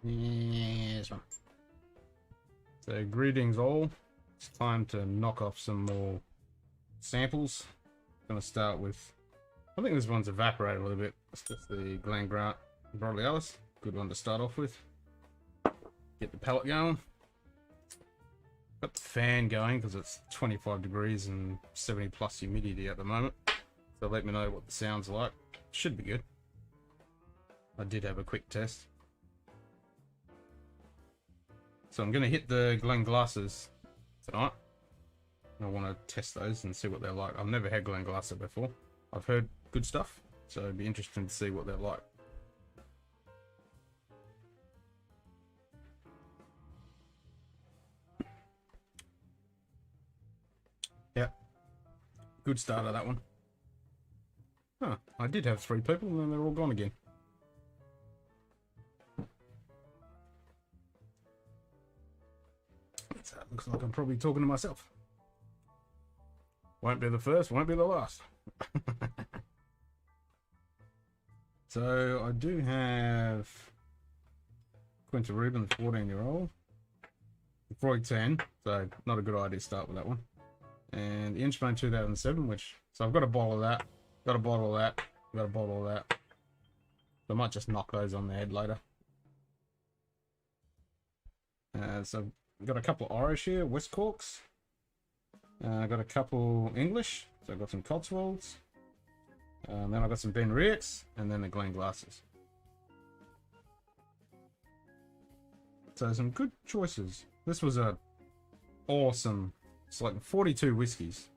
Yeah, this one. So greetings all. It's time to knock off some more samples. Gonna start with, I think this one's evaporated a little bit. It's just the Glen Grant Borealis. Good one to start off with. Get the pellet going. Got the fan going because it's 25 degrees and 70 plus humidity at the moment. So let me know what the sound's like. Should be good. I did have a quick test. So I'm going to hit the Glen glasses tonight. I want to test those and see what they're like. I've never had Glen glasser before. I've heard good stuff, so it'd be interesting to see what they're like. Yeah, good start of that one. Huh, I did have 3 people and then they're all gone again. So it looks like I'm probably talking to myself. Won't be the first, won't be the last. So I do have Quinta Rubin, the 14-year-old. Freud 10, so not a good idea to start with that one. And the Inchbone 2007, which, so I've got a bottle of that, got a bottle of that, got a bottle of that. So I might just knock those on the head later. So I've got a couple of Irish here, West Corks. I've got a couple English, so I've got some Cotswolds. Then I've got some Ben Reeks, and then the Glen glasses. So some good choices. This was a awesome, it's like 42 whiskies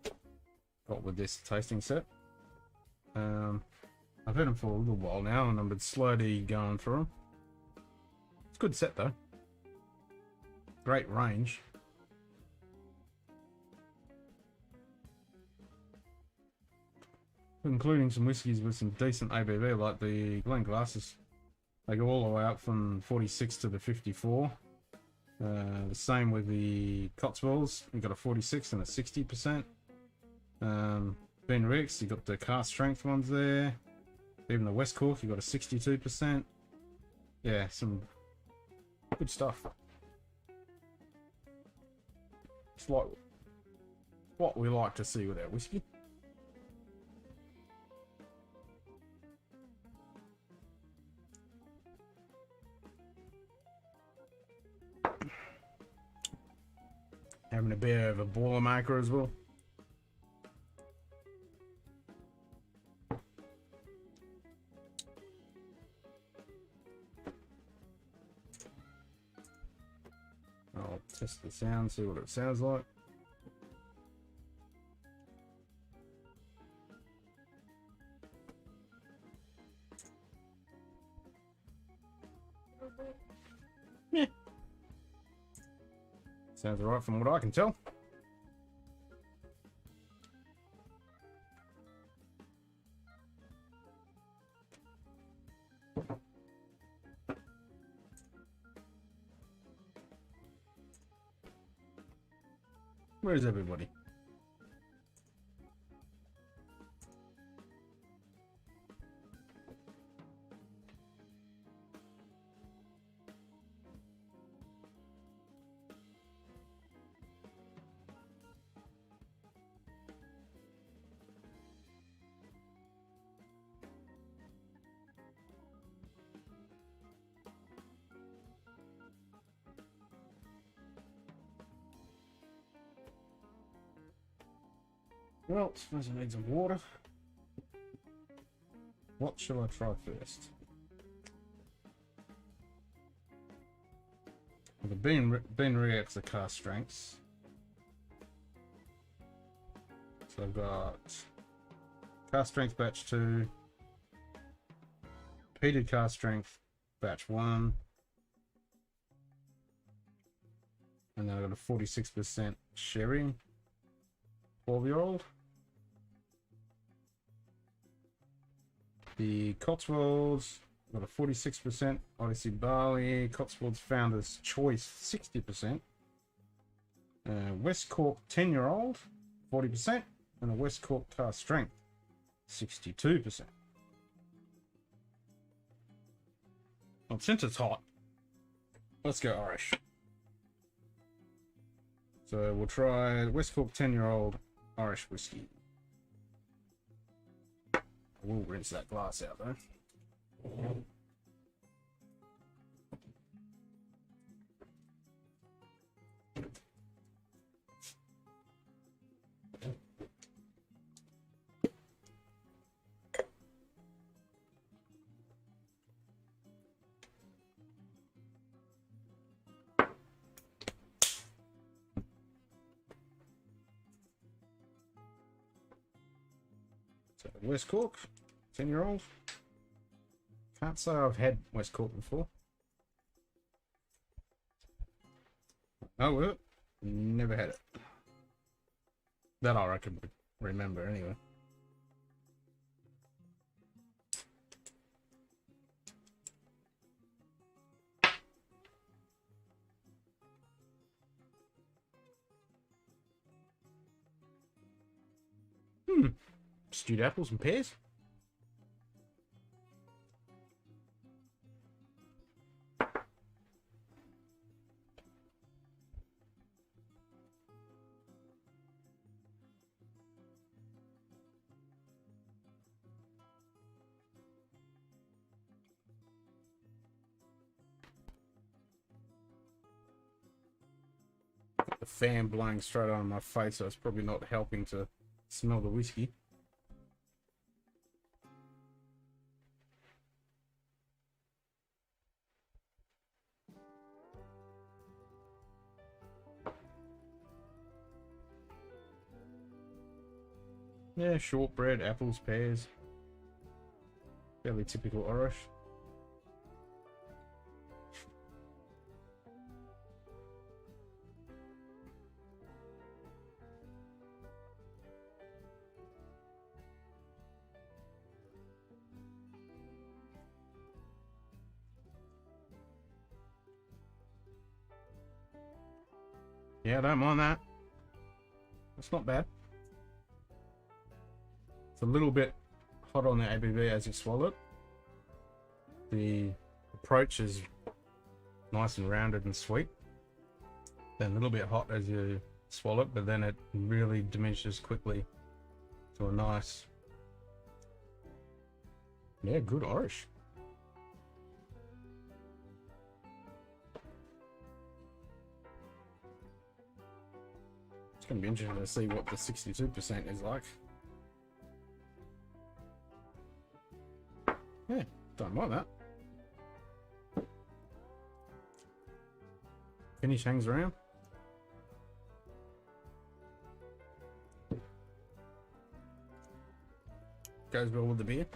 got with this tasting set. I've had them for a little while now, and I've been slowly going through them. It's a good set though. Great range. Including some whiskies with some decent ABV, like the Glen glasses. They go all the way up from 46 to the 54. The same with the Cotswolds. You've got a 46 and a 60%. Ben Rex, you've got the cast strength ones there. Even the West Cork, you've got a 62%. Yeah, some good stuff. It's like what we like to see with our whiskey. Having a bit of a Boilermaker as well. I'll test the sound, see what it sounds like. Yeah. Sounds alright from what I can tell. Where's everybody? Well, suppose I need some water. What shall I try first? The Ben Reacts are cast strengths. So I've got cast strength batch 2, peated cast strength batch 1, and then I've got a 46% sherry 12-year-old. The Cotswolds got a 46% Odyssey Barley, Cotswolds Founders Choice 60%, West Cork 10-year-old 40%, and a West Cork Cast Strength 62%. Well, since it's hot, Let's go Irish. So we'll try West Cork 10-year-old Irish whiskey. I will rinse that glass out though. So West Cork, 10-year-old. Can't say I've had West Cork before. Oh, well, never had it. That I reckon remember anyway. Stewed apples and pears. The fan blowing straight on my face, so it's probably not helping to smell the whiskey. Yeah, shortbread, apples, pears. Fairly typical Irish. Yeah, I don't mind that. It's not bad. It's a little bit hot on the ABV as you swallow it. The approach is nice and rounded and sweet. Then a little bit hot as you swallow it, but then it really diminishes quickly to a nice, yeah, good Irish. It's going to be interesting to see what the 62% is like. Yeah, don't mind that. Finish hangs around. Goes well with the beer.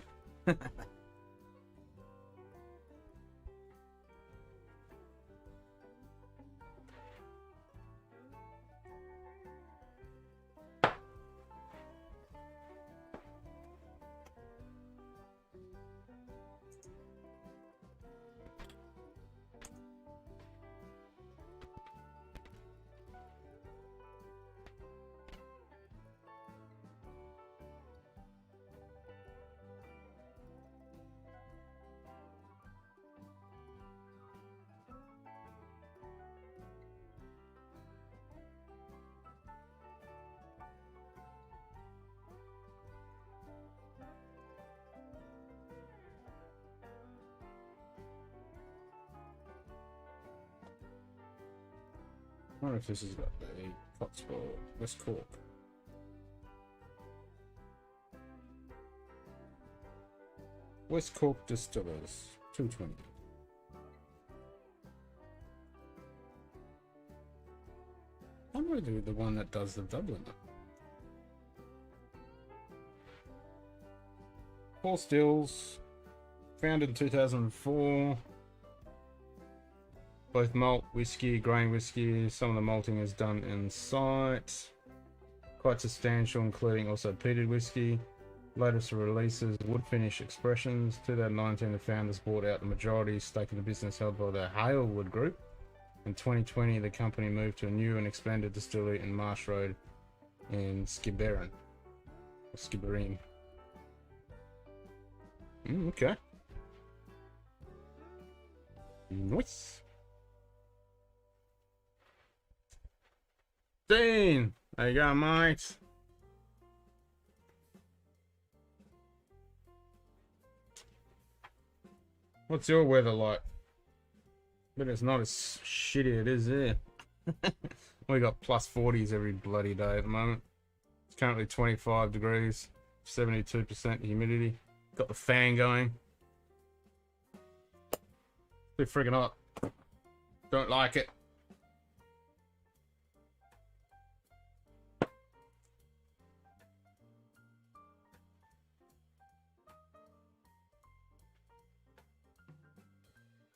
I wonder if this has got the Cotswold West Cork. West Cork Distillers, 220. I'm going to do the one that does the Dublin. 4 stills, founded in 2004. Both malt whiskey, grain whiskey. Some of the malting is done in site. Quite substantial, including also peated whiskey. Latest releases, wood finish expressions. 2019, the founders bought out the majority stake in the business held by the Halewood Group. In 2020, the company moved to a new and expanded distillery in Marsh Road in Skibbereen. Skibbereen. Okay. Nice. Dean! There you go, mate. What's your weather like? But it's not as shitty it is there. We got plus 40s every bloody day at the moment. It's currently 25 degrees, 72% humidity. Got the fan going. Too friggin' hot. Don't like it.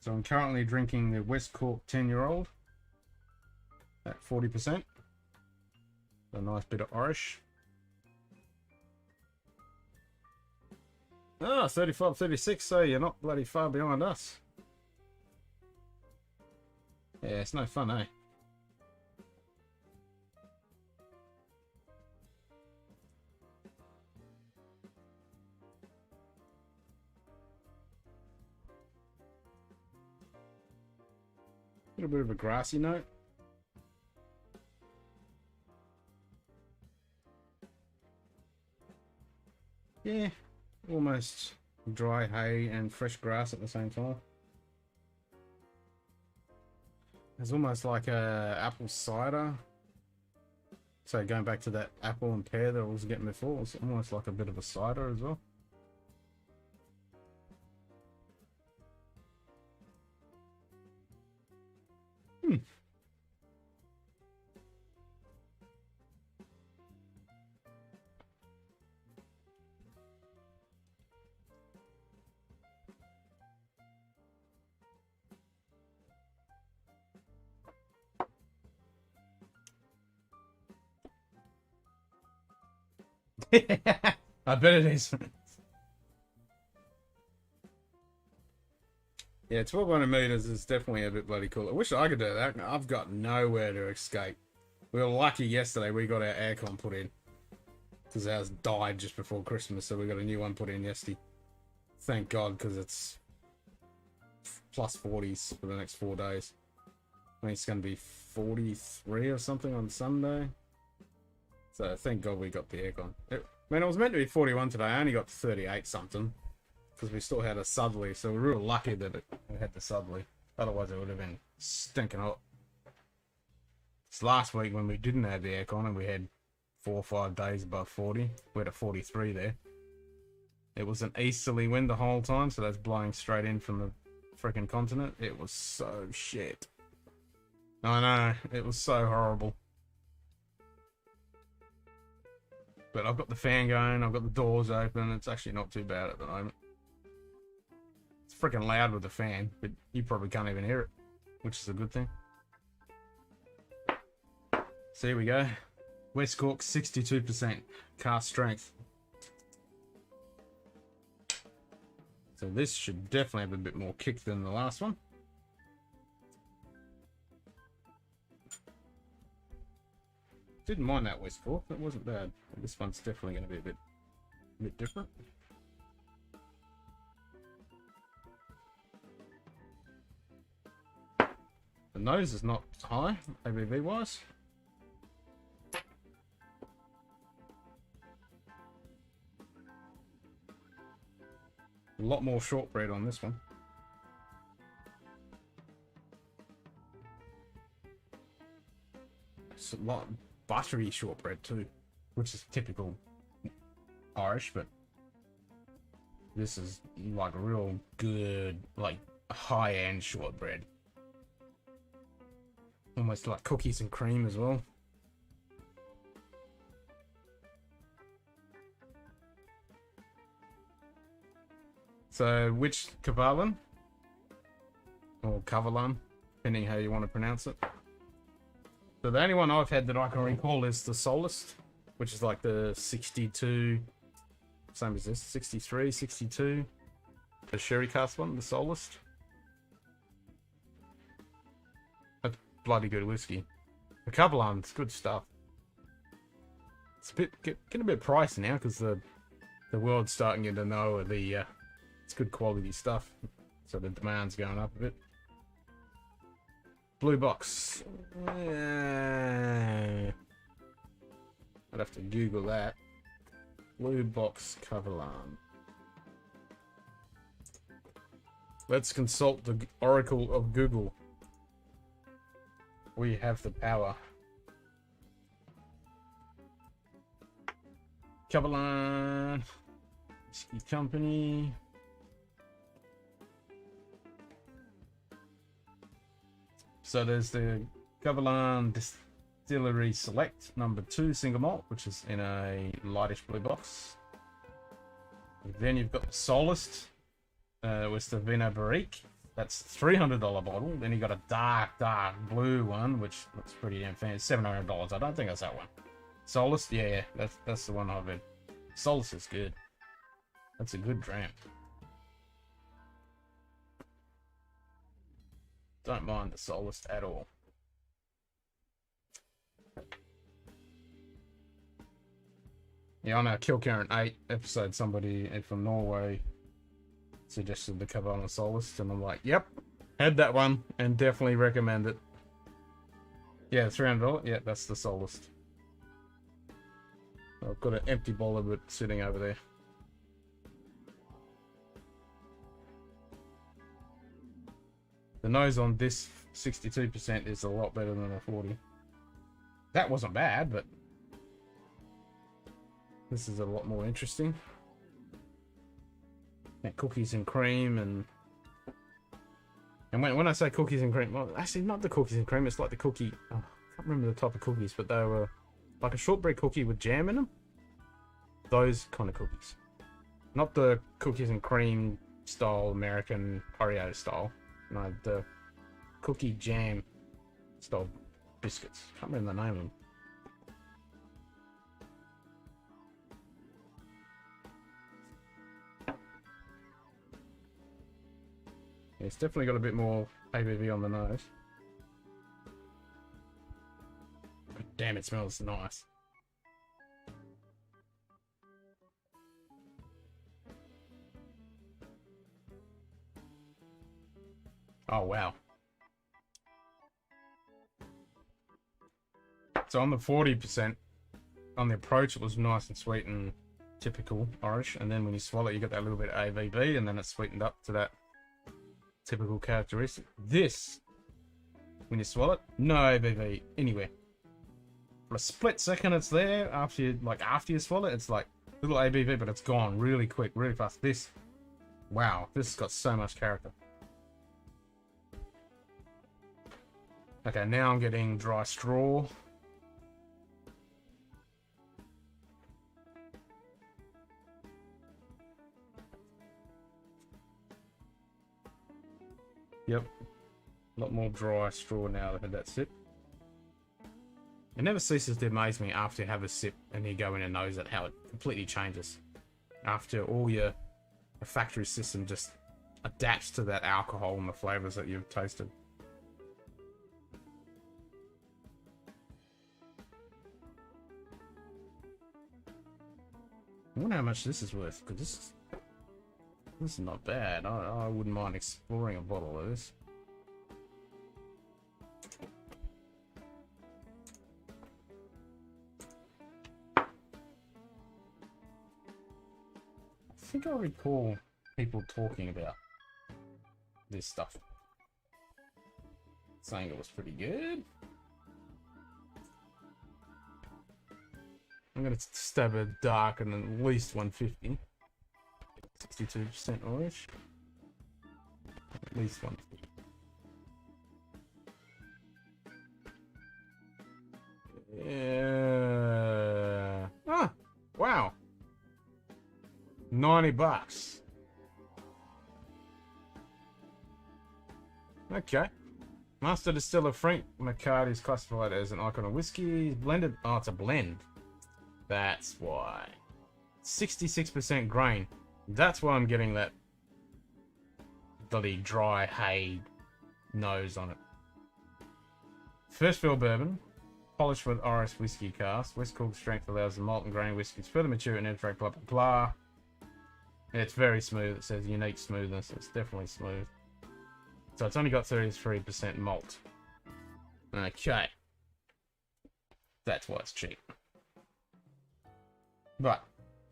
So I'm currently drinking the West Cork 10-year-old at 40%. A nice bit of Irish. Ah, 35, 36, so you're not bloody far behind us. Yeah, it's no fun, eh? A little bit of a grassy note. Yeah, almost dry hay and fresh grass at the same time. It's almost like a apple cider. So going back to that apple and pear that I was getting before, it's almost like a bit of a cider as well. I bet it is. Yeah, 1200 meters is definitely a bit bloody cool. I wish I could do that. I've got nowhere to escape. We were lucky yesterday we got our aircon put in. Because ours died just before Christmas, so we got a new one put in yesterday. Thank God, because it's plus 40s for the next 4 days. I think it's going to be 43 or something on Sunday. So thank God we got the aircon. I mean, it was meant to be 41 today. I only got 38 something. Because we still had a southerly, so we're real lucky that we had the southerly. Otherwise it would have been stinking hot. It's last week when we didn't have the aircon and we had 4 or 5 days above 40. We had a 43 there. It was an easterly wind the whole time, so that's blowing straight in from the freaking continent. It was so shit. I know, it was so horrible. But I've got the fan going, I've got the doors open. It's actually not too bad at the moment. It's freaking loud with the fan, but you probably can't even hear it, which is a good thing. So here we go. West Cork, 62% cast strength. So this should definitely have a bit more kick than the last one. Didn't mind that West Cork, that wasn't bad. This one's definitely going to be a bit different. The nose is not high, ABV wise. A lot more shortbread on this one. It's a lot buttery shortbread too, which is typical Irish, but this is like real good, like high-end shortbread. Almost like cookies and cream as well. So, which Kavalan? Or Kavalan, depending how you want to pronounce it. So the only one I've had that I can recall is the Solist, which is like the 62, same as this, 63, 62. The sherry cask one, the Solist. That's bloody good whiskey. The Kavalan's good stuff. It's a bit getting a bit pricey now because the world's starting to know the it's good quality stuff, so the demand's going up a bit. Blue box. I'd have to Google that. Blue box Kavalan. Let's consult the Oracle of Google. We have the power. Kavalan. Whiskey Company. So there's the Kavalan Distillery Select #2 single malt, which is in a lightish blue box. Then you've got the Solist with the Vino Barrique. That's $300 bottle. Then you got a dark blue one, which looks pretty damn fancy. $700. I don't think that's that one. Solist, yeah, that's the one I've been. Solist is good. That's a good dram. Don't mind the Solist at all. Yeah, on our Kill Current 8 episode, somebody from Norway suggested the cover on the Solist, and I'm like, yep, had that one, and definitely recommend it. Yeah, $300. Yeah, that's the Solist. I've got an empty bottle of it sitting over there. The nose on this 62% is a lot better than a 40. That wasn't bad, but this is a lot more interesting. And cookies and cream, and when I say cookies and cream, well, actually not the cookies and cream. It's like the cookie. Oh, I can't remember the type of cookies, but they were like a shortbread cookie with jam in them. Those kind of cookies, not the cookies and cream style American Oreo style. No, the cookie jam style biscuits. Can't remember the name of them. Yeah, it's definitely got a bit more ABV on the nose. But damn, it smells nice. Oh, wow. So on the 40%, on the approach, it was nice and sweet and typical Irish. And then when you swallow it, you get that little bit of ABV, and then it's sweetened up to that typical characteristic. This, when you swallow it, no ABV anywhere. For a split second, it's there. After you swallow it, it's like little ABV, but it's gone really quick, really fast. This, wow, this has got so much character. Okay, now I'm getting dry straw. Yep. A lot more dry straw now that I've had that sip. It never ceases to amaze me after you have a sip and you go in and nose it, how it completely changes. After all your factory system just adapts to that alcohol and the flavors that you've tasted. I wonder how much this is worth, because this is not bad. I wouldn't mind exploring a bottle of this. I think I recall people talking about this stuff, saying it was pretty good. I'm going to stab a dark and at least 150. 62% orange. At least 150. Yeah. Ah, wow. $90. Okay. Master Distiller Frank McCarty is classified as an icon of whiskey. Blended. Oh, it's a blend. That's why. 66% grain. That's why I'm getting that bloody dry hay nose on it. First fill bourbon. Polished with Irish whiskey cask. West Cork strength allows the malt and grain whiskies further mature and interact, blah blah blah. It's very smooth. It says unique smoothness. It's definitely smooth. So it's only got 33% malt. Okay. That's why it's cheap. But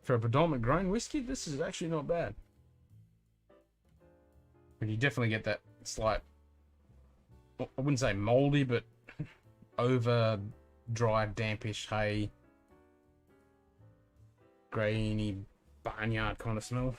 for a predominant grain whiskey, this is actually not bad. But you definitely get that slight, I wouldn't say moldy, but over dry, dampish hay, grainy barnyard kind of smell.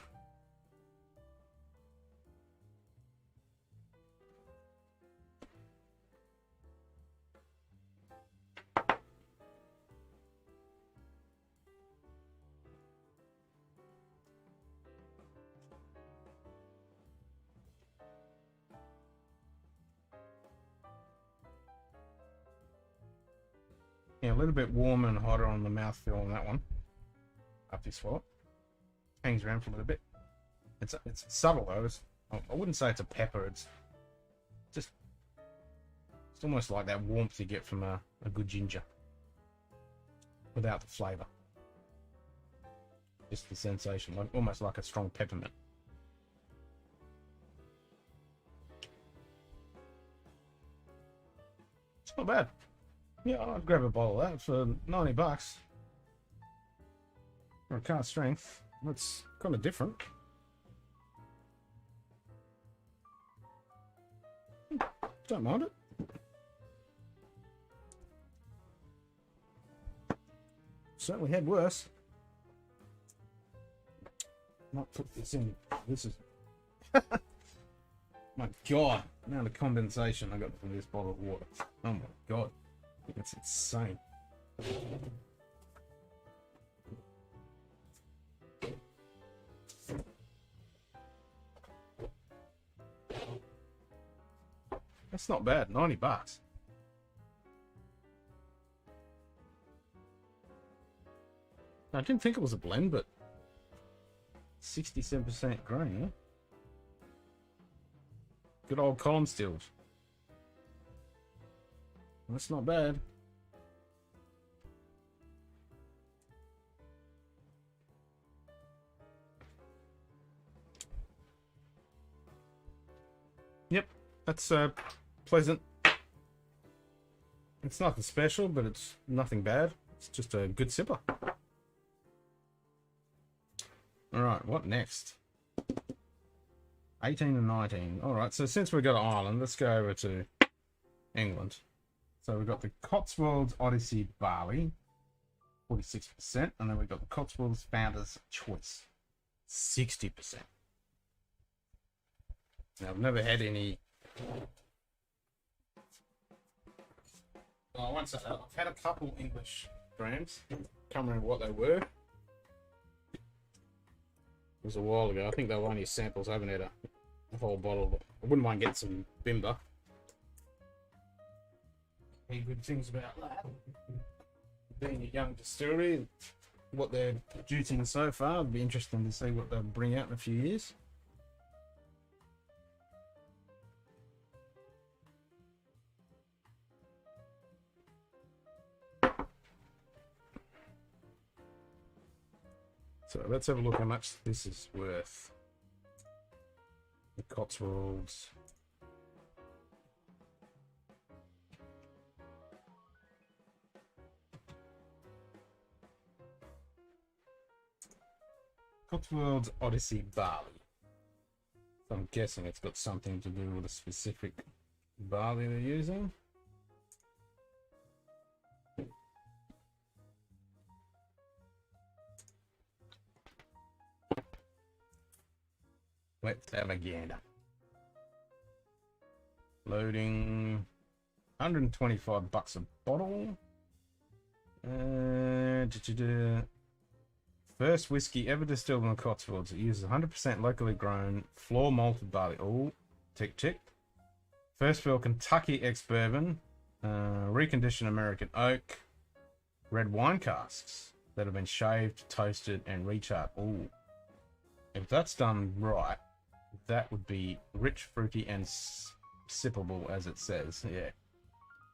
Yeah, a little bit warmer and hotter on the mouthfeel on that one. Up this swallow. Hangs around for a little bit. It's subtle though. I wouldn't say it's a pepper. It's almost like that warmth you get from a good ginger, without the flavour. Just the sensation, like almost like a strong peppermint. It's not bad. Yeah, I'd grab a bottle of that for $90 for a cask strength. That's kind of different. Don't mind it. Certainly had worse. Not put this in. This is my god, the amount of condensation I got from this bottle of water. Oh my god, it's insane. That's not bad. $90. I didn't think it was a blend, but 67% grain, huh? Good old column stills. That's not bad. Yep, that's pleasant. It's nothing special, but it's nothing bad. It's just a good sipper. Alright, what next? 18 and 19. Alright, so since we've got an Ireland, let's go over to England. So we've got the Cotswolds Odyssey Barley, 46%, and then we've got the Cotswolds Founder's Choice, 60%. Now, I've never had any... Well, I won't say that. I've had a couple English Drams. Can't remember what they were. It was a while ago. I think they were only samples. I haven't had a whole bottle. I wouldn't mind getting some Bimber. Any good things about that. Being a young distillery, what they're producing so far, it'd be interesting to see what they'll bring out in a few years. So let's have a look how much this is worth. The Cotswolds. Cotswolds Odyssey Barley. So I'm guessing it's got something to do with a specific barley they're using. Let's have a gander. Loading $125 a bottle. First whiskey ever distilled in the Cotswolds. It uses 100% locally grown floor malted barley. Oh, tick tick. First fill Kentucky ex-bourbon, reconditioned American oak, red wine casks that have been shaved, toasted, and recharred. Oh, if that's done right, that would be rich, fruity, and sippable, as it says. Yeah,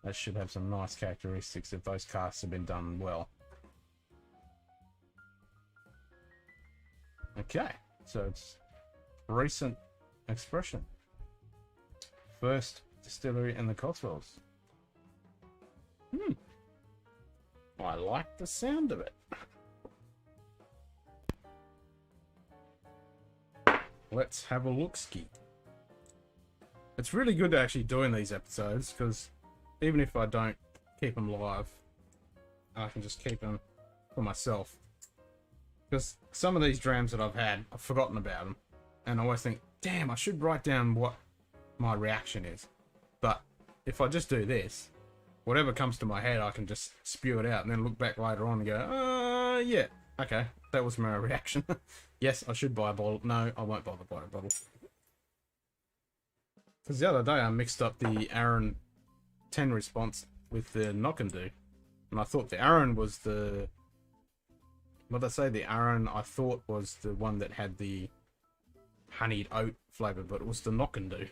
that should have some nice characteristics if those casks have been done well. Okay, so it's recent expression. First distillery in the Cotswolds. I like the sound of it. Let's have a look-ski. It's really good actually doing these episodes, because even if I don't keep them live, I can just keep them for myself. Because some of these drams that I've had, I've forgotten about them. And I always think, damn, I should write down what my reaction is. But if I just do this, whatever comes to my head, I can just spew it out and then look back later on and go, yeah, okay, that was my reaction. Yes, I should buy a bottle. No, I won't bother buying a bottle. Because the other day I mixed up the Aaron 10 response with the Knock and Do. And I thought the Aaron was the... What did I say? The Aaron I thought was the one that had the honeyed oat flavour, but it was the Knock and Do.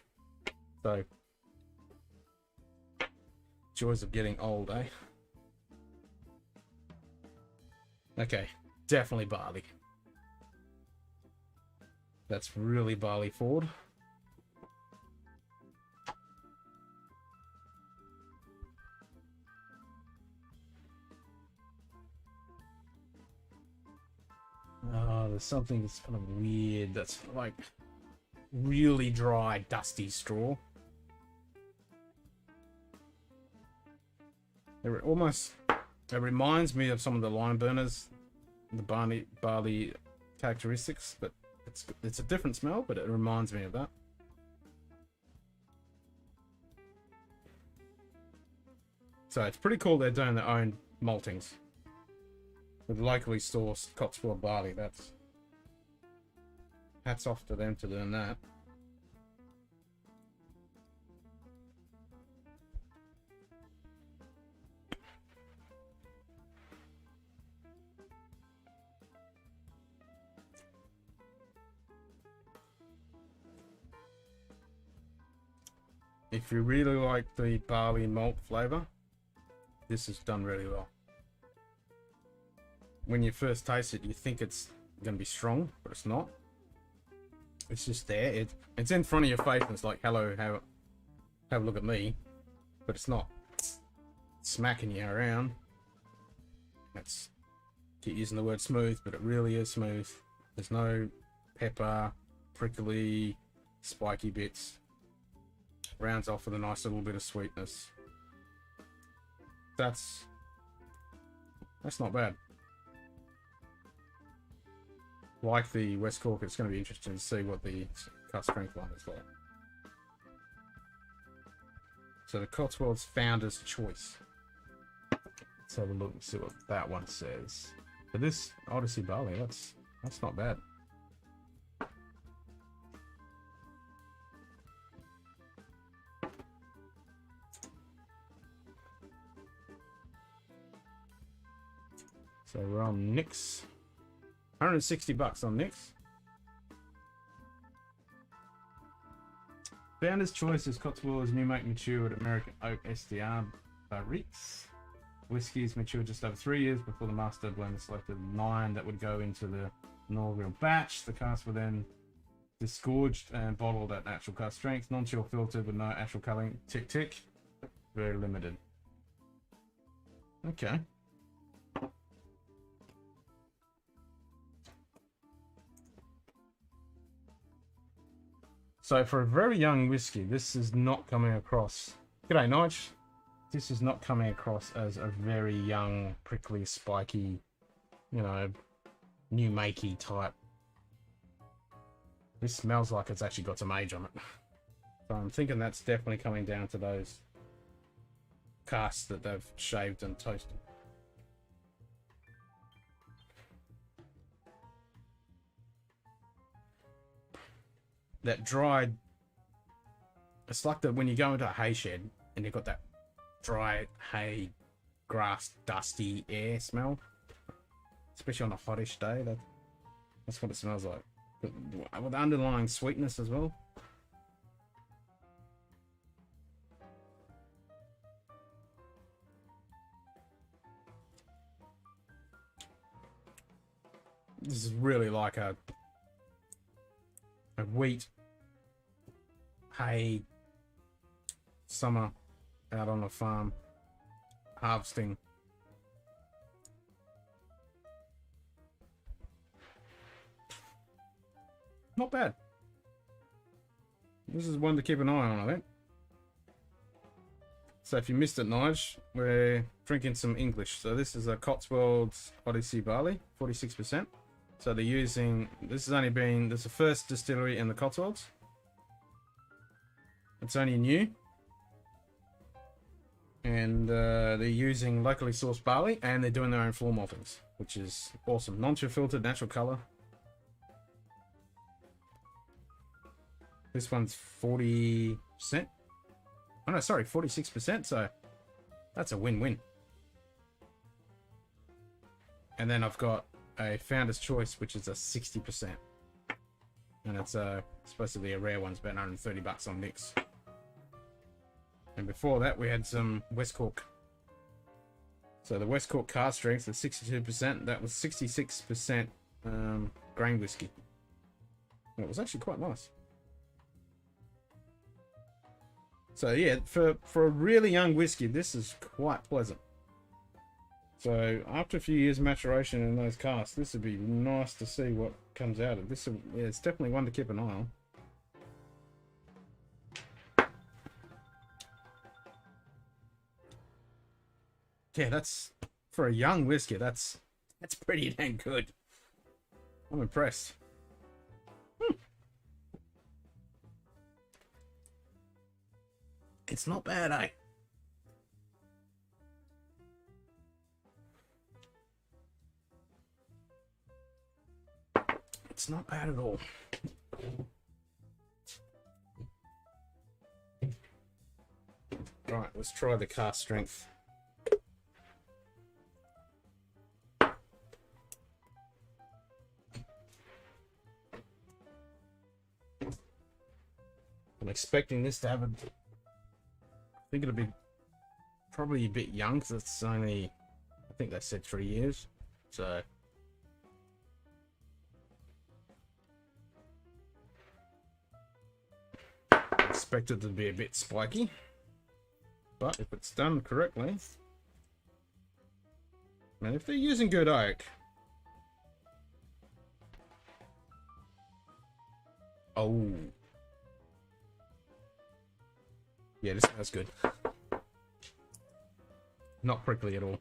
So... joys of getting old, eh? Okay, definitely barley. That's really barley forward. Oh, there's something that's kind of weird. That's like really dry, dusty straw. It reminds me of some of the lime burners, the barley characteristics, but it's a different smell, but it reminds me of that. So it's pretty cool they're doing their own maltings with locally sourced Cotswold barley. That's hats off to them to doing that. If you really like the barley malt flavour, this is done really well. When you first taste it, you think it's going to be strong, but it's not. It's just there. It's in front of your face, and it's like, hello, have a look at me. But it's not smacking you around. That's, keep using the word smooth, but it really is smooth. There's no pepper, prickly, spiky bits. Rounds off with a nice little bit of sweetness. That's not bad. Like the West Cork, it's going to be interesting to see what the cut strength one is like. So the Cotswolds Founder's Choice. Let's have a look and see what that one says. For this Odyssey barley, that's not bad. So we're on Nix. 160 bucks on Nix. Founder's Choice is Cotswold's new make matured American Oak SDR barriques. Whiskies matured just over 3 years before the master blender selected 9 that would go into the inaugural batch. The casks were then disgorged and bottled at natural cask strength, non-chill filtered with no actual culling. Tick tick. Very limited. Okay. So for a very young whiskey, this is not coming across... G'day, Nige. This is not coming across as a very young, prickly, spiky, you know, new makey type. This smells like it's actually got some age on it. So I'm thinking that's definitely coming down to those casks that they've shaved and toasted. That dried, it's like that when you go into a hay shed and you've got that dry hay, grass, dusty air smell, especially on a hottish day. That's what it smells like, with underlying sweetness as well. This is really like a wheat hay summer out on a farm, harvesting. Not bad. This is one to keep an eye on, I think. So if you missed it, Nige, we're drinking some English. So this is a Cotswolds Odyssey barley, 46%. So they're using, this is the first distillery in the Cotswolds. It's only new. And they're using locally sourced barley, and they're doing their own floor maltings, which is awesome. Non-chill filtered, natural color. This one's 40%. Oh no, sorry, 46%, so that's a win-win. And then I've got a Founder's Choice, which is a 60%. And it's supposed to be a rare one, it's about 130 bucks on mix. And before that, we had some West Cork. So the West Cork cask strength is 62%. That was 66% grain whiskey. And it was actually quite nice. So yeah, for a really young whiskey, this is quite pleasant. So after a few years maturation in those casks, this would be nice to see what comes out of this. Yeah, it's definitely one to keep an eye on. Yeah, that's for a young whiskey. That's pretty dang good. I'm impressed. It's not bad, eh? It's not bad at all. Right, let's try the cask strength. I'm expecting this to have a... I think it'll be probably a bit young because it's only, I think they said 3 years. So I expect it to be a bit spiky, but if it's done correctly, and if they're using good oak, oh. Yeah, this smells good. Not prickly at all.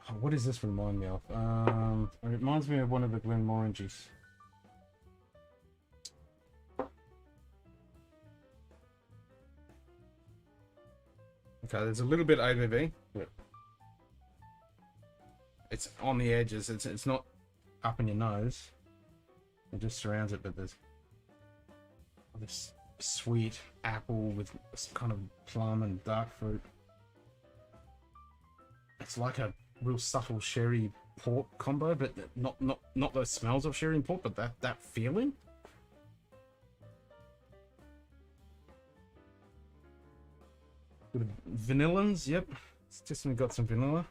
Oh, what does this remind me of? It reminds me of one of the Glenmorangies. Okay, there's a little bit ABV. But it's on the edges. It's not up in your nose. It just surrounds it, but there's this sweet apple with some kind of plum and dark fruit. It's like a real subtle sherry port combo, but not those smells of sherry and port, but that feeling. Vanillins, yep. It's definitely got some vanilla.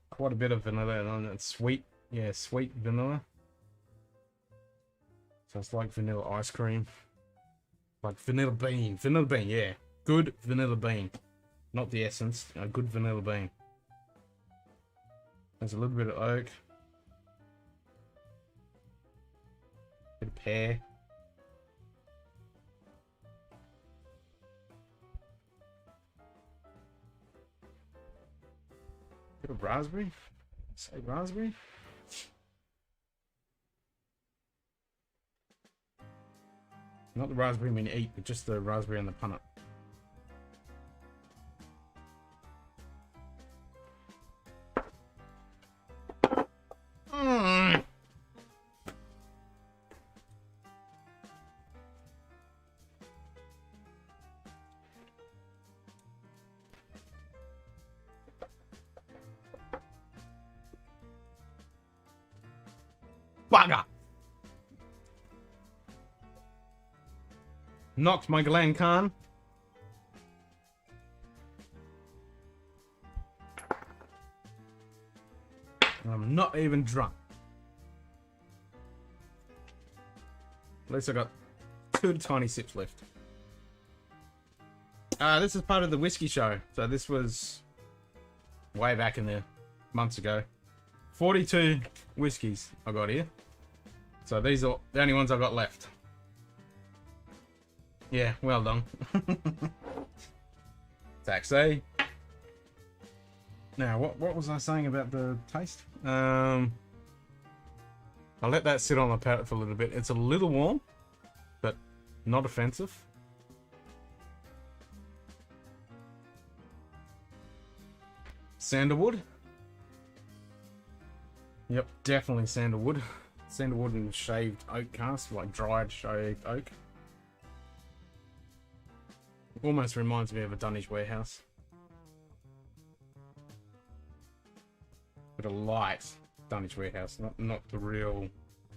Quite a bit of vanilla, and it's sweet. Yeah, sweet vanilla. So it's like vanilla ice cream. Like vanilla bean. Vanilla bean, yeah. Good vanilla bean. Not the essence. A good vanilla bean. There's a little bit of oak. Bit of pear. Bit of raspberry. Say raspberry. Not the raspberry when you eat, but just the raspberry on the punnet. Bugger! Knocked my Glen Khan. I'm not even drunk. At least I got 2 tiny sips left. This is part of the whiskey show. So this was way back in the months ago. 42 whiskies I got here. So these are the only ones I got left. Yeah, well done. Taxi. Now, what was I saying about the taste? I'll let that sit on my palate for a little bit. It's a little warm, but not offensive. Sandalwood. Yep, definitely sandalwood. Sandalwood and shaved oak cask, like dried shaved oak. Almost reminds me of a Dunwich warehouse. But a light Dunwich warehouse, not the real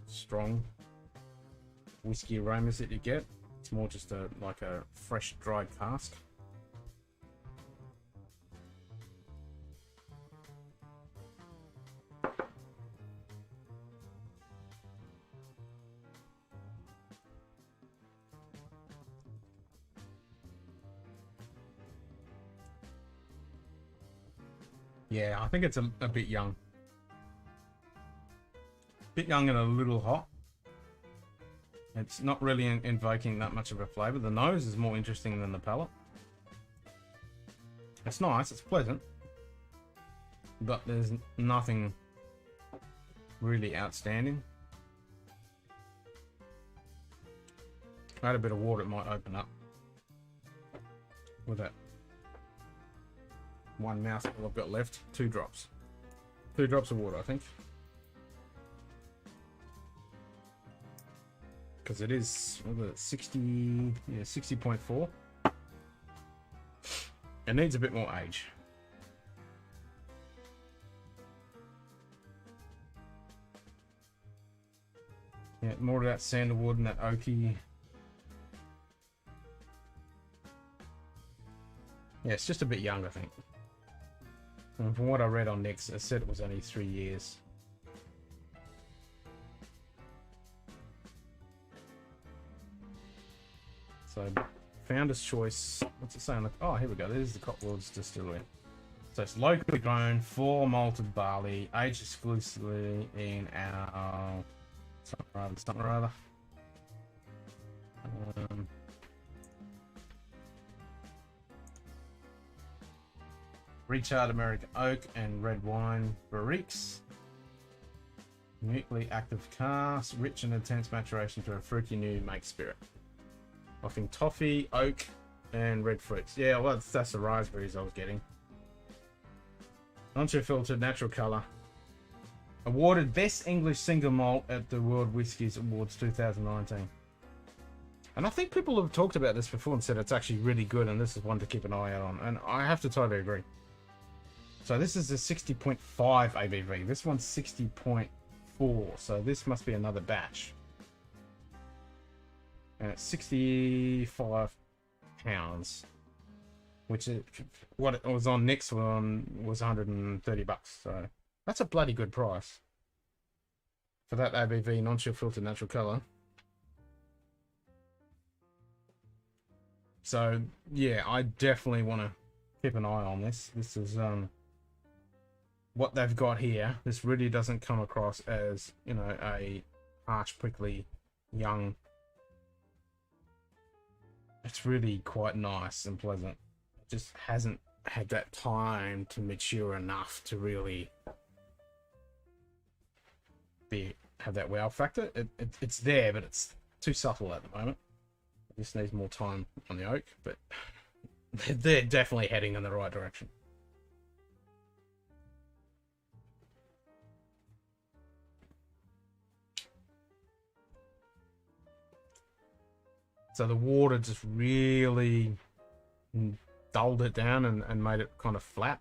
strong whiskey aromas that you get. It's more just like a fresh dried cask. Yeah, I think it's a bit young. Bit young and a little hot. It's not really invoking that much of a flavour. The nose is more interesting than the palate. It's nice, it's pleasant. But there's nothing really outstanding. Add a bit of water, it might open up. With that one mouthful I've got left, 2 drops. 2 drops of water, I think. Because it is 60, yeah, 60.4. It needs a bit more age. Yeah, more of that sandalwood and that oaky. Yeah, it's just a bit young, I think. And from what I read on Nick's, it said it was only 3 years. So, Founder's Choice. What's it saying? Oh, here we go. This is the Cotswolds Distillery. So it's locally grown, 4 malted barley, aged exclusively in our something or other. Recharred American oak and red wine barriques. Uniquely active cask, rich and intense maturation to a fruity new make spirit. Offering toffee, oak, and red fruits. Yeah, well, that's the raspberries I was getting. Non-filtered natural colour. Awarded Best English Single Malt at the World Whiskies Awards 2019. And I think people have talked about this before and said it's actually really good, and this is one to keep an eye out on. And I have to totally agree. So this is a 60.5 ABV. This one's 60.4. So this must be another batch. And it's 65 pounds. Which is what it was on Nick's one was 130 bucks. So that's a bloody good price. For that ABV non-chill filtered natural colour. So yeah, I definitely want to keep an eye on this. This is what they've got here. This really doesn't come across as, you know, a harsh, prickly, young. It's really quite nice and pleasant. It just hasn't had that time to mature enough to really have that wow factor. It's there, but it's too subtle at the moment. It just needs more time on the oak, but they're definitely heading in the right direction. So the water just really dulled it down and made it kind of flat.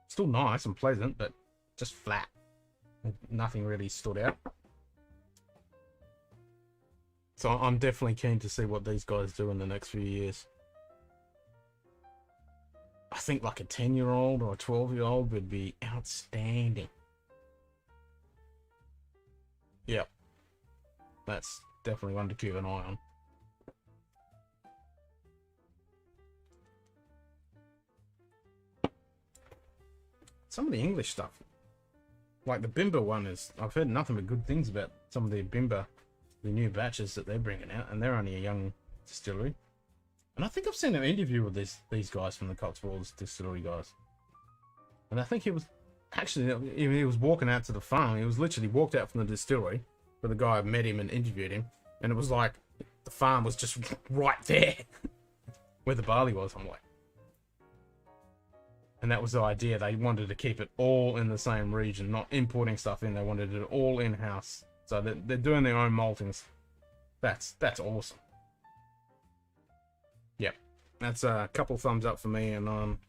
Still nice and pleasant, but just flat. Nothing really stood out. So I'm definitely keen to see what these guys do in the next few years. I think like a 10-year-old or a 12-year-old would be outstanding. Yep. definitely one to keep an eye on. Some of the English stuff, like the Bimber one, is I've heard nothing but good things about some of the Bimber, the new batches that they're bringing out, and they're only a young distillery. And I think I've seen an interview with these guys from the Cotswolds distillery guys, and I think he was actually he was walking out to the farm. He was literally walked out from the distillery where the guy met him and interviewed him, and it was like the farm was just right there where the barley was. I'm like. And that was the idea. They wanted to keep it all in the same region, not importing stuff in. They wanted it all in-house. So they're doing their own maltings. That's awesome. Yep. That's a couple thumbs up for me, and I'm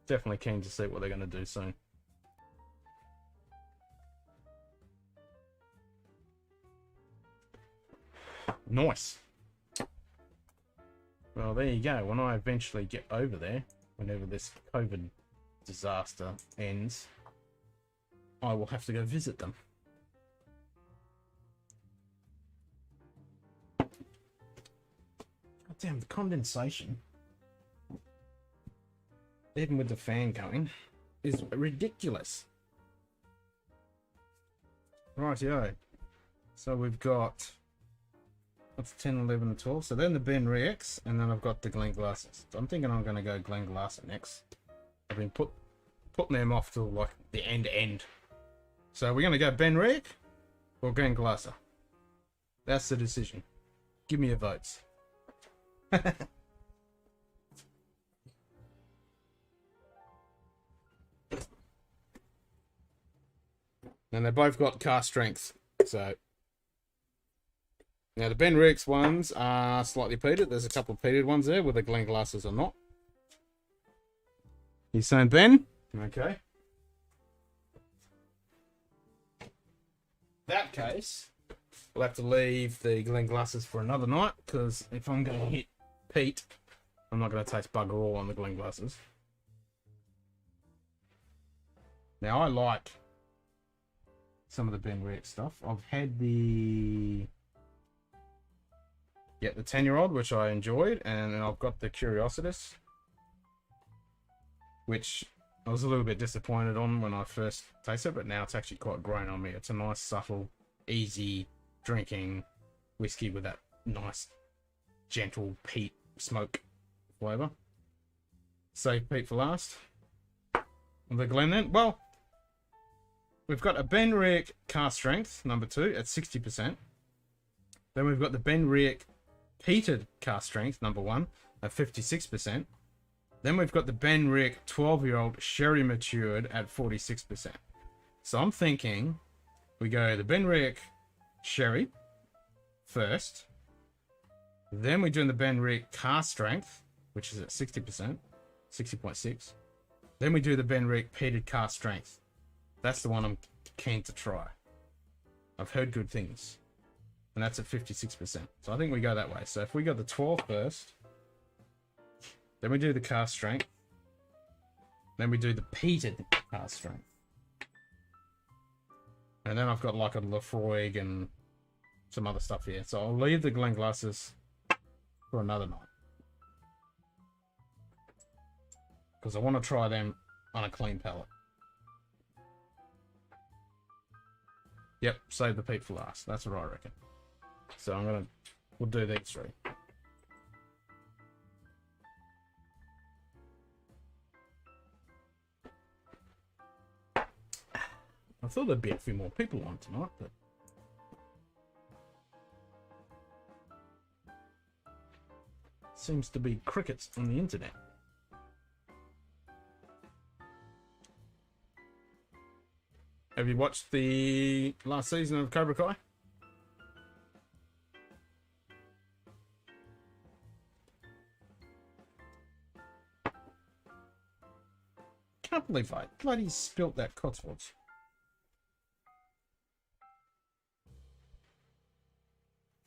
definitely keen to see what they're going to do soon. Nice. Well, there you go. When I eventually get over there, whenever this COVID disaster ends, I will have to go visit them. God damn, the condensation, even with the fan going, is ridiculous. Rightio. So we've got, that's 10, 11, and 12. So then the Ben Rex, and then I've got the Glenglasses. So I'm thinking I'm going to go Glenglasser next. I've been putting them off till like the end. So we're going to go Ben Rex or Glenglasser. That's the decision. Give me your votes. And they both got cast strength. So now the Ben Rex ones are slightly peated. There's a couple of peated ones there, whether Glenglasses or not. You saying Ben? Okay. That case, we'll have to leave the Glenglasses for another night, because if I'm going to hit peat, I'm not going to taste bugger all on the Glenglasses. Now I like some of the Ben Rex stuff. I've had the 10-year-old, which I enjoyed, and then I've got the Curiositas, which I was a little bit disappointed on when I first tasted it, but now it's actually quite grown on me. It's a nice, subtle, easy drinking whiskey with that nice, gentle peat smoke flavour. Save peat for last. The Glenlivet, well, we've got a Ben Rex cast strength, number 2, at 60%. Then we've got the Ben Rex peated cast strength, number 1, at 56%. Then we've got the Ben Rex 12-year-old sherry matured at 46%. So I'm thinking we go the Ben Rex sherry first. Then we're doing the Ben Rex cast strength, which is at 60%, 60.6. Then we do the Ben Rex peated cast strength. That's the one I'm keen to try. I've heard good things. And that's at 56%. So I think we go that way. So if we go the 12 first, then we do the cast strength, then we do the peated cast strength. And then I've got like a Lafroig and some other stuff here. So I'll leave the Glenglasses for another night, because I want to try them on a clean palate. Yep, save the peat for last. That's what I reckon. So we'll do these 3. I thought there'd be a few more people on tonight, but seems to be crickets on the internet. Have you watched the last season of Cobra Kai? Can't believe I bloody spilt that Cotswolds.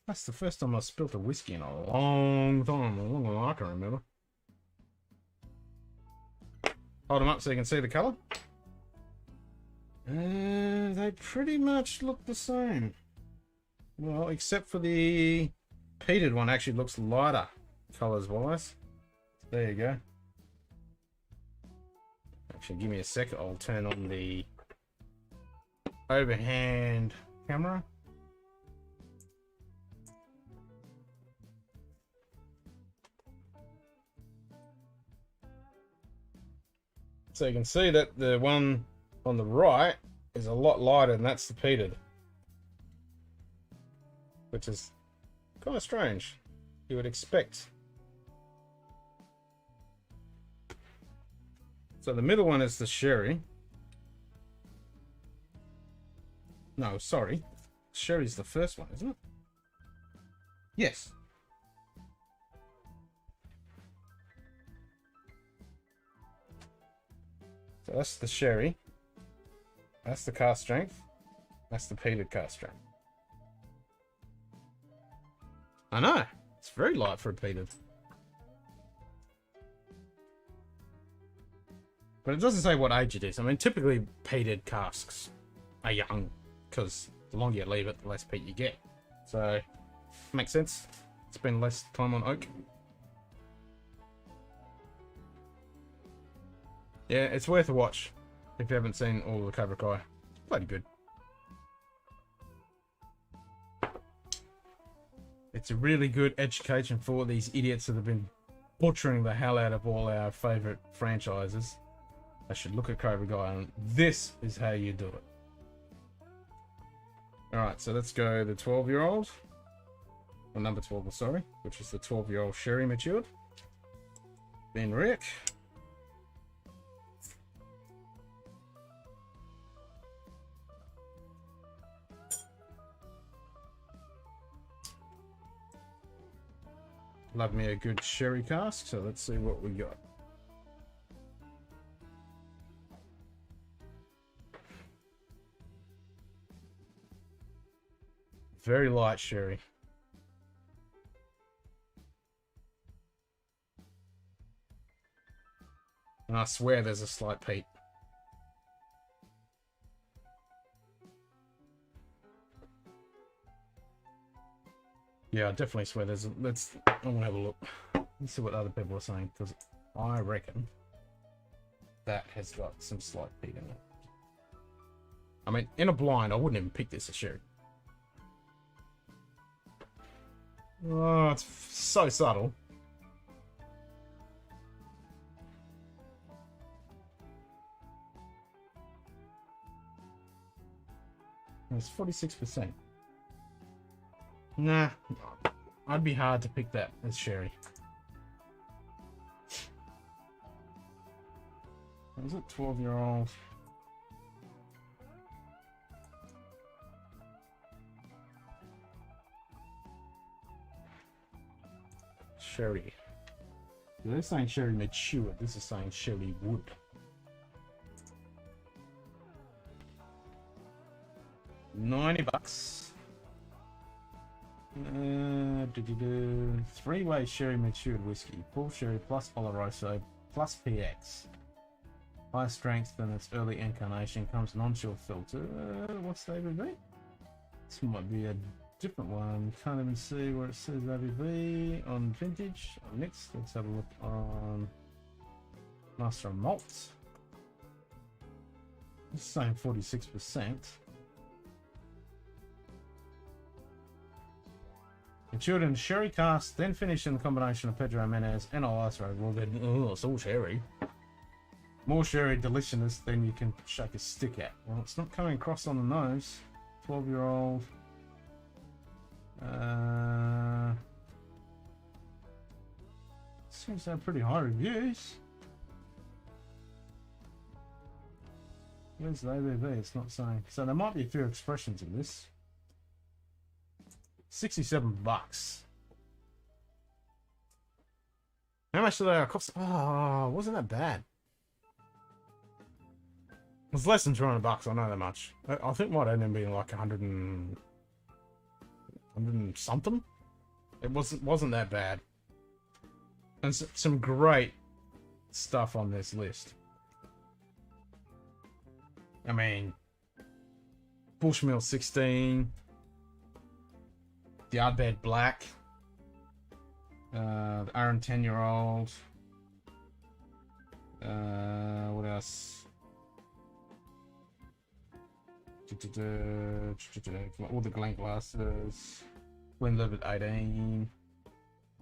That's the first time I spilt a whiskey in a long time, longer than I can remember. Hold them up so you can see the colour. They pretty much look the same. Well, except for the peated one, actually looks lighter colors wise. There you go. Actually, give me a sec. I'll turn on the overhand camera. So you can see that the one on the right is a lot lighter, and that's the peated, which is kind of strange. You would expect. So the middle one is the sherry. No, sorry. Sherry's the first one, isn't it? Yes. So that's the sherry. That's the cast strength. That's the peated cast strength. I know. It's very light for a peated. But it doesn't say what age it is. I mean, typically peated casks are young, because the longer you leave it, the less peat you get. So, makes sense. Spend less time on oak. Yeah, it's worth a watch if you haven't seen all of the Cobra Kai. It's bloody good. It's a really good education for these idiots that have been butchering the hell out of all our favourite franchises. I should look at Cobra Kai, and this is how you do it. Alright, so let's go the 12-year-old. Or number 12, sorry. Which is the 12-year-old sherry matured. Ben Rick. Love me a good sherry cask, so let's see what we got. Very light sherry. And I swear there's a slight peat. Yeah, I definitely swear there's a... I'm gonna have a look. Let's see what other people are saying, because I reckon that has got some slight peat in it. I mean, in a blind, I wouldn't even pick this as sherry. Oh, it's so subtle. It's 46%. Nah, I'd be hard to pick that as sherry. What was it? 12-year-old. Sherry. They're saying sherry mature. This is saying sherry wood. $90. Three-way sherry matured whiskey. Full sherry plus Oloroso plus PX. High strength than its early incarnation. Comes non-chill filter. What's the ABV? This might be a different one. Can't even see where it says ABV on vintage. Next, let's have a look on Master of Malt. It's saying 46%. Matured in sherry cask, then finished in the combination of Pedro Menez and Oloroso. Well, then, it's all sherry. More sherry deliciousness than you can shake a stick at. Well, it's not coming across on the nose. 12-year-old. Seems to have pretty high reviews. Where's the ABV? It's not saying. So there might be a few expressions in this. $67. How much do they cost? Oh, wasn't that bad? It was less than $200. I know that much. I think it might end up being like 100 and something. It wasn't that bad. And some great stuff on this list. I mean, Bushmill 16. the Ardbeg Black, the Aaron 10-year-old. What else? All the Glen glasses. Glen Libbet 18.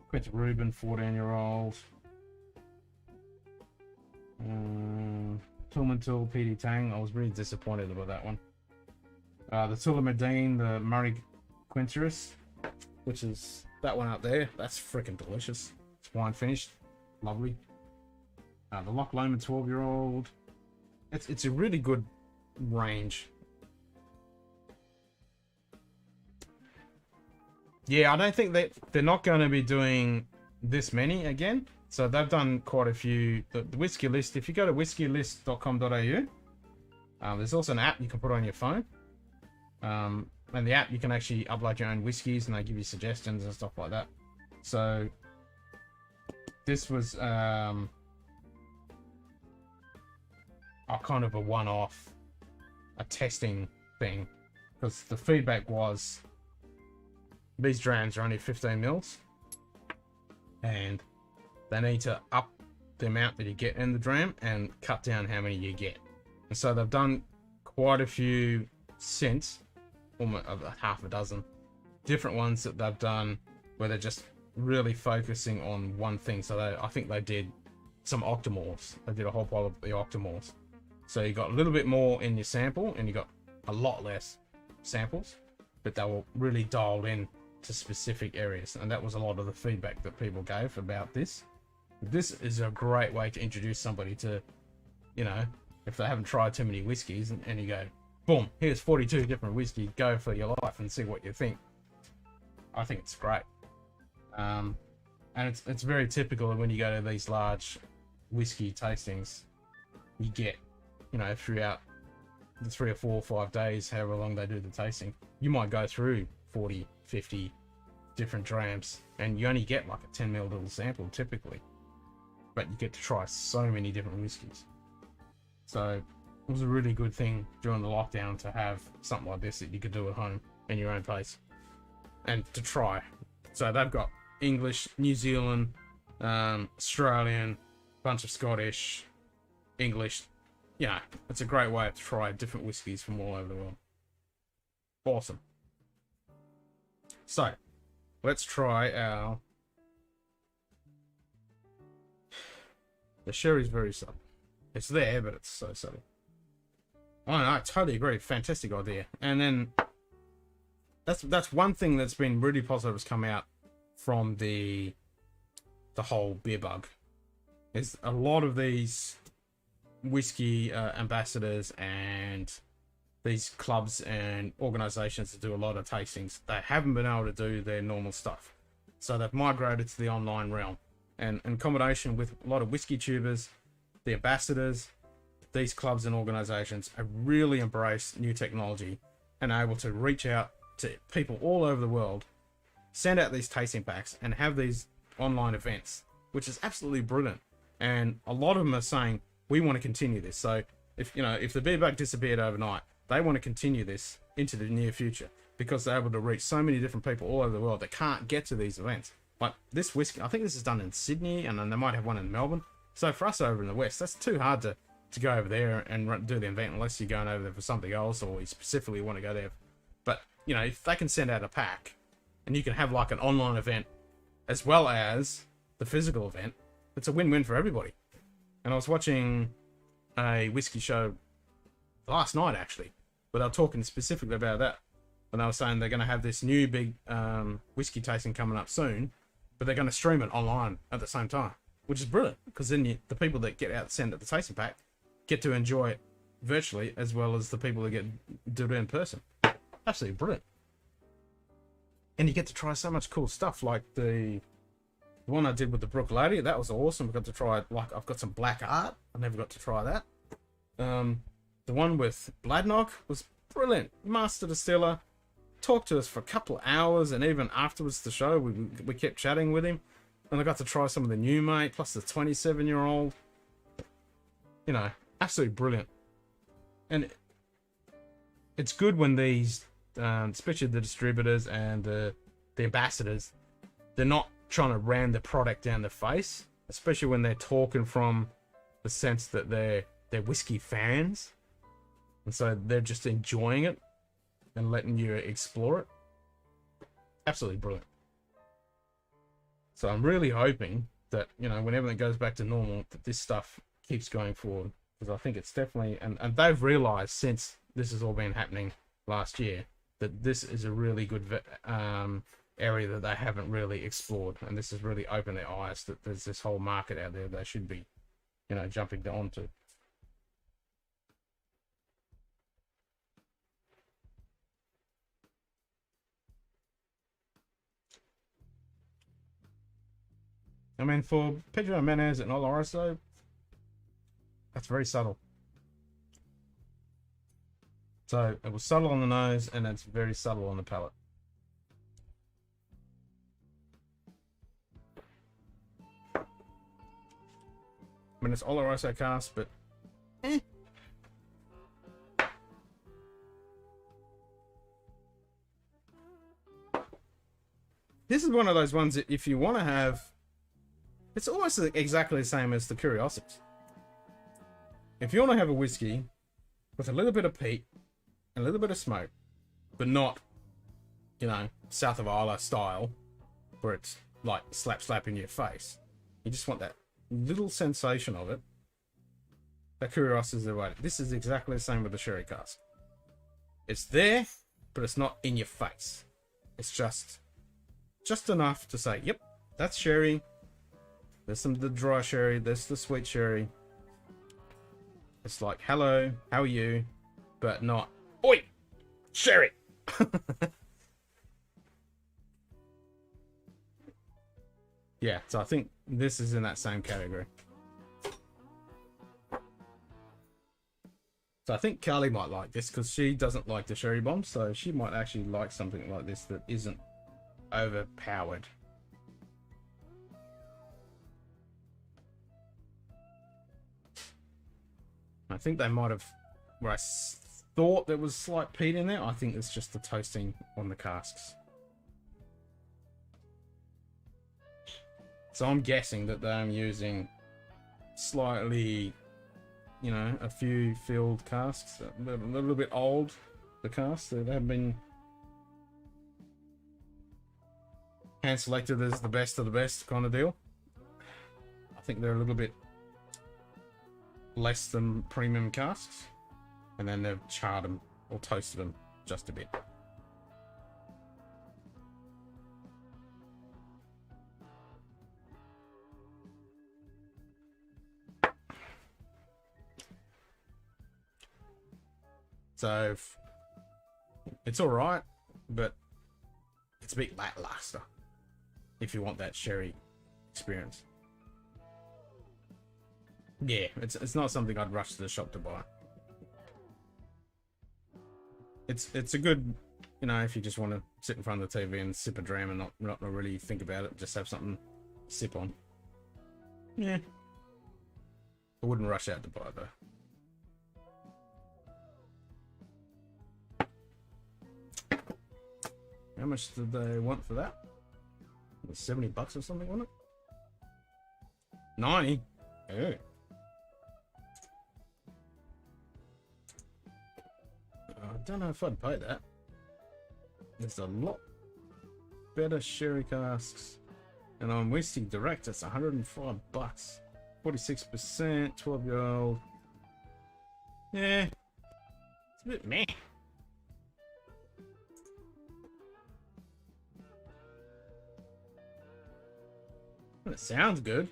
Quentin Rubin 14-year-old. Tillman Tool PD Tang. I was really disappointed about that one. The Tula Medine, the Murray Quinterus, which is that one out there. That's freaking delicious. It's wine finished. Lovely. The Loch Lomond 12-year-old. It's a really good range. Yeah, I don't think they're not going to be doing this many again. So they've done quite a few. The whiskey list, if you go to whiskylist.com.au, there's also an app you can put on your phone. And the app, you can actually upload your own whiskies and they give you suggestions and stuff like that. So this was a kind of a one-off, a testing thing, because the feedback was these drams are only 15 mils and they need to up the amount that you get in the dram and cut down how many you get. And so they've done quite a few since, almost half a dozen different ones that they've done where they're just really focusing on one thing. So I think they did some octomorphs. They did a whole pile of the octomorphs. So you got a little bit more in your sample and you got a lot less samples, but they were really dialed in to specific areas. And that was a lot of the feedback that people gave about this. This is a great way to introduce somebody to, you know, if they haven't tried too many whiskeys and you go, boom, here's 42 different whiskeys, go for your life and see what you think. I think it's great. And it's very typical when you go to these large whiskey tastings, you get, you know, throughout the 3 or 4 or 5 days, however long they do the tasting, you might go through 40, 50 different drams and you only get like a 10 ml little sample typically, but you get to try so many different whiskeys. So it was a really good thing during the lockdown to have something like this that you could do at home in your own pace and to try. So they've got English, New Zealand, Australian, bunch of Scottish, English. Yeah, it's a great way to try different whiskies from all over the world. Awesome. So let's try our... The sherry's very subtle. It's there, but it's so subtle. Oh no, I totally agree. Fantastic idea. And then that's one thing that's been really positive has come out from the whole beer bug. Is a lot of these whiskey ambassadors and these clubs and organizations that do a lot of tastings, they haven't been able to do their normal stuff. So they've migrated to the online realm. And in combination with a lot of whiskey tubers, the ambassadors, these clubs and organizations have really embraced new technology and are able to reach out to people all over the world, send out these tasting packs and have these online events, which is absolutely brilliant. And a lot of them are saying, we want to continue this. So if the beer bug disappeared overnight, they want to continue this into the near future because they're able to reach so many different people all over the world that can't get to these events. Like this whiskey, I think this is done in Sydney and then they might have one in Melbourne. So for us over in the West, that's too hard to go over there and do the event unless you're going over there for something else or you specifically want to go there. But, you know, if they can send out a pack and you can have like an online event as well as the physical event, it's a win-win for everybody. And I was watching a whiskey show last night, actually, but they were talking specifically about that. And they were saying they're going to have this new big whiskey tasting coming up soon, but they're going to stream it online at the same time, which is brilliant because then the people that get out send at the tasting pack get to enjoy it virtually as well as the people that do it in person. Absolutely brilliant. And you get to try so much cool stuff, like the one I did with the Brook Lady. That was awesome. I got to try, like, I've got some black art. I never got to try that. The one with Bladnock was brilliant. Master distiller. Talked to us for a couple of hours, and even afterwards the show, we kept chatting with him. And I got to try some of the new mate, plus the 27-year-old. You know, absolutely brilliant. And it's good when these, especially the distributors and the the ambassadors, they're not trying to ram the product down the face, especially when they're talking from the sense that they're whiskey fans, and so they're just enjoying it and letting you explore it. Absolutely brilliant. So I'm really hoping that, you know, when everything goes back to normal, that this stuff keeps going forward, because I think it's definitely, and they've realized since this has all been happening last year, that this is a really good area that they haven't really explored, and this has really opened their eyes that there's this whole market out there they should be, you know, jumping onto. I mean, for Pedro Menez and Oloroso, that's very subtle. So it was subtle on the nose, and it's very subtle on the palate. I mean, it's Oloroso cask, but this is one of those ones that if you want to have, it's almost exactly the same as the Curiosities. If you want to have a whiskey with a little bit of peat and a little bit of smoke, but not, you know, South of Isla style, where it's like slap in your face. You just want that little sensation of it. That Curiosity is the way. This is exactly the same with the sherry cask. It's there, but it's not in your face. It's just enough to say, yep, that's sherry. There's some of the dry sherry. There's the sweet sherry. It's like, hello, how are you? But not, oi, sherry. Yeah, so I think this is in that same category. So I think Carly might like this because she doesn't like the sherry bomb, so she might actually like something like this that isn't overpowered. I think they might have, where I thought there was slight peat in there, I think it's just the toasting on the casks. So I'm guessing that they're using slightly, you know, a few filled casks, a little bit old, the casks. They have been hand selected as the best of the best kind of deal. I think they're a little bit less than premium casks, and then they've charred them or toasted them just a bit. So it's all right, but it's a bit lackluster if you want that sherry experience. Yeah, it's not something I'd rush to the shop to buy. It's a good, you know, if you just want to sit in front of the TV and sip a dram and not really think about it, just have something to sip on. Yeah, I wouldn't rush out to buy it though. How much did they want for that? It was $70 or something, wasn't it? 90. Oh. I don't know if I'd pay that. There's a lot better sherry casks, and on Whiskey Direct it's $105. 46%, 12-year-old. Yeah, it's a bit meh. It sounds good.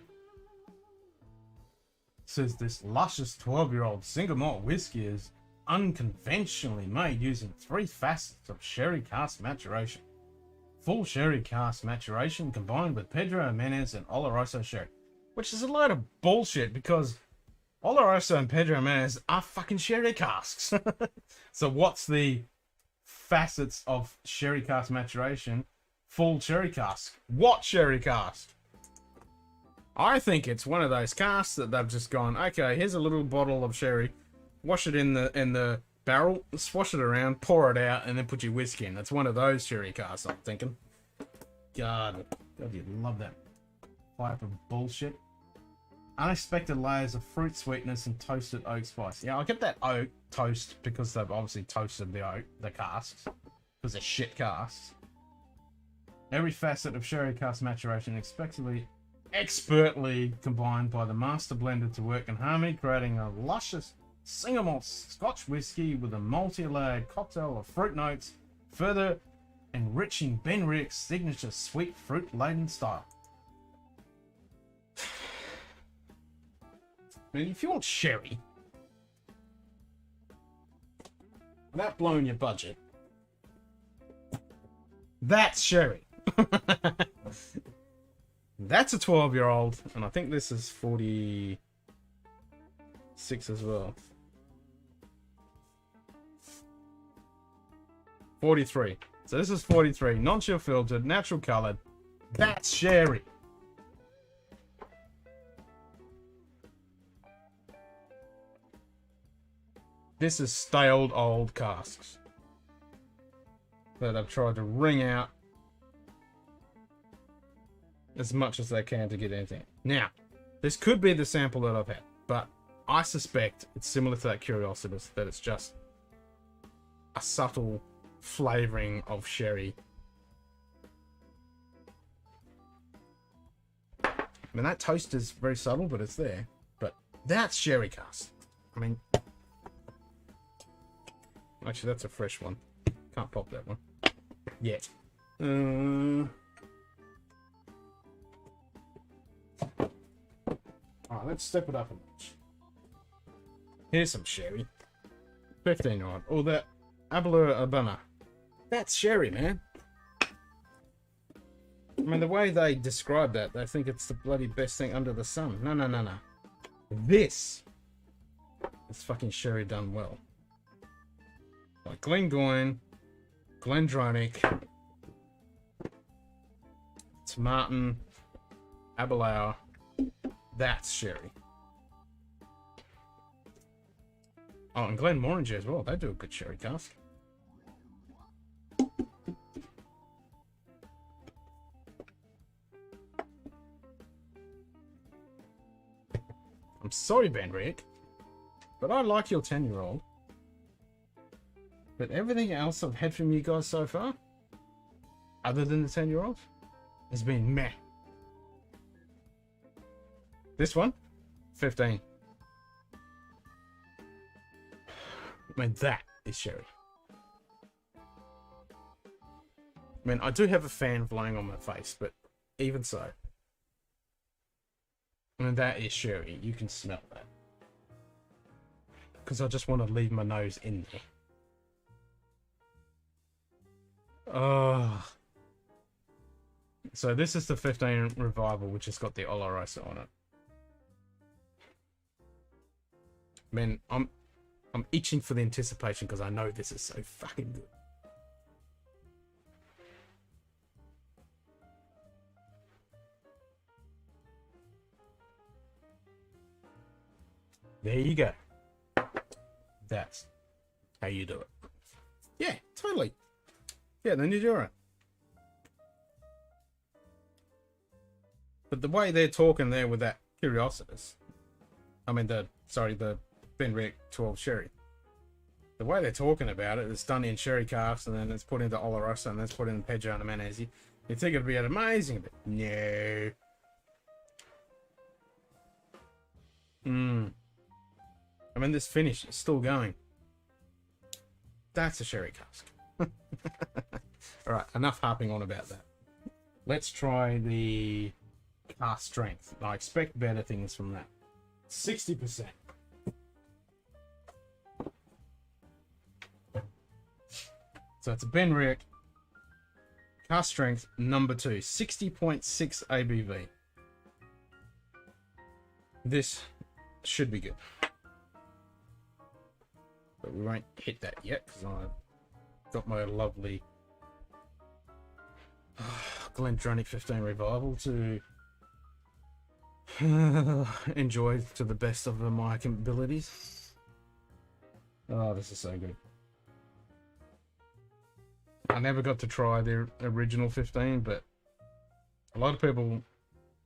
It says this luscious 12-year-old single malt whiskey is unconventionally made using 3 facets of sherry cask maturation. Full sherry cask maturation combined with Pedro Menez and Oloroso sherry. Which is a load of bullshit because Oloroso and Pedro Menez are fucking sherry casks. So what's the facets of sherry cask maturation? Full sherry cask. What sherry cask? I think it's one of those casks that they've just gone, okay, here's a little bottle of sherry, wash it in the barrel, swash it around, pour it out, and then put your whiskey in. It's one of those sherry casks, I'm thinking. God. God, you love that type of bullshit. Unexpected layers of fruit sweetness and toasted oak spice. Yeah, I get that oak toast because they've obviously toasted the casks. Because they're shit casks. Every facet of sherry cask maturation expertly combined by the master blender to work in harmony, creating a luscious single malt Scotch whiskey with a multi-layered cocktail of fruit notes, further enriching Ben Rick's signature sweet fruit-laden style. I mean, if you want sherry, without blowing your budget, that's sherry. That's a 12-year-old, and I think this is 46 as well. 43. So this is 43. Non-chill filtered, natural colored. That's sherry. This is staled old casks that I've tried to wring out as much as they can to get anything. Now, this could be the sample that I've had, but I suspect it's similar to that Curiositas, that it's just a subtle flavoring of sherry. I mean, that toast is very subtle, but it's there. But that's sherry cask. I mean, actually, that's a fresh one. Can't pop that one yet. Alright, let's step it up a notch. Here's some sherry. 15-year-old. Oh, that Abalur Urbana. That's sherry, man. I mean, the way they describe that, they think it's the bloody best thing under the sun. No, no, no, no. This is fucking sherry done well. Like Glengoyne, Glendronach, Martin, Aberlour. That's sherry. Oh, and Glenmorangie as well. They do a good sherry cask. I'm sorry, Ben Rick, but I like your 10-year-old. But everything else I've had from you guys so far, other than the 10-year-old, has been meh. This one, 15. I mean, that is sherry. I mean, I do have a fan blowing on my face, but even so. I mean, that is sherry. You can smell that. Because I just want to leave my nose in there. Oh. So this is the 15 Revival, which has got the Oloroso on it. Man, I'm itching for the anticipation because I know this is so fucking good. There you go. That's how you do it. Yeah, totally. Yeah, then you do it. But the way they're talking there with that Curiositas, I mean the Benrick 12 Sherry. The way they're talking about it, it's done in sherry casks and then it's put into Oloroso and then it's put in Pedro and Manesi. You think it'd be amazing, but no. I mean, this finish is still going. That's a sherry cask. Alright, enough harping on about that. Let's try the cask strength. I expect better things from that. 60%. So it's a Benrick cask strength number 2, 60.6 ABV. This should be good. But we won't hit that yet because I've got my lovely Glendronach 15 Revival to enjoy to the best of my abilities. Oh, this is so good. I never got to try the original 15, but A lot of people,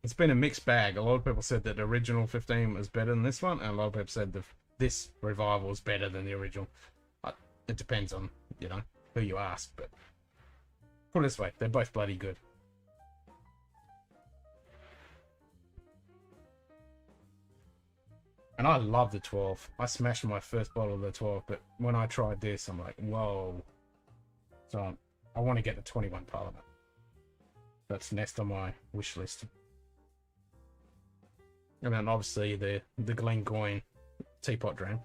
it's been a mixed bag. A lot of people said that the original 15 was better than this one, and a lot of people said that this revival is better than the original. It depends on, you know, who you ask, but put it this way, they're both bloody good. And I love the 12. I smashed my first bottle of the 12, but when I tried this, I'm like, whoa. So I want to get the 21 Parliament. That's next on my wish list. And then obviously the Glengoyne teapot dram.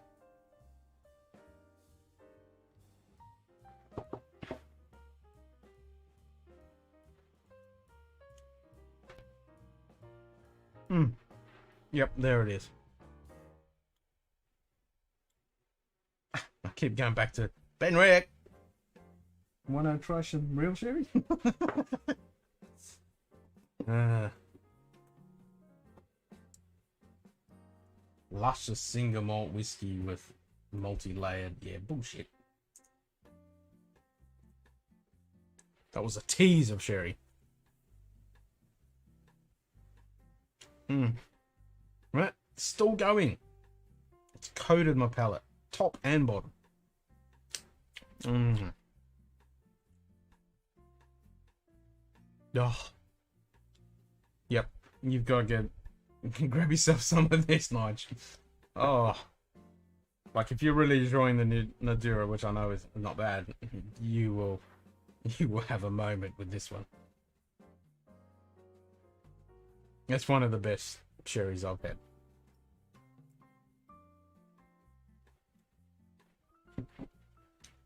Yep, there it is. I keep going back to Ben Rick. Want to try some real sherry? Luscious single malt whiskey with multi-layered. Yeah, bullshit. That was a tease of sherry. Right, still going. It's coated my palate, top and bottom. Oh. Yep, you've got to grab yourself some of this, Nige. Oh. Like, if you're really enjoying the new Nadura, which I know is not bad, you will have a moment with this one. It's one of the best sherries I've had.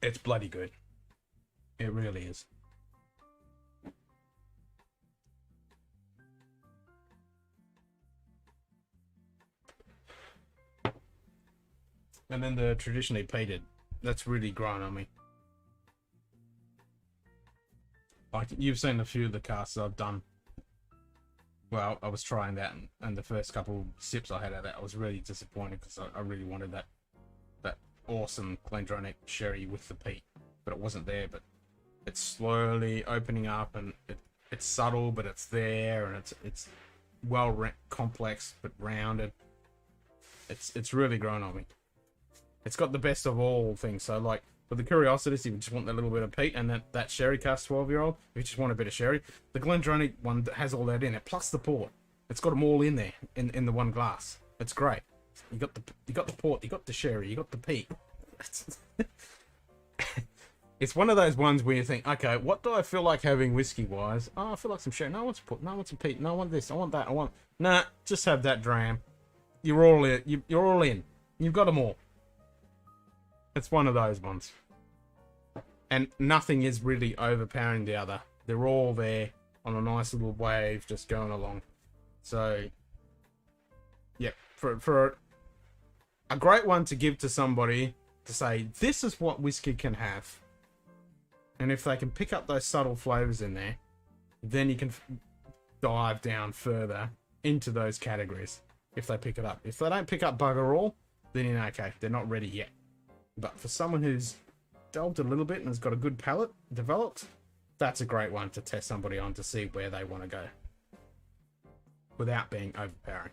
It's bloody good. It really is. And then the traditionally peated, that's really grown on me. Like, you've seen a few of the casts I've done. Well, I was trying that, and the first couple sips I had of that, I was really disappointed because I really wanted that awesome Glendronach sherry with the peat, but it wasn't there. But it's slowly opening up, and it's subtle, but it's there, and it's well complex but rounded. It's really grown on me. It's got the best of all things. So, like, with the Curiosities, you just want that little bit of peat, and that sherry cask 12-year-old, if you just want a bit of sherry. The Glendronach one has all that in it, plus the port. It's got them all in there in the one glass. It's great. You got the port, you got the sherry, you got the peat. It's one of those ones where you think, okay, what do I feel like having whiskey wise? Oh, I feel like some sherry. No, I want some port. No, I want some peat. No, I want this. I want that. Nah. Just have that dram. You're all in. You're all in. You've got them all. It's one of those ones. And nothing is really overpowering the other. They're all there on a nice little wave just going along. So, yeah, for a great one to give to somebody to say, this is what whiskey can have. And if they can pick up those subtle flavors in there, then you can dive down further into those categories if they pick it up. If they don't pick up bugger all, then you know, okay, they're not ready yet. But for someone who's delved a little bit and has got a good palate developed, that's a great one to test somebody on to see where they want to go without being overpowering.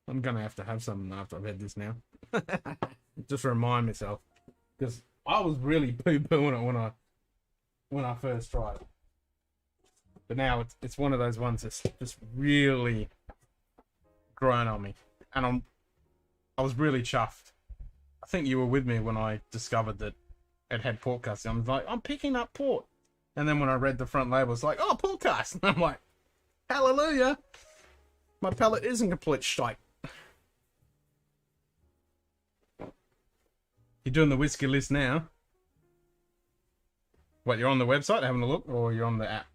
I'm gonna have to have something after I've had this now. Just to remind myself, because I was really poo-pooing it when I first tried it. But now it's one of those ones that's just really grown on me, and I was really chuffed. I think you were with me when I discovered that it had port casting. I was like, I'm picking up port, and then when I read the front label, it's like, oh, port cast. And I'm like, hallelujah, my palate isn't complete shite. You're doing the whiskey list now. What, you're on the website having a look, or you're on the app?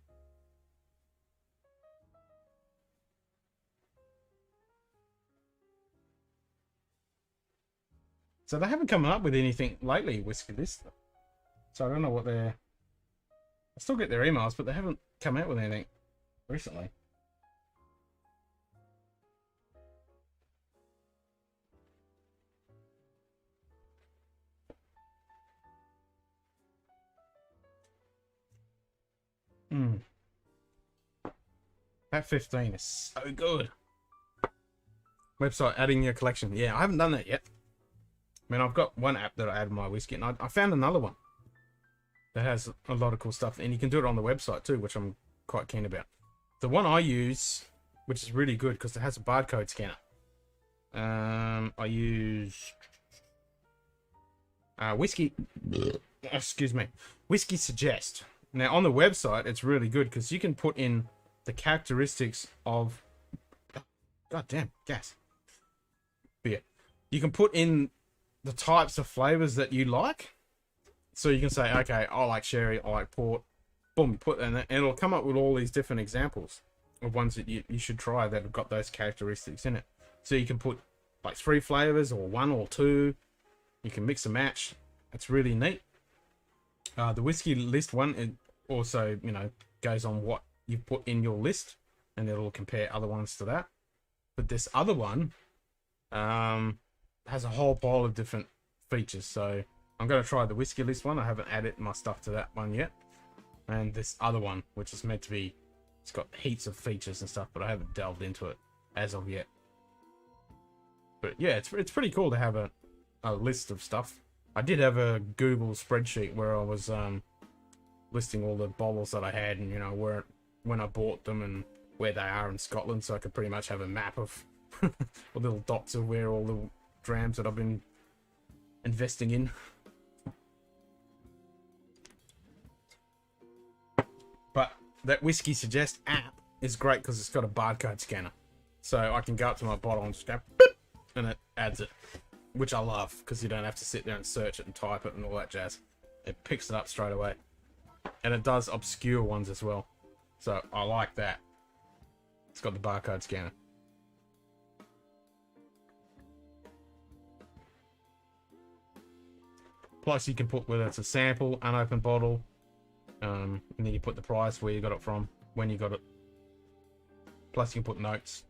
So they haven't come up with anything lately, whiskey list. So I don't know what they're... I still get their emails, but they haven't come out with anything recently. That 15 is so good. Website adding your collection. Yeah, I haven't done that yet. I mean, I've got one app that I add my whiskey, and I found another one that has a lot of cool stuff, and you can do it on the website too, which I'm quite keen about. The one I use, which is really good because it has a barcode scanner. I use whiskey. Excuse me, Whiskey Suggest. Now on the website, it's really good because you can put in the characteristics of. God damn, gas. Beer. You can put in the types of flavors that you like. So you can say, okay, I like sherry, I like port. Boom, put in it, and it'll come up with all these different examples of ones that you should try that have got those characteristics in it. So you can put like 3 flavors or 1 or 2. You can mix and match. It's really neat. The whiskey list one, it also, you know, goes on what you put in your list, and it'll compare other ones to that. But this other one has a whole pile of different features. So I'm going to try the whiskey list one. I haven't added my stuff to that one yet. And this other one, which is meant to be, it's got heaps of features and stuff, but I haven't delved into it as of yet. But yeah, it's pretty cool to have a list of stuff. I did have a Google spreadsheet where I was listing all the bottles that I had, and you know where when I bought them and where they are in Scotland, so I could pretty much have a map of little dots of where all the drams that I've been investing in. But that Whiskey Suggest app is great because it's got a barcode scanner, so I can go up to my bottle and just go boop, and it adds it, which I love because you don't have to sit there and search it and type it and all that jazz. It picks it up straight away, and it does obscure ones as well, so I like that. It's got the barcode scanner. Plus you can put whether it's a sample, unopened bottle, and then you put the price, where you got it from, when you got it. Plus you can put notes.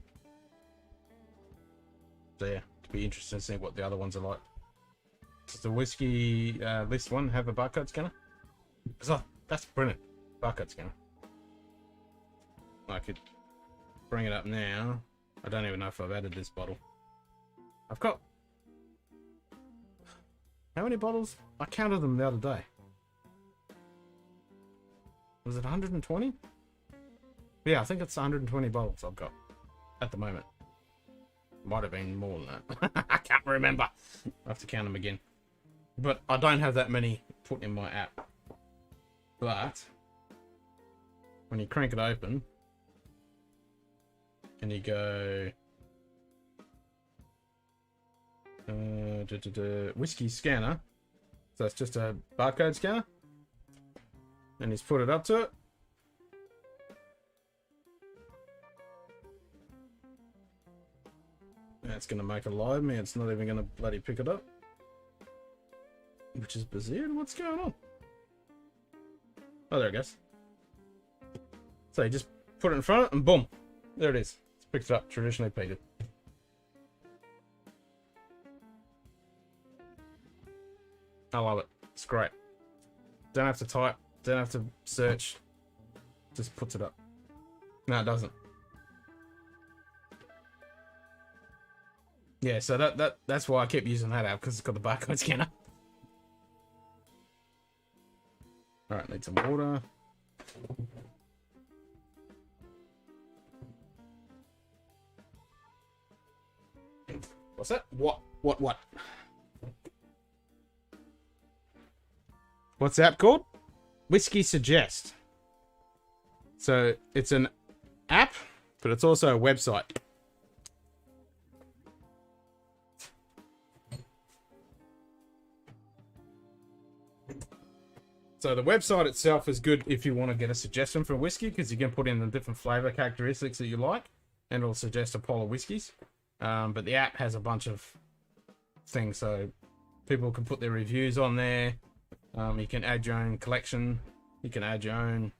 So yeah, it'd be interesting to see what the other ones are like. Does the whiskey list one have a barcode scanner? So that's brilliant. Barcode scanner. I could bring it up now. I don't even know if I've added this bottle. I've got... How many bottles? I counted them the other day. Was it 120? Yeah, I think it's 120 bottles I've got at the moment. Might have been more than that. I can't remember. I have to count them again. But I don't have that many put in my app. But when you crank it open and you go whiskey scanner, so it's just a barcode scanner, and he's put it up to it. And it's gonna make a lie of me. It's not even gonna bloody pick it up, which is bizarre. What's going on? Oh, there it goes. So you just put it in front of it and boom, there it is. It's picked it up, traditionally peated. I love it. It's great. Don't have to type, don't have to search. Just puts it up. No, it doesn't. Yeah, so that's why I keep using that app, because it's got the barcode scanner. Alright, need some water. What's that? What? What's the app called? Whiskey Suggest. So it's an app, but it's also a website. So the website itself is good if you want to get a suggestion for whiskey, because you can put in the different flavor characteristics that you like, and it'll suggest a pile of whiskeys. But the app has a bunch of things, so people can put their reviews on there. You can add your own collection. You can add your own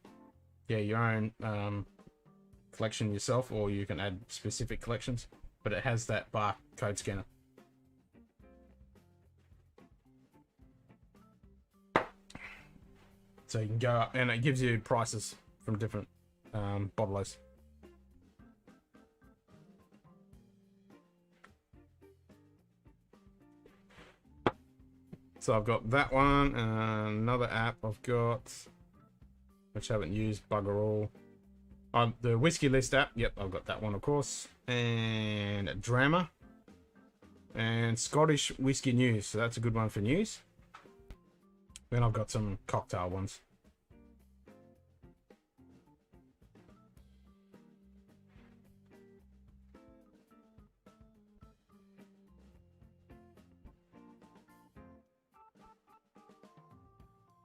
collection yourself, or you can add specific collections. But it has that barcode scanner. So you can go up, and it gives you prices from different bottlers. So I've got that one, and another app I've got, which I haven't used, bugger all. The whiskey list app, yep, I've got that one, of course. And Drama. And Scottish whiskey news, so that's a good one for news. Then I've got some cocktail ones.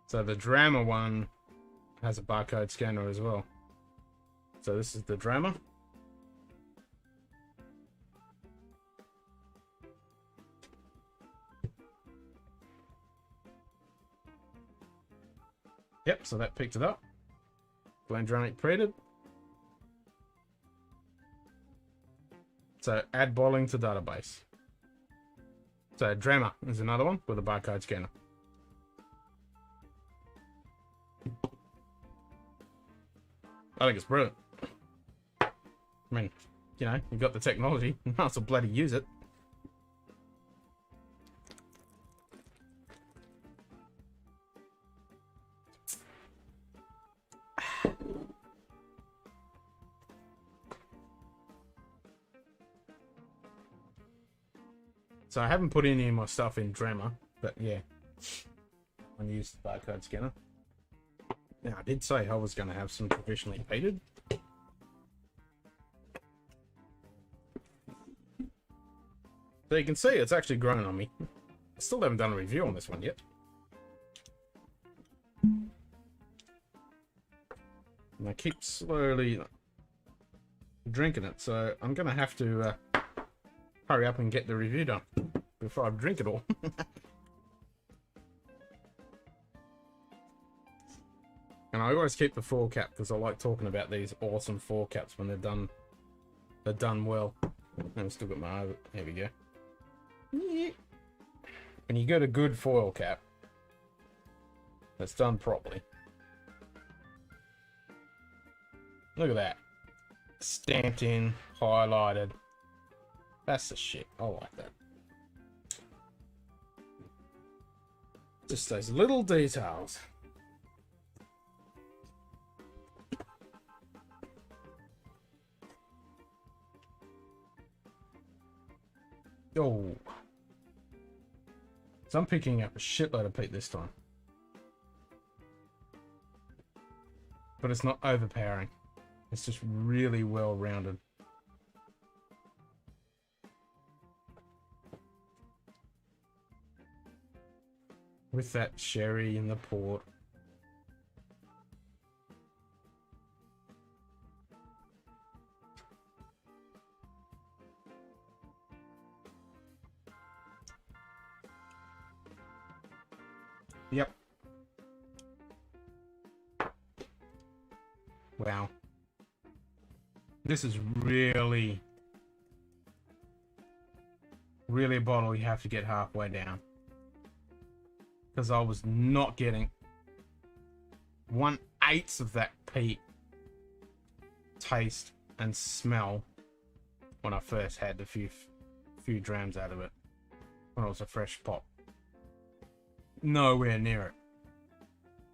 So the Drama one has a barcode scanner as well. So this is the Drama. Yep, so that picked it up. Glendronach printed. So add bottling to database. So Drama is another one with a barcode scanner. I think it's brilliant. I mean, you know, you've got the technology, you might as well bloody use it. So I haven't put any of my stuff in Drama, but yeah, I used the barcode scanner. Now I did say I was going to have some professionally peated. So you can see it's actually grown on me. I still haven't done a review on this one yet. And I keep slowly drinking it, so I'm going to have to hurry up and get the review done before I drink it all. And I always keep the 4 cap because I like talking about these awesome 4 caps when they're done. They're done well. And I've still got my over. There we go. When you get a good foil cap that's done properly. Look at that. Stamped in, highlighted. That's the shit. I like that. Just those little details. Oh. So I'm picking up a shitload of peat this time. But it's not overpowering. It's just really well rounded. With that sherry in the port. Yep. Wow. This is really a bottle you have to get halfway down. Because I was not getting 1/8 of that peat taste and smell when I first had the few drams out of it. When it was a fresh pop. Nowhere near it.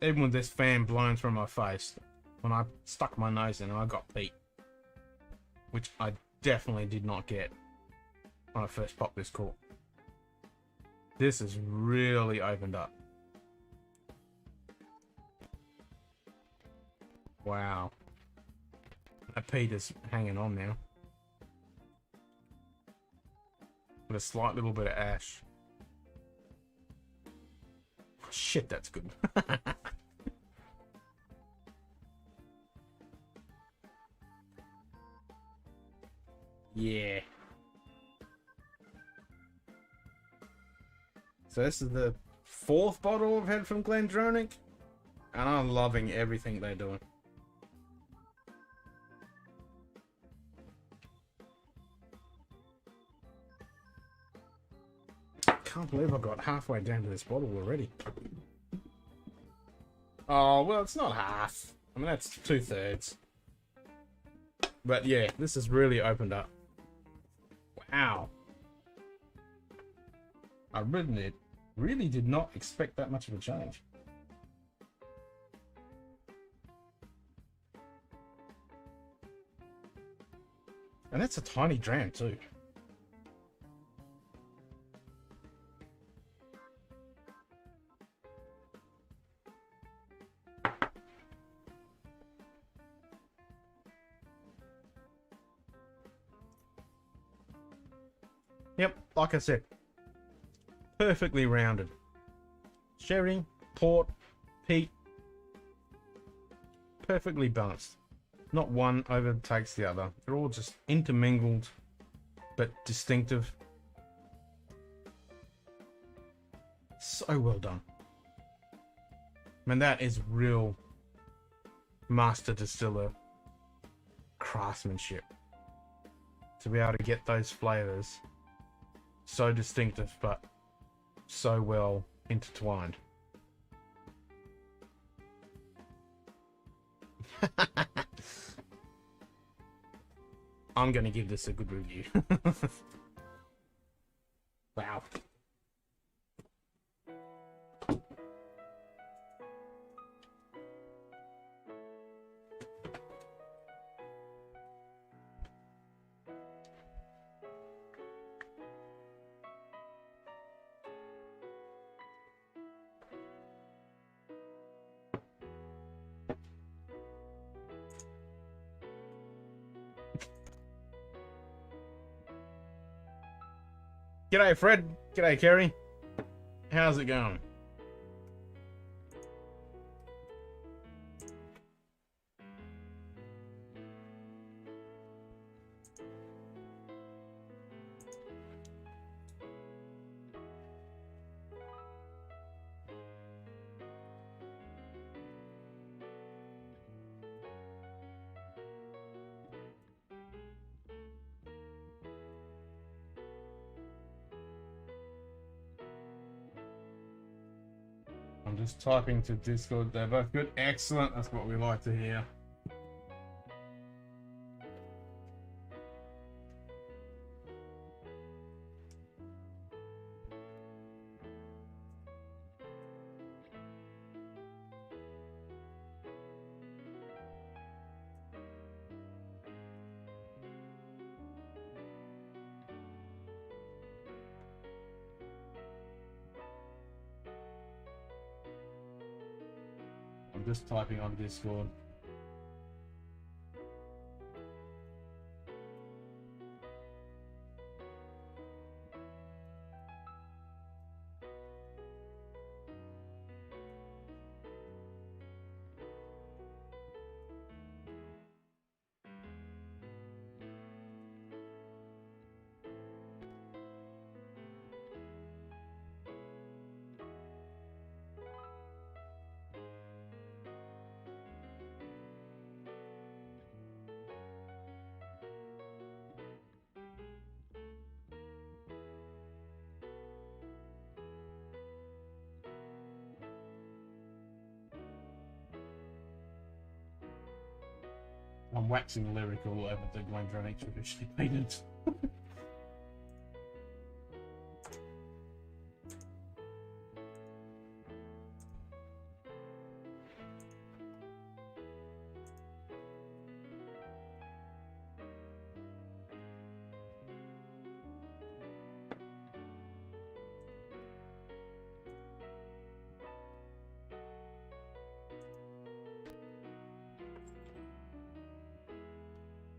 Even with this fan blowing through my face, when I stuck my nose in, I got peat, which I definitely did not get when I first popped this cork. This has really opened up. Wow. That peat is hanging on now. With a slight little bit of ash. Shit, that's good. Yeah. So this is the 4th bottle I've had from Glendronach, and I'm loving everything they're doing. Can't believe I got halfway down to this bottle already. Oh, well, it's not half. mean, that's 2/3. But yeah, this has really opened up. Wow. I really did not expect that much of a change. And that's a tiny dram too. Yep, like I said, perfectly rounded. Sherry, port, peat, perfectly balanced. Not one overtakes the other. They're all just intermingled, but distinctive. So well done. I mean, that is real master distiller craftsmanship. To be able to get those flavors so distinctive, but so well intertwined. I'm gonna give this a good review. Wow. G'day, Fred. G'day, Kerry. How's it going? I'm just typing to Discord. They're both good. Excellent. That's what we like to hear. I'm just typing on Discord. I'm waxing lyrical over the Glendronach traditionally painted.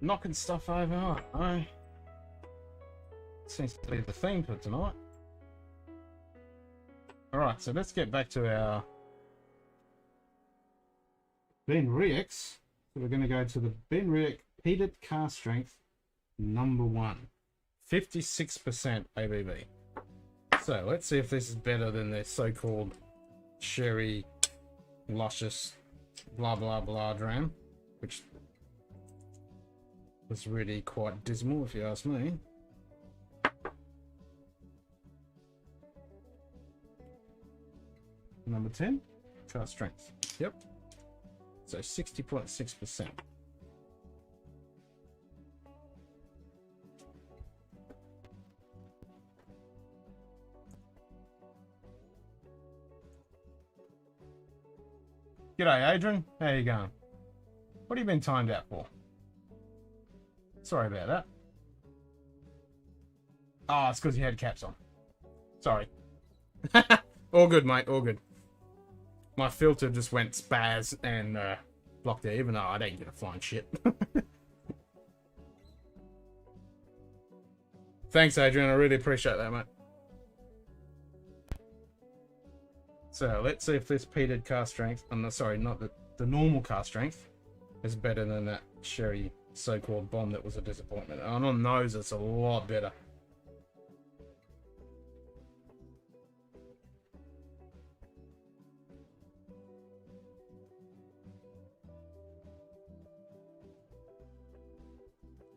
Knocking stuff over, I seems to be the theme for tonight. Alright, so let's get back to our Ben Riach. So we're going to go to the Ben Riach Heated Cast Strength #1. 56% ABV. So let's see if this is better than their so-called sherry, luscious, blah blah blah dram, which was really quite dismal if you ask me. #10, cast strength. Yep. So 60.6%. G'day, Adrian. How you going? What have you been timed out for? Sorry about that. Oh, it's because you had caps on. Sorry. All good, mate. All good. My filter just went spaz and blocked it, even though I didn't get a flying shit. Thanks, Adrian. I really appreciate that, mate. So let's see if this peated cast strength, sorry, not the normal cast strength, is better than that sherry so-called bomb that was a disappointment. And on those, it's a lot better.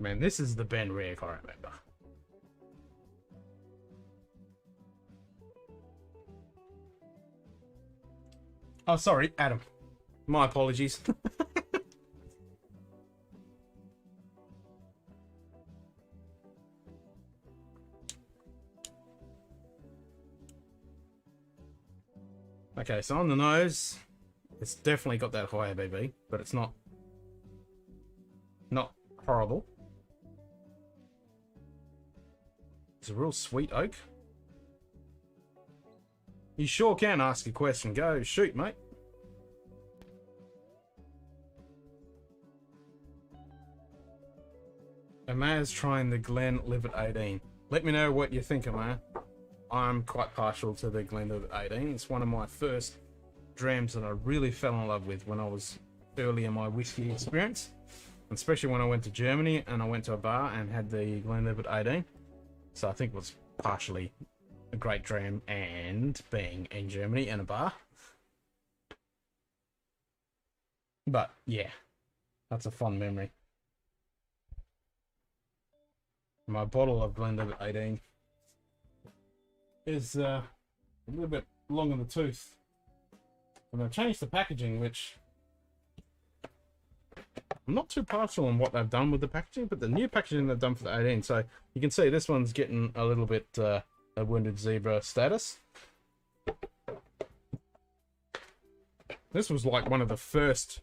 Man, this is the Ben Rick I remember. Oh, sorry, Adam. My apologies. Okay, so on the nose, it's definitely got that high ABV, but it's not horrible. It's a real sweet oak. You sure can ask a question. Go, shoot, mate. Amaya's trying the Glenlivet 18. Let me know what you think, Amaya. I'm quite partial to the Glenlivet 18. It's one of my first drams that I really fell in love with when I was early in my whiskey experience. Especially when I went to Germany and I went to a bar and had the Glenlivet 18. So I think it was partially a great dram and being in Germany in a bar. But yeah, that's a fun memory. My bottle of Glenlivet 18 is a little bit long in the tooth. And I've changed the packaging, which I'm not too partial on what they've done with the packaging, but the new packaging they've done for the 18. So you can see this one's getting a little bit a wounded zebra status. This was like one of the first.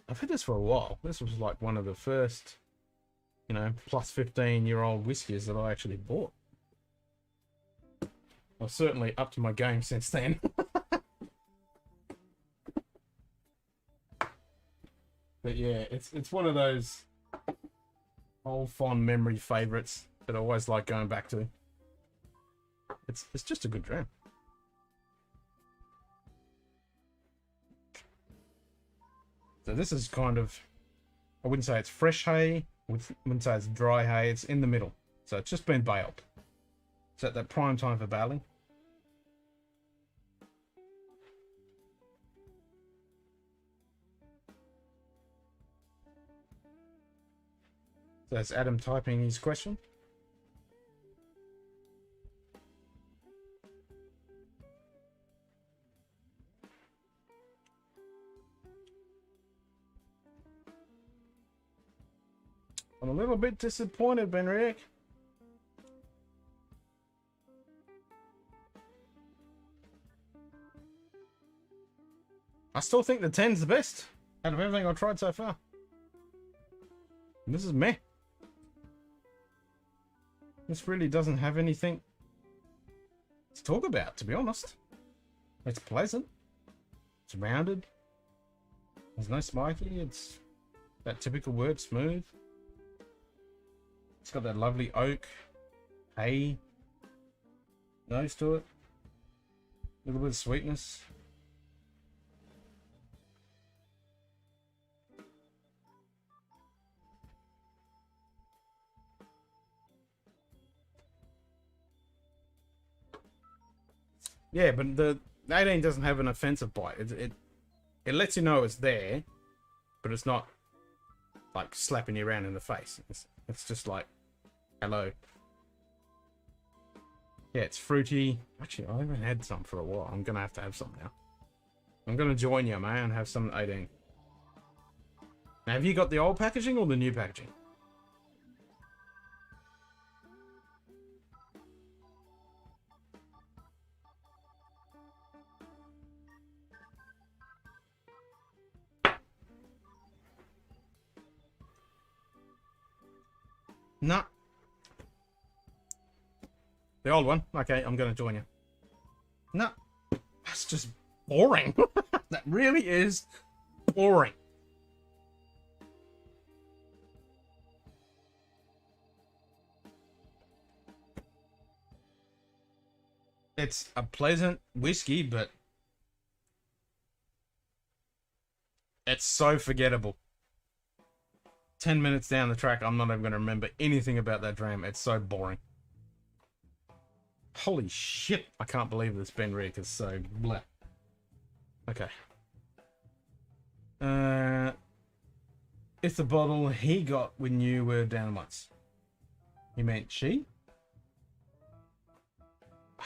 I've had this for a while. This was like one of the first, you know, plus 15-year-old whiskies that I actually bought. I've certainly upped to my game since then. But yeah, it's one of those old fond memory favorites that I always like going back to. It's just a good dram. So this is kind of, I wouldn't say it's fresh hay, wouldn't say it's dry hay, it's in the middle. So it's just been baled. It's at that prime time for baling. So that's Adam typing his question. I'm a little bit disappointed, Benrick. I still think the 10's the best out of everything I've tried so far. And this is meh. This really doesn't have anything to talk about, to be honest. It's pleasant. It's rounded. There's no spiky. It's that typical word, smooth. It's got that lovely oak, hay nose to it. A little bit of sweetness. Yeah, but the 18 doesn't have an offensive bite. It lets you know it's there, but it's not like slapping you around in the face. It's just like, hello. Yeah, it's fruity. Actually, I haven't had some for a while. I'm gonna have to have some now. I'm gonna join you, man, and have some 18. Now, have you got the old packaging or the new packaging? No. The old one? Okay, I'm gonna join you. No. That's just boring. That really is boring. It's a pleasant whiskey, but it's so forgettable. 10 minutes down the track, I'm not even going to remember anything about that dram. It's so boring. Holy shit, I can't believe this Ben Rick is so blah. Okay. It's the bottle he got when you were down once. You meant she?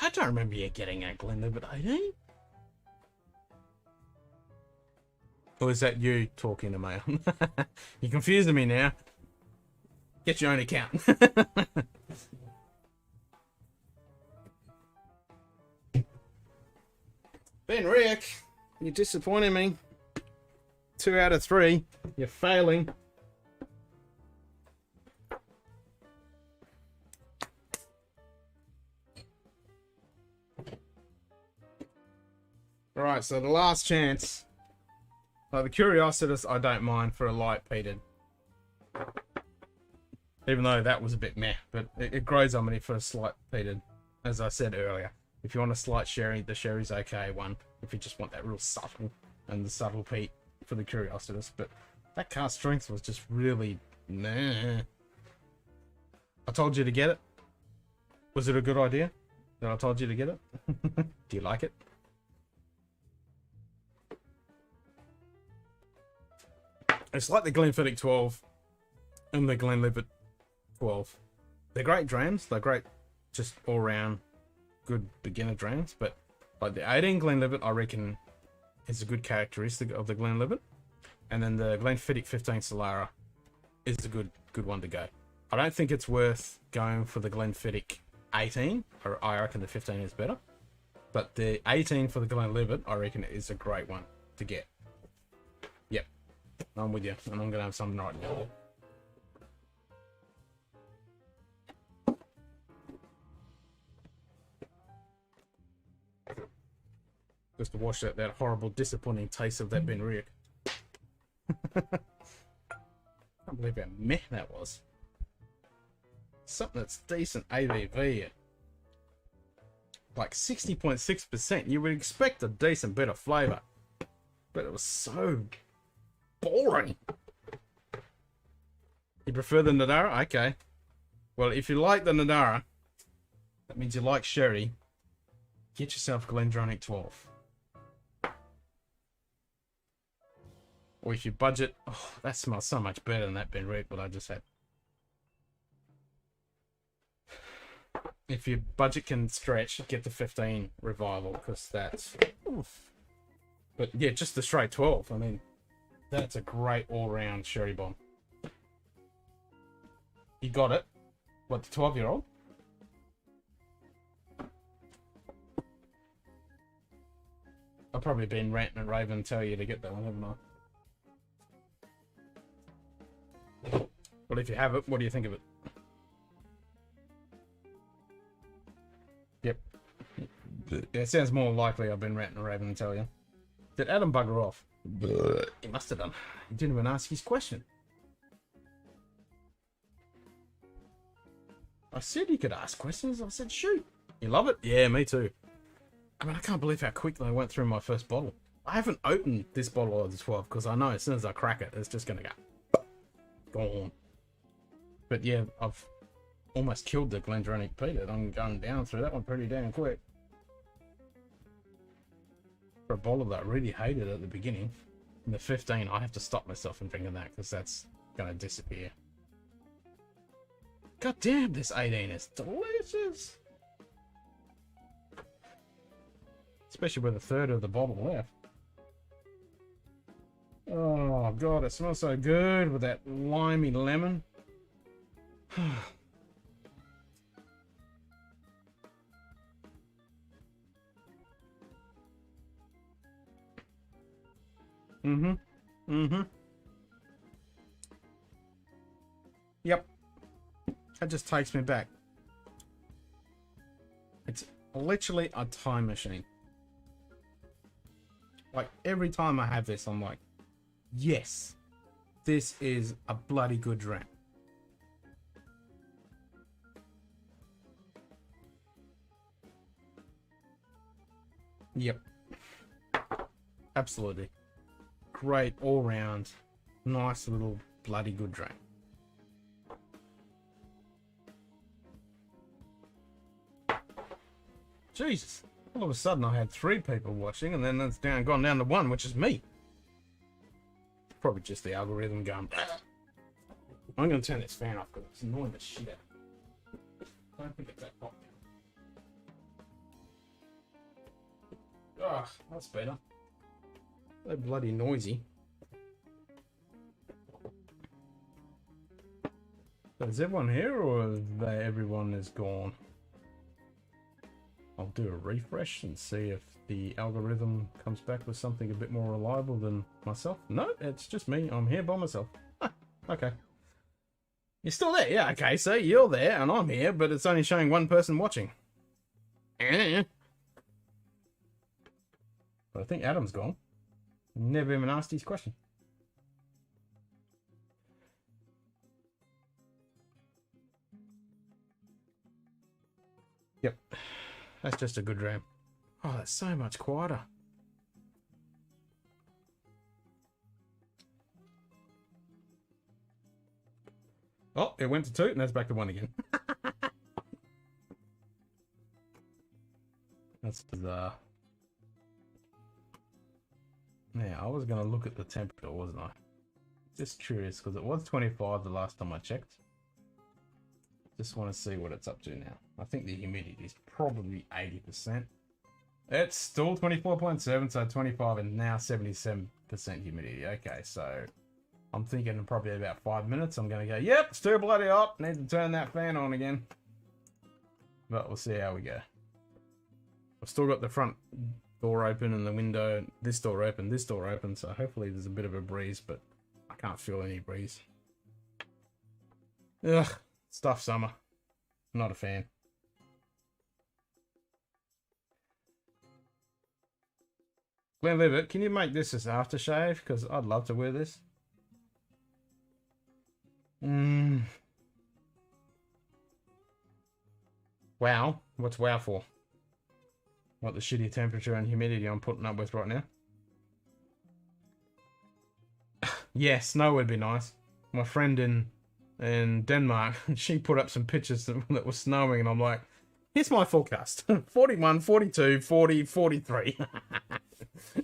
I don't remember you getting at Glenlivet 18. Or is that you talking to me? You're confusing me now. Get your own account. Ben Rick, you're disappointing me. 2 out of 3. You're failing. Alright, so the last chance. Like the Curiositas, I don't mind for a light peated. Even though that was a bit meh, but it grows on me for a slight peated, as I said earlier. If you want a slight sherry, the sherry's okay one. If you just want that real subtle, and the subtle peat for the Curiositas. But that cast strength was just really meh. I told you to get it. Was it a good idea that I told you to get it? Do you like it? It's like the Glenfiddich 12 and the Glenlivet 12. They're great drams. They're great, just all round good beginner drams. But like the 18 Glenlivet, I reckon, is a good characteristic of the Glenlivet, and then the Glenfiddich 15 Solara is a good one to go. I don't think it's worth going for the Glenfiddich 18. Or I reckon the 15 is better. But the 18 for the Glenlivet, I reckon, is a great one to get. Yep. I'm with you, and I'm gonna have something right now. Just to wash out that horrible, disappointing taste of that Ben Rick. I can't believe how meh that was. Something that's decent ABV at like 60.6%. You would expect a decent bit of flavour, but it was so boring. You prefer the Nadara? Okay. Well, if you like the Nadara, that means you like sherry. Get yourself Glendronach 12. Or if you budget, oh, that smells so much better than that Ben Rick what I just had. If your budget can stretch, get the 15 Revival, because that's... Oof. But yeah, just the straight 12. I mean, that's a great all-round sherry bomb. You got it. What, the 12-year-old? I've probably been ranting and raving and tell you to get that one, haven't I? Well, if you have it, what do you think of it? Yep. It sounds more likely I've been ranting and raving and tell you. Did Adam bugger off? He must have done. He didn't even ask his question. I said he could ask questions. I said, shoot. You love it? Yeah, me too. I mean, I can't believe how quickly I went through my first bottle. I haven't opened this bottle of the 12 because I know as soon as I crack it, it's just going to go on. But yeah, I've almost killed the Glendronach Peter. I'm going down through that one pretty damn quick. For a bottle that I really hated at the beginning. In the 15, I have to stop myself from drinking that because that's going to disappear. God damn, this 18 is delicious. Especially with a third of the bottle left. Oh god, it smells so good with that limey lemon. Mm-hmm. Mm-hmm. Yep. That just takes me back. It's literally a time machine. Like, every time I have this, I'm like, yes, this is a bloody good dram. Yep. Absolutely. Great all round, nice little bloody good dram. Jesus. All of a sudden I had 3 people watching and then it's gone down to 1, which is me. Probably just the algorithm going. I'm going to turn this fan off because it's annoying the shit out. I don't think it's that hot now. Ah, that's better. They're bloody noisy. So is everyone here or everyone is gone? I'll do a refresh and see if the algorithm comes back with something a bit more reliable than myself. No, it's just me. I'm here by myself. Okay. You're still there? Yeah, okay. So you're there and I'm here, but it's only showing 1 person watching. But I think Adam's gone. Never even asked his question. Yep. That's just a good dram. Oh, that's so much quieter. Oh, it went to 2 and that's back to 1 again. That's bizarre. Now, I was going to look at the temperature, wasn't I? Just curious, because it was 25 the last time I checked. Just want to see what it's up to now. I think the humidity is probably 80%. It's still 24.7, so 25 and now 77% humidity. Okay, so I'm thinking in probably about 5 minutes I'm going to go, yep, it's too bloody hot. Need to turn that fan on again. But we'll see how we go. I've still got the front door open and the window, this door open, so hopefully there's a bit of a breeze, but I can't feel any breeze. Ugh, stuff summer. Not a fan. Glenlivet, can you make this as aftershave? Because I'd love to wear this. Wow. What's wow for? What, the shitty temperature and humidity I'm putting up with right now? Yeah, snow would be nice. My friend in Denmark, she put up some pictures that was snowing and I'm like, here's my forecast. 41, 42, 40, 43.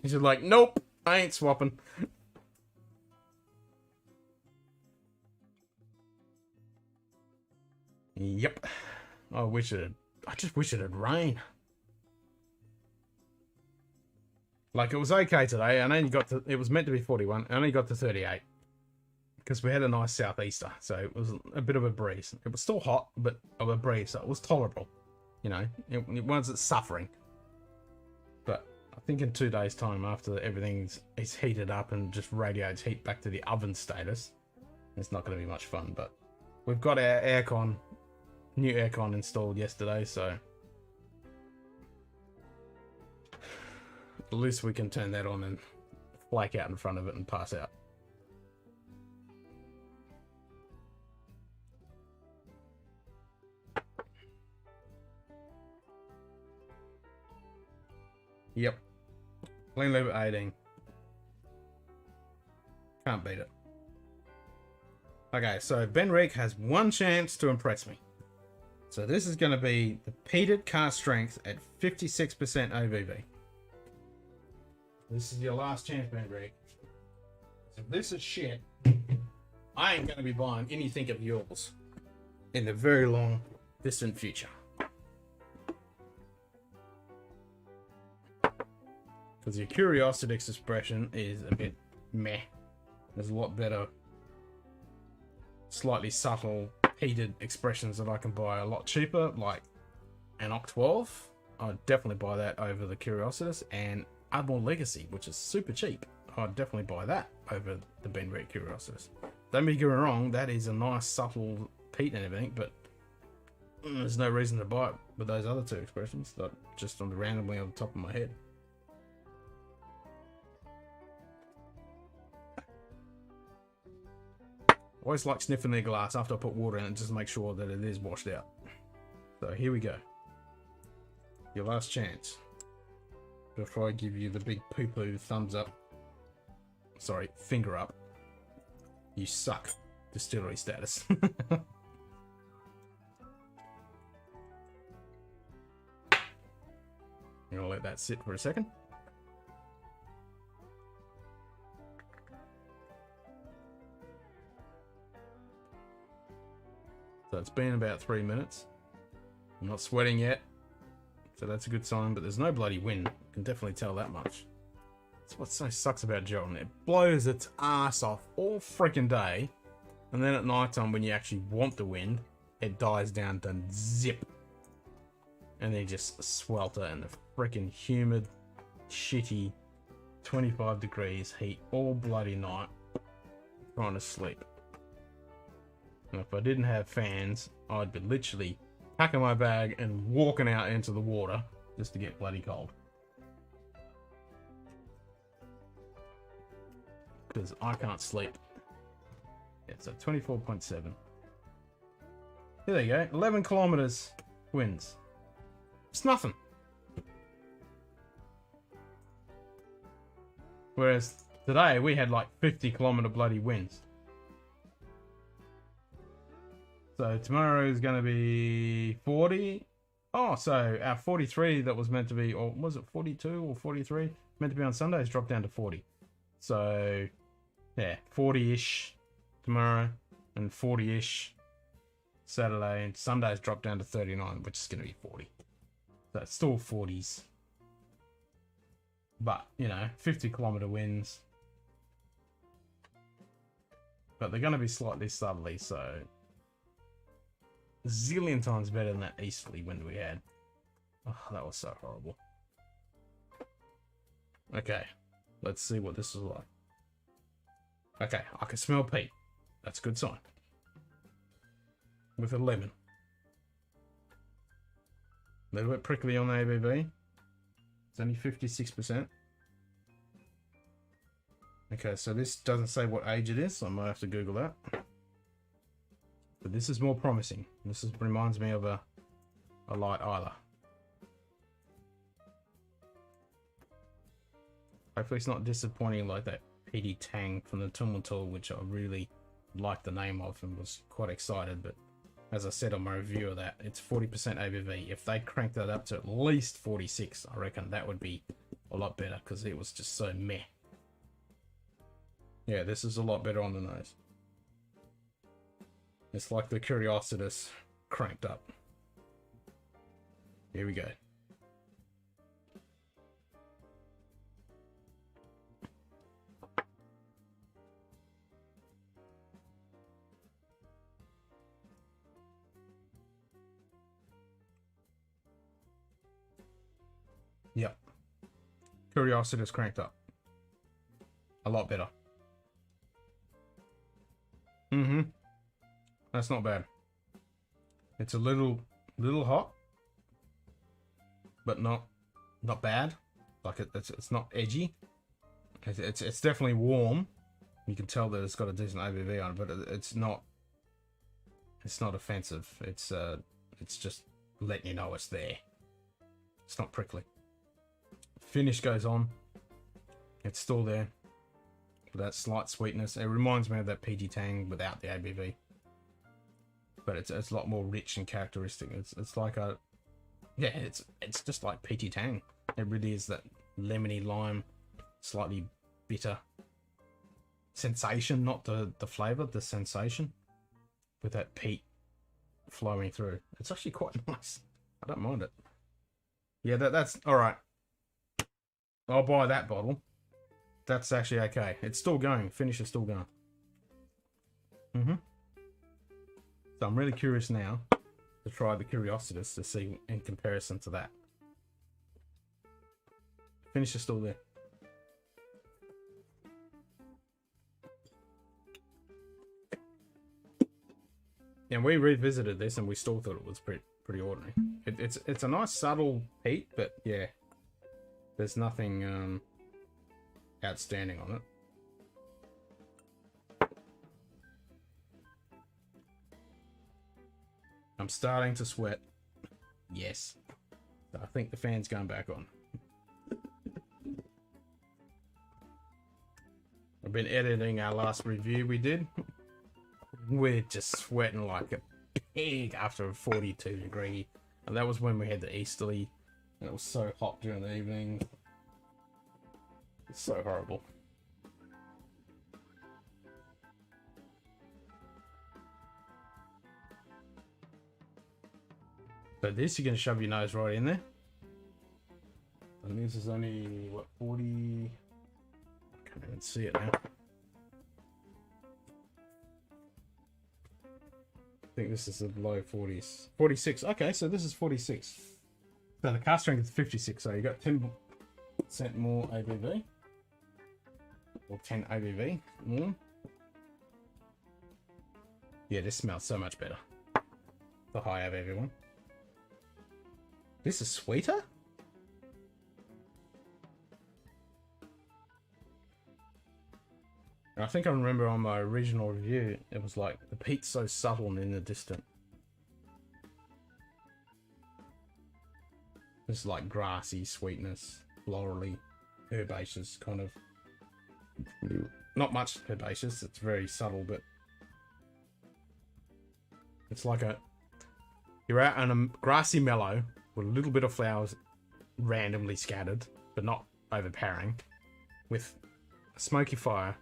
She's like, nope, I ain't swapping. Yep. I just wish it had rained. Like, it was okay today. I only got to, it was meant to be 41. I only got to 38. Because we had a nice southeaster. So it was a bit of a breeze. It was still hot, but of a breeze. So it was tolerable. You know, it wasn't suffering. But I think in 2 days' time, after everything is heated up and just radiates heat back to the oven status, it's not going to be much fun. But we've got our aircon, new aircon installed yesterday. So at least we can turn that on and flake out in front of it and pass out. Yep. Clean leave at 18. Can't beat it. Okay, so Ben Rick has 1 chance to impress me. So this is going to be the peated cast strength at 56% OVV. This is your last chance, Ben Rick. If this is shit, I ain't going to be buying anything of yours in the very long, distant future. Because your curiosity expression is a bit meh. There's a lot better, slightly subtle, heated expressions that I can buy a lot cheaper, like an Oct 12. I'd definitely buy that over the Curiositas, and Ardmore Legacy, which is super cheap. I'd definitely buy that over the Ben Red Curiositas. Don't be getting me wrong, that is a nice subtle peat and everything, but there's no reason to buy it with those other two expressions, like just randomly on the top of my head. Always like sniffing their glass after I put water in it, just to make sure that it is washed out. So here we go. Your last chance. Before I give you the big poo-poo thumbs up. Sorry, finger up. You suck. Distillery status. I'm gonna let that sit for a second. So it's been about 3 minutes. I'm not sweating yet, so that's a good sign, but there's no bloody wind. I can definitely tell that much. That's what so sucks about gelatin. It blows its ass off all freaking day, and then at night time when you actually want the wind, it dies down to zip. And then you just swelter in the freaking humid, shitty 25 degrees heat all bloody night, trying to sleep. And if I didn't have fans, I'd be literally packing my bag and walking out into the water just to get bloody cold. Because I can't sleep. Yeah, so 24.7. There you go. 11 kilometers winds. It's nothing. Whereas today we had like 50-kilometer bloody winds. So tomorrow is going to be 40. Oh, so our 43 that was meant to be, or was it 42 or 43? Meant to be on Sunday has dropped down to 40. So, yeah, 40-ish tomorrow and 40-ish Saturday. And Sunday's dropped down to 39, which is going to be 40. So it's still 40s. But, you know, 50-kilometer winds. But they're going to be slightly southerly, so a zillion times better than that easterly wind we had. Oh, that was so horrible. Okay, let's see what this is like. Okay, I can smell peat. That's a good sign. With a lemon. A little bit prickly on the ABV. It's only 56%. Okay, so this doesn't say what age it is, so I might have to Google that. But this is more promising. Reminds me of a light Isla. Hopefully it's not disappointing like that peaty tang from the Tumatul, which I really liked the name of and was quite excited. But as I said on my review of that, it's 40% ABV. If they crank that up to at least 46, I reckon that would be a lot better, because it was just so meh. Yeah, this is a lot better on the nose. It's like the Curiositas cranked up. Here we go. Yep. Curiositas cranked up. A lot better. Mm-hmm. That's not bad. It's a little hot, but not bad. Like it's not edgy. It's definitely warm. You can tell that it's got a decent ABV on it, but it's not offensive. It's just letting you know it's there. It's not prickly. Finish goes on. It's still there. With that slight sweetness. It reminds me of that peaty tang without the ABV. But it's a lot more rich and characteristic. It's like a, yeah, it's just like peaty tang. It really is that lemony lime, slightly bitter sensation, not the flavor, the sensation, with that peat flowing through. It's actually quite nice. I don't mind it. Yeah, that's all right. I'll buy that bottle. that's actually okay. It's still going. Finish is still going. So I'm really curious now to try the Curiositas to see in comparison to that. Finish is still there. And we revisited this and we still thought it was pretty ordinary. It's a nice subtle heat, but yeah, there's nothing outstanding on it. I'm starting to sweat. Yes. So I think the fan's going back on. I've been editing our last review we did. We're just sweating like a pig after a 42 degree. And that was when we had the easterly. And it was so hot during the evening. It's so horrible. So this, you're going to shove your nose right in there. And this is only, what, 40... I can't even see it now. I think this is the low 40s. 46. Okay, so this is 46. So the cast strength is 56. So you got 10% more ABV. Or 10 ABV more. Yeah, this smells so much better. The high ABV one. This is sweeter? I think I remember on my original review, it was like, the peat's so subtle and in the distant. This is like grassy sweetness, florally, herbaceous kind of. Not much herbaceous, it's very subtle, but it's like a, you're out on a grassy mellow with a little bit of flowers randomly scattered, but not overpowering, with a smoky fire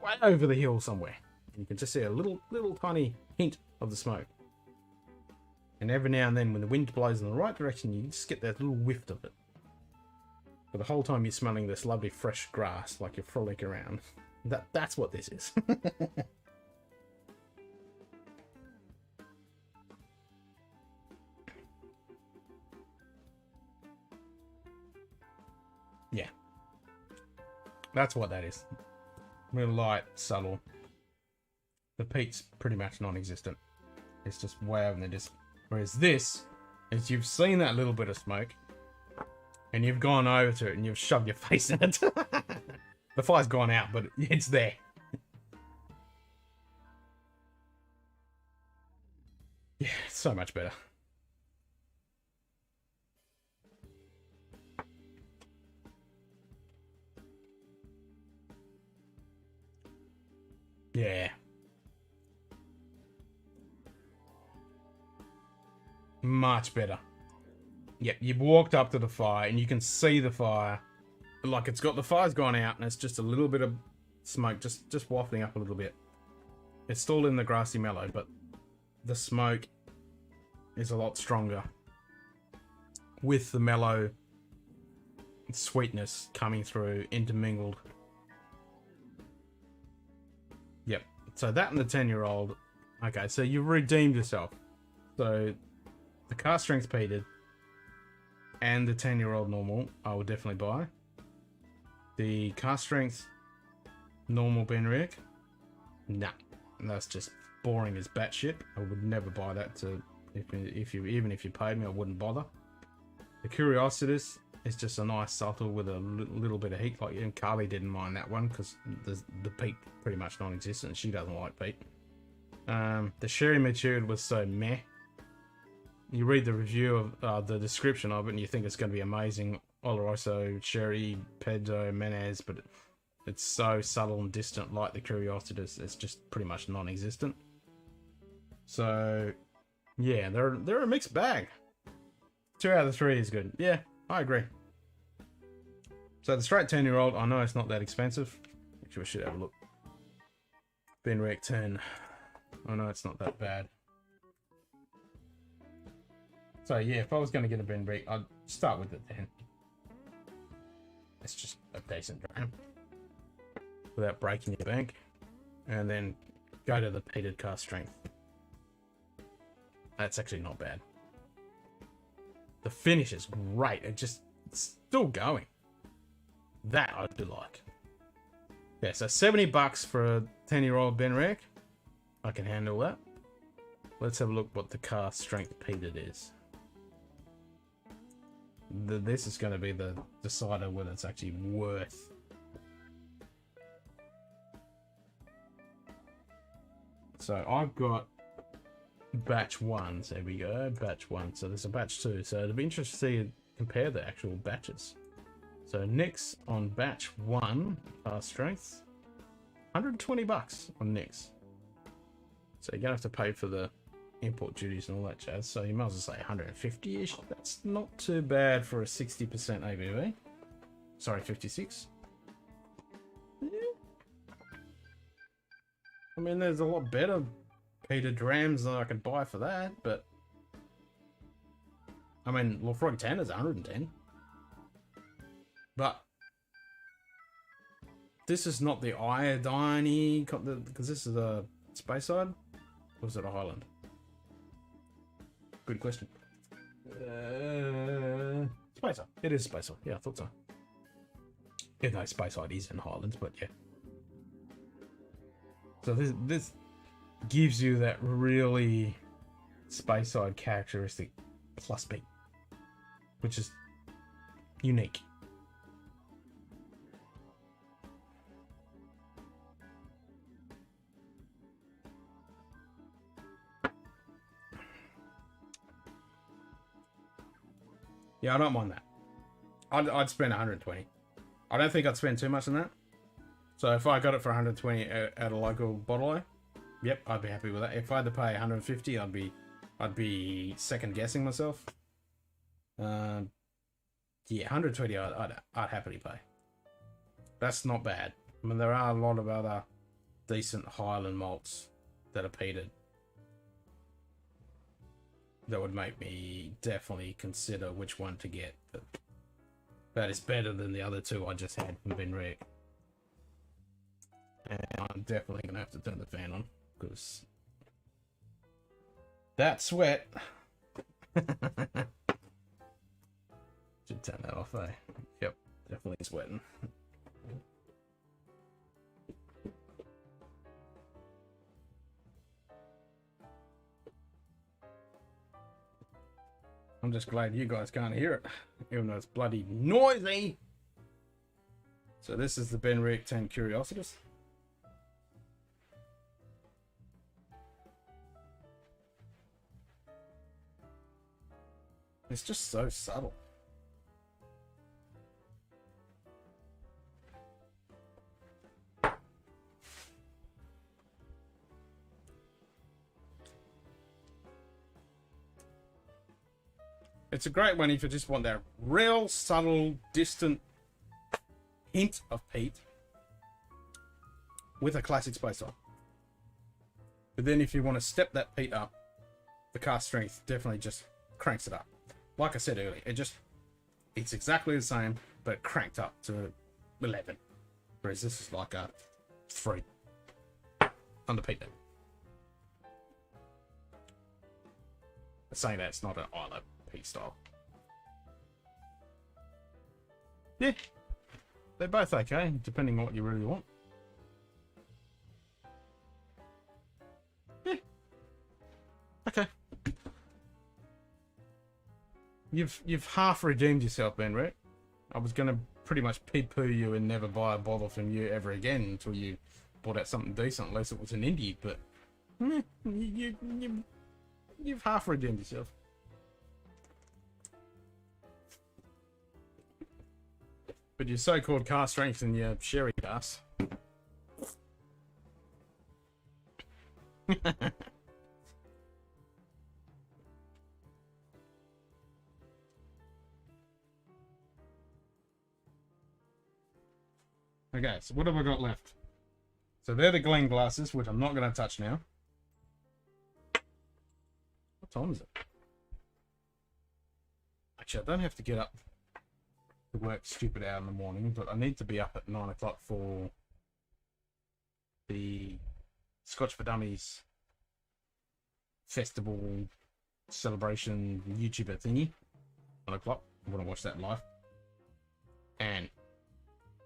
way over the hill somewhere. You can just see a little tiny hint of the smoke. And every now and then when the wind blows in the right direction, you just get that little whiff of it. But the whole time you're smelling this lovely fresh grass like you're frolicking around. That's what this is. Yeah. That's what that is. Real light, subtle. The peat's pretty much non-existent. It's just way over in the distance. Whereas this is, you've seen that little bit of smoke, and you've gone over to it and you've shoved your face in it. The fire's gone out, but it's there. Yeah, it's so much better. Yeah. Much better. Yep, you've walked up to the fire and you can see the fire. Like it's got, the fire's gone out and it's just a little bit of smoke just wafting up a little bit. It's still in the grassy mellow, but the smoke is a lot stronger with the mellow sweetness coming through, intermingled. Yep. So that and the 10-year-old. Okay, so you've redeemed yourself. So the cast strength peated and the 10-year-old normal, I would definitely buy. The cast strength normal Benriach, nah, that's just boring as batshit. I would never buy that. To even if you paid me, I wouldn't bother. The Curiositas is just a nice subtle with a little bit of heat. Like, and Carly didn't mind that one because the peat pretty much non-existent. She doesn't like peat. The Sherry Matured was so meh. You read the review of the description of it and you think it's going to be amazing. Oloroso, Sherry, Pedro, Menez, but it's so subtle and distant like the Curiositas. It's just pretty much non-existent. So, yeah, they're a mixed bag. 2 out of 3 is good. Yeah, I agree. So the straight 10-year-old, I know it's not that expensive. Actually, we should have a look. Benriach 10. I know it's not that bad. So yeah, if I was going to get a Benriach, I'd start with the 10. It's just a decent dram. without breaking your bank, and then go to the peated cast strength. That's actually not bad. The finish is great. It's still going. That I do like. Yeah, so $70 for a 10-year-old Benrick. I can handle that. Let's have a look what the cast strength peated is. This is going to be the decider whether it's actually worth. So I've got batch 1. So there we go, batch 1. So there's a batch 2. So it'll be interesting to see compare the actual batches. So Nyx on batch 1, cast strength, $120 on Nyx. So you're gonna have to pay for the import duties and all that jazz. So you might as well say 150-ish. That's not too bad for a 60% ABV. Sorry, 56. Yeah. I mean, there's a lot better peated drams that I can buy for that, but I mean, Lafroig 10 is 110. But this is not the iodine because this is a Speyside, or is it a Highland? Good question. Speyside. It is Speyside. Yeah, I thought so. Yeah, no, Speyside is in Highlands, but yeah. So this gives you that really Speyside characteristic plus B, which is unique. Yeah, I don't mind that. I'd spend 120. I don't think I'd spend too much on that. So if I got it for 120 at a local bottle, yep, I'd be happy with that. If I had to pay 150, I'd be second guessing myself. Yeah, 120 I'd happily pay. That's not bad. I mean, there are a lot of other decent Highland malts that are peated that would make me definitely consider which one to get, but that is better than the other two I just had from Benrick. And I'm definitely gonna have to turn the fan on because that sweat. Should turn that off, eh? Yep, definitely sweating. I'm just glad you guys can't hear it, even though it's bloody noisy. So this is the Benrick 10 Curiositas. It's just so subtle. It's a great one if you just want that real subtle, distant hint of peat with a classic Speyside. But then if you want to step that peat up, the cast strength definitely just cranks it up. Like I said earlier, it's exactly the same, but cranked up to 11. Whereas this is like a 3 on the peat. Saying that it's not an Isla peat style. Yeah, they're both okay, depending on what you really want. Yeah. Okay. You've half redeemed yourself, Ben, right? I was gonna pretty much poo you and never buy a bottle from you ever again until you bought out something decent, unless it was an indie. But you've half redeemed yourself. But your so-called cast strength and your sherry cast. Okay, so what have I got left? So they're the Glen glasses, which I'm not going to touch now. What time is it? Actually, I don't have to get up to work stupid hour in the morning, but I need to be up at 9 o'clock for the Scotch for Dummies festival celebration YouTuber thingy. 1 o'clock. I want to watch that live. And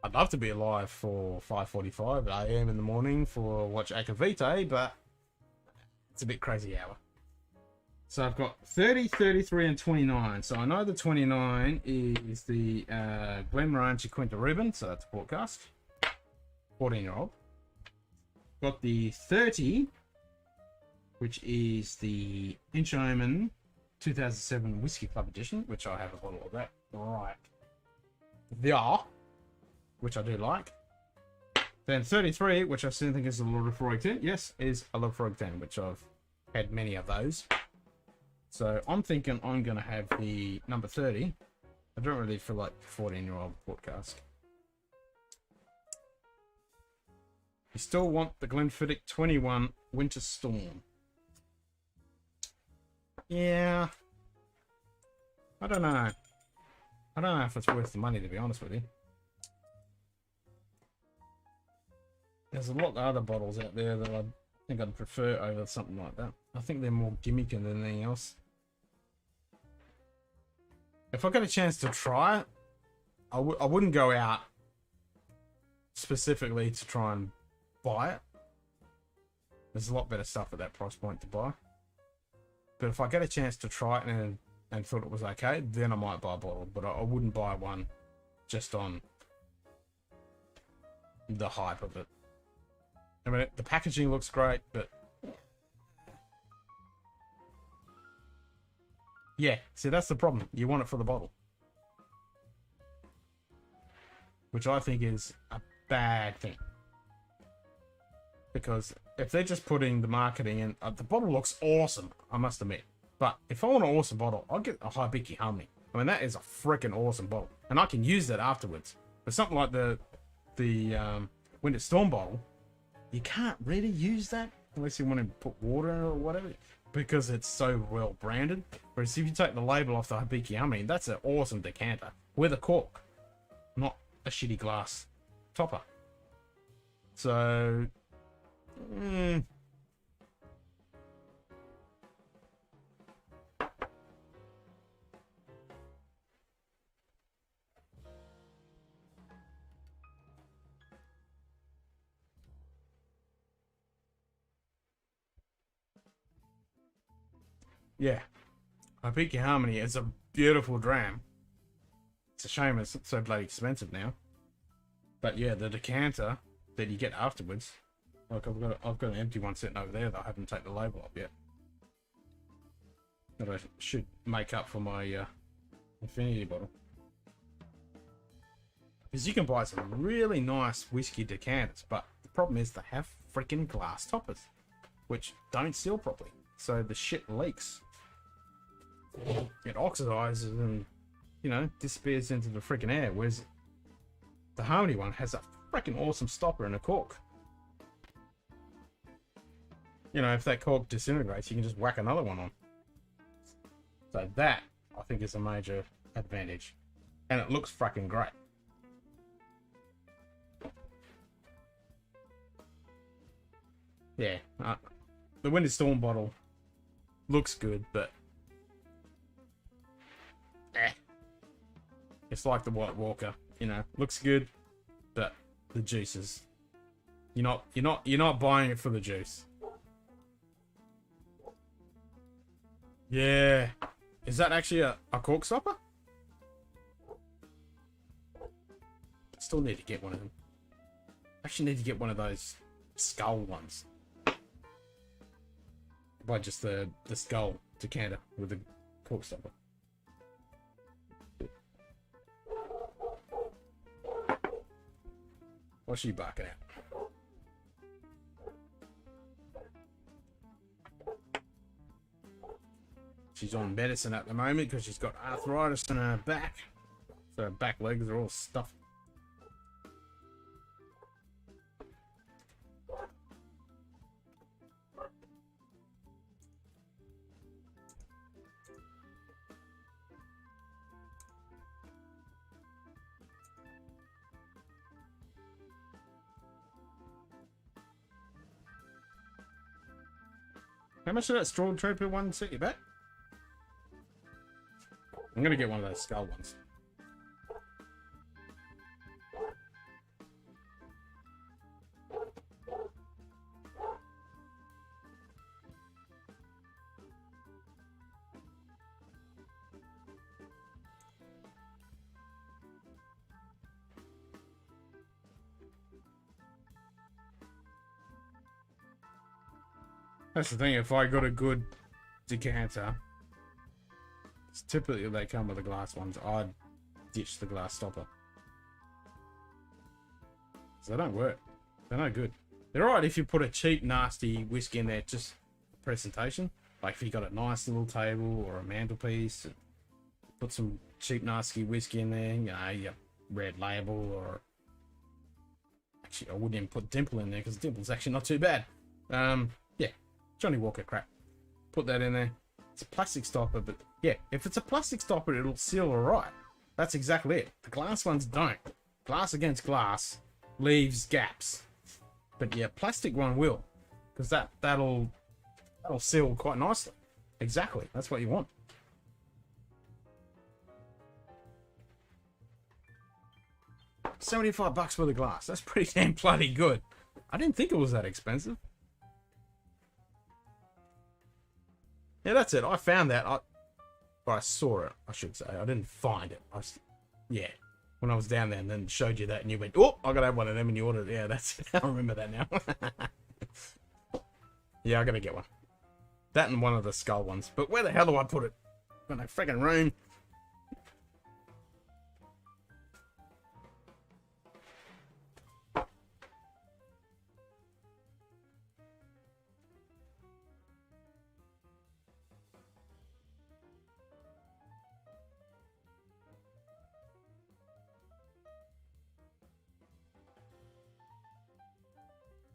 I'd love to be alive for 5:45 AM in the morning for watch Akavite, but it's a bit crazy hour. So I've got 30, 33, and 29. So I know the 29 is the Glen Morangi Quinta Reuben, so that's a podcast. 14-year-old. Got the 30, which is the Inchiomen 2007 Whiskey Club Edition, which I have a bottle of that right there, which I do like. Then 33, which I still think is a Lord of Frog 10. Yes, is a Lord of Frog 10, which I've had many of those. So I'm thinking I'm going to have the number 30. I don't really feel like 14-year-old podcast. You still want the Glenfiddich 21 Winter Storm. Yeah. I don't know. I don't know if it's worth the money, to be honest with you. There's a lot of other bottles out there that I think I'd prefer over something like that. I think they're more gimmicky than anything else. If I got a chance to try it, I wouldn't go out specifically to try and buy it. There's a lot better stuff at that price point to buy. But if I get a chance to try it and thought it was okay, then I might buy a bottle. But I wouldn't buy one just on the hype of it. I mean, the packaging looks great, but yeah, see, that's the problem. You want it for the bottle, which I think is a bad thing. Because if they're just putting the marketing in, the bottle looks awesome, I must admit. But if I want an awesome bottle, I'll get a Hibiki Harmony. I mean, that is a freaking awesome bottle, and I can use that afterwards. But something like the Winter Storm bottle, you can't really use that unless you want to put water in it or whatever, because it's so well branded. Whereas if you take the label off the Hibiki Harmony, that's an awesome decanter with a cork, not a shitty glass topper. So, yeah, Hibiki Harmony is a beautiful dram. It's a shame it's so bloody expensive now. But yeah, the decanter that you get afterwards, like I've got an empty one sitting over there that I haven't taken the label off yet. That I should make up for my Infinity bottle. Because you can buy some really nice whiskey decanters, but the problem is they have freaking glass toppers, which don't seal properly. So the shit leaks. It oxidizes and, you know, disappears into the freaking air. Whereas the Harmony one has a freaking awesome stopper and a cork. You know, if that cork disintegrates, you can just whack another one on. So that, I think, is a major advantage. And it looks freaking great. Yeah, the Winter Storm bottle looks good, but it's like the White Walker, you know, looks good, but the juice is, you're not buying it for the juice. Yeah, is that actually a cork stopper? Still need to get one of them. Actually need to get one of those skull ones. Buy just the skull decanter with the cork stopper. What's she barking at? She's on medicine at the moment because she's got arthritis in her back. So her back legs are all stuffed. How much did that Straw Trooper one set you back? I'm gonna get one of those skull ones. That's the thing, if I got a good decanter, typically they come with the glass ones, I'd ditch the glass stopper. So they don't work. They're no good. They're alright if you put a cheap, nasty whiskey in there just for presentation. Like if you got a nice little table or a mantelpiece, put some cheap, nasty whiskey in there, you know, your Red Label or... Actually, I wouldn't even put Dimple in there because Dimple's actually not too bad. Yeah. Johnny Walker crap. Put that in there. It's a plastic stopper, but yeah, if it's a plastic stopper, it'll seal alright. That's exactly it. The glass ones don't. Glass against glass leaves gaps. But yeah, plastic one will. Because that'll seal quite nicely. Exactly. That's what you want. $75 for the glass. That's pretty damn bloody good. I didn't think it was that expensive. Yeah, that's it. I found that. I saw it, I should say. I didn't find it. Yeah. When I was down there and then showed you that and you went, oh, I gotta have one of them and you ordered it. Yeah, that's it. I remember that now. Yeah, I gotta get one. That and one of the skull ones. But where the hell do I put it? Got no freaking room.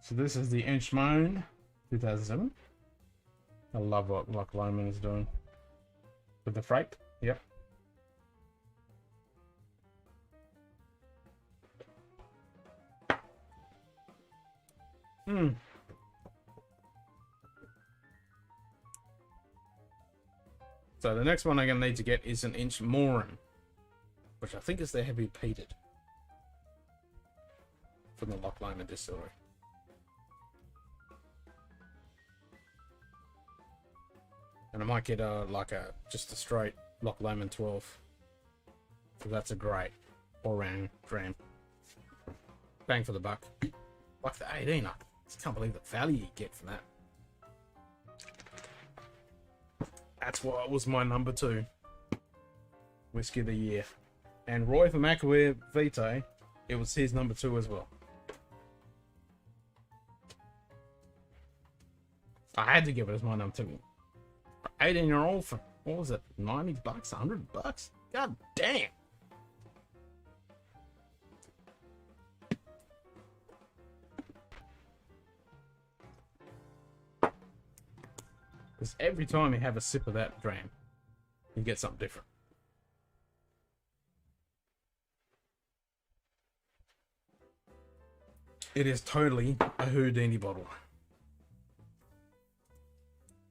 So this is the Inchmoan 2007. I love what Loch Lomond is doing. With the freight, yep. So the next one I'm going to need to get is an Inchmoran, which I think is the heavy peated from the Loch Lomond distillery. And I might get just a straight Loch Lomond 12. So that's a great all-round dram. Bang for the buck. Like the 18, I just can't believe the value you get from that. That's why it was my number 2 whiskey of the year. And Roy from Aquaware Vitae, it was his number 2 as well. I had to give it as my number 2. 18-year-old for, what was it, $90, $100? God damn. Because every time you have a sip of that dram, you get something different. It is totally a Houdini bottle.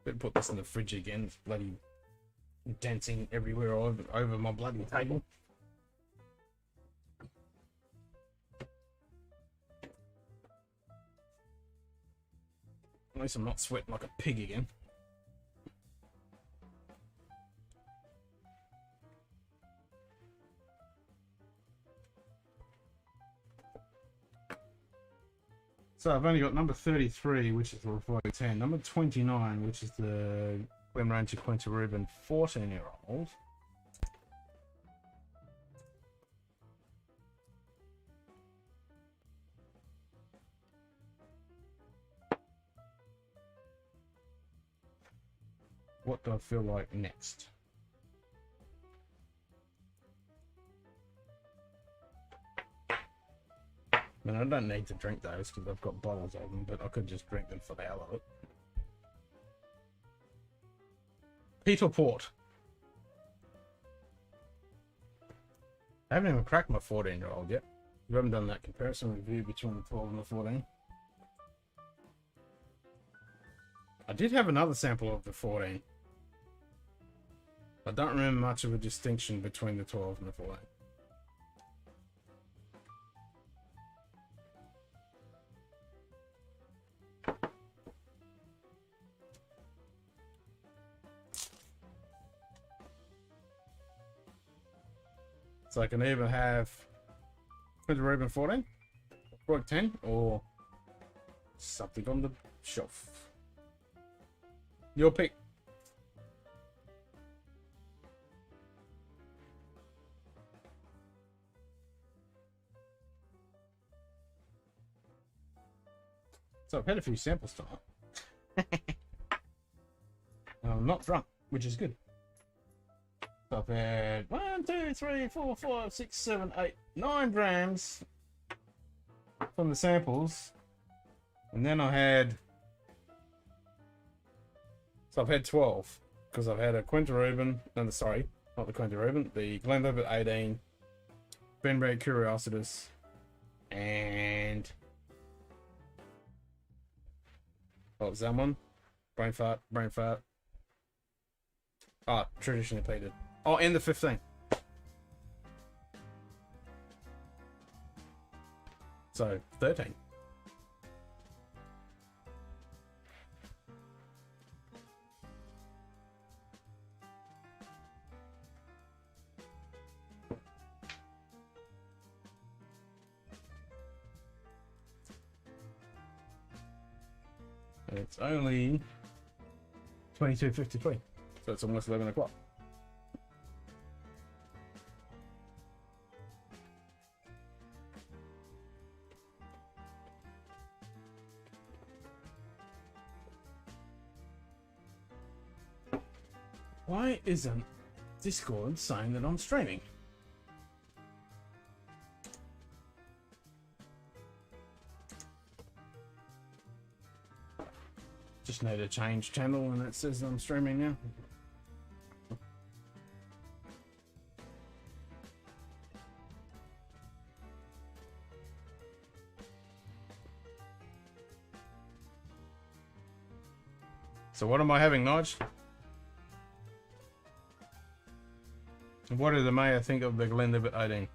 Better put this in the fridge again. It's bloody dancing everywhere over my bloody table. At least I'm not sweating like a pig again. So I've only got number 33, which is the Revolting 10, number 29, which is the Glenmorangie Quinta Reuben 14-year-old. What do I feel like next? I mean, I don't need to drink those because I've got bottles of them, but I could just drink them for the hell of it. Peat or port? I haven't even cracked my 14-year-old yet. You haven't done that comparison review between the 12 and the 14. I did have another sample of the 14. I don't remember much of a distinction between the 12 and the 14. So I can either have Quinta Rubin 14, Brook 10, or something on the shelf. Your pick. So I've had a few samples tonight. I'm not drunk, which is good. So I've had 1, 2, 3, 4, 5, 6, 7, 8, 9 drams from the samples. And then I had... So I've had 12. Because I've had a Quinta Rubin... No, sorry, not the Quinta Rubin. The Glenlivet 18. Benberg Curiositas. And... What was that one? Brain fart, brain fart. Oh, traditionally peated. Oh, and the 15. So, 13. And it's only 22:53, so it's almost 11 o'clock. Why isn't Discord saying that I'm streaming? Just need to change channel and it says I'm streaming now. So what am I having, Nige? What did the mayor think of the Glenlivet 18?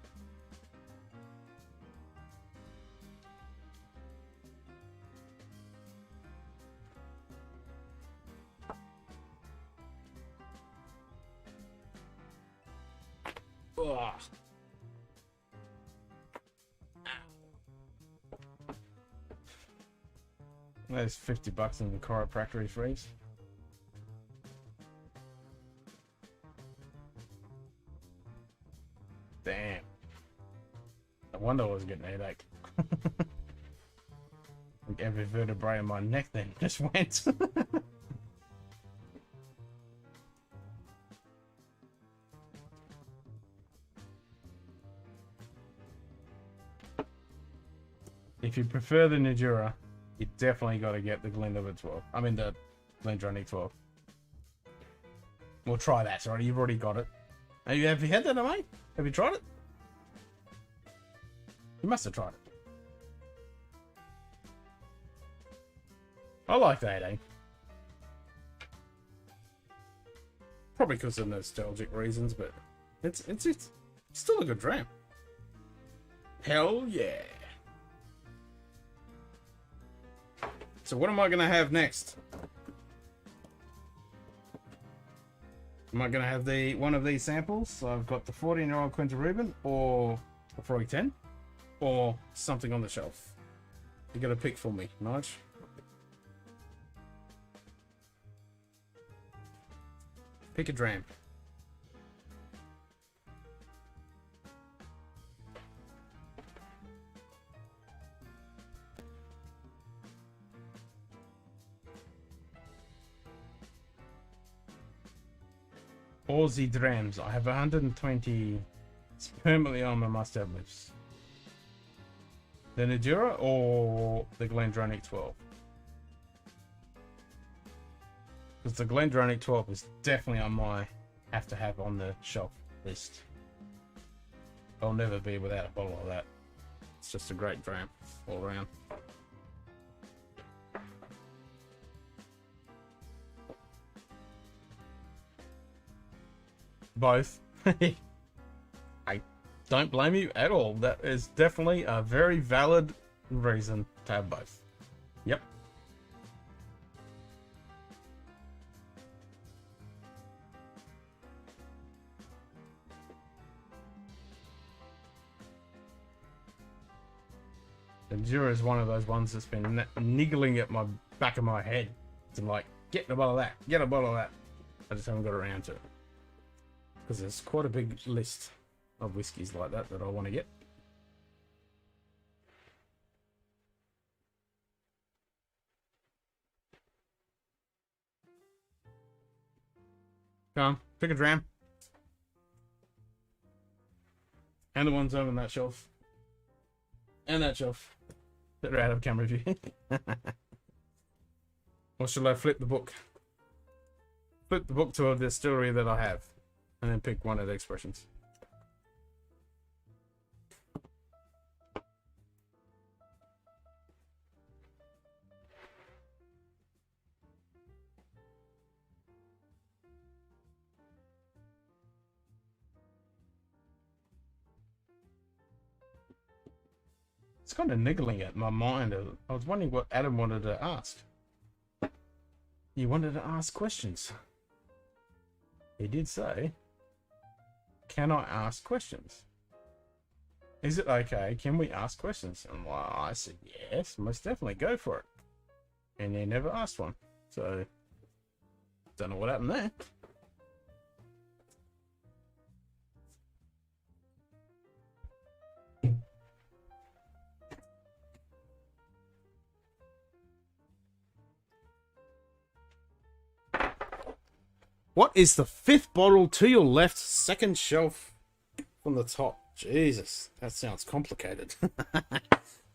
Ugh. There's $50 in the chiropractic fees. Damn. No wonder I was getting a headache. Like every vertebrae in my neck then just went. If you prefer the Nadura, you definitely got to get the Glenlivet 12. I mean the Glendronach 12. We'll try that, sorry. You've already got it. Have you had that, mate? Have you tried it? You must have tried it. I like the 18. Probably because of nostalgic reasons, but it's still a good dram. Hell yeah. So what am I going to have next? Am I going to have one of these samples? So I've got the 14-year-old Quinta Rubin or the Frog 10 or something on the shelf. You got to pick for me, Nige. Pick a dram. Aussie drams. I have 120 permanently on my must-have list. The Nadura or the Glendronach 12? Because the Glendronach 12 is definitely on my have-to-have on the shelf list. I'll never be without a bottle of that. It's just a great dram all around. both. I don't blame you at all. That is definitely a very valid reason to have both. Yep. Endura is one of those ones that's been niggling at my back of my head. It's like, get a bottle of that, get a bottle of that. I just haven't got around to it. Because there's quite a big list of whiskies like that I want to get. Come on, pick a dram. And the ones over on that shelf. And that shelf. That are out of camera view. Or shall I flip the book? Flip the book to a distillery that I have. And then pick one of the expressions. It's kind of niggling at my mind. I was wondering what Adam wanted to ask. He wanted to ask questions. He did say, can I ask questions? Is it okay? Can we ask questions? And well, I said, yes, most definitely, go for it. And he never asked one. So, don't know what happened there. What is the fifth bottle to your left, second shelf from the top? Jesus, that sounds complicated.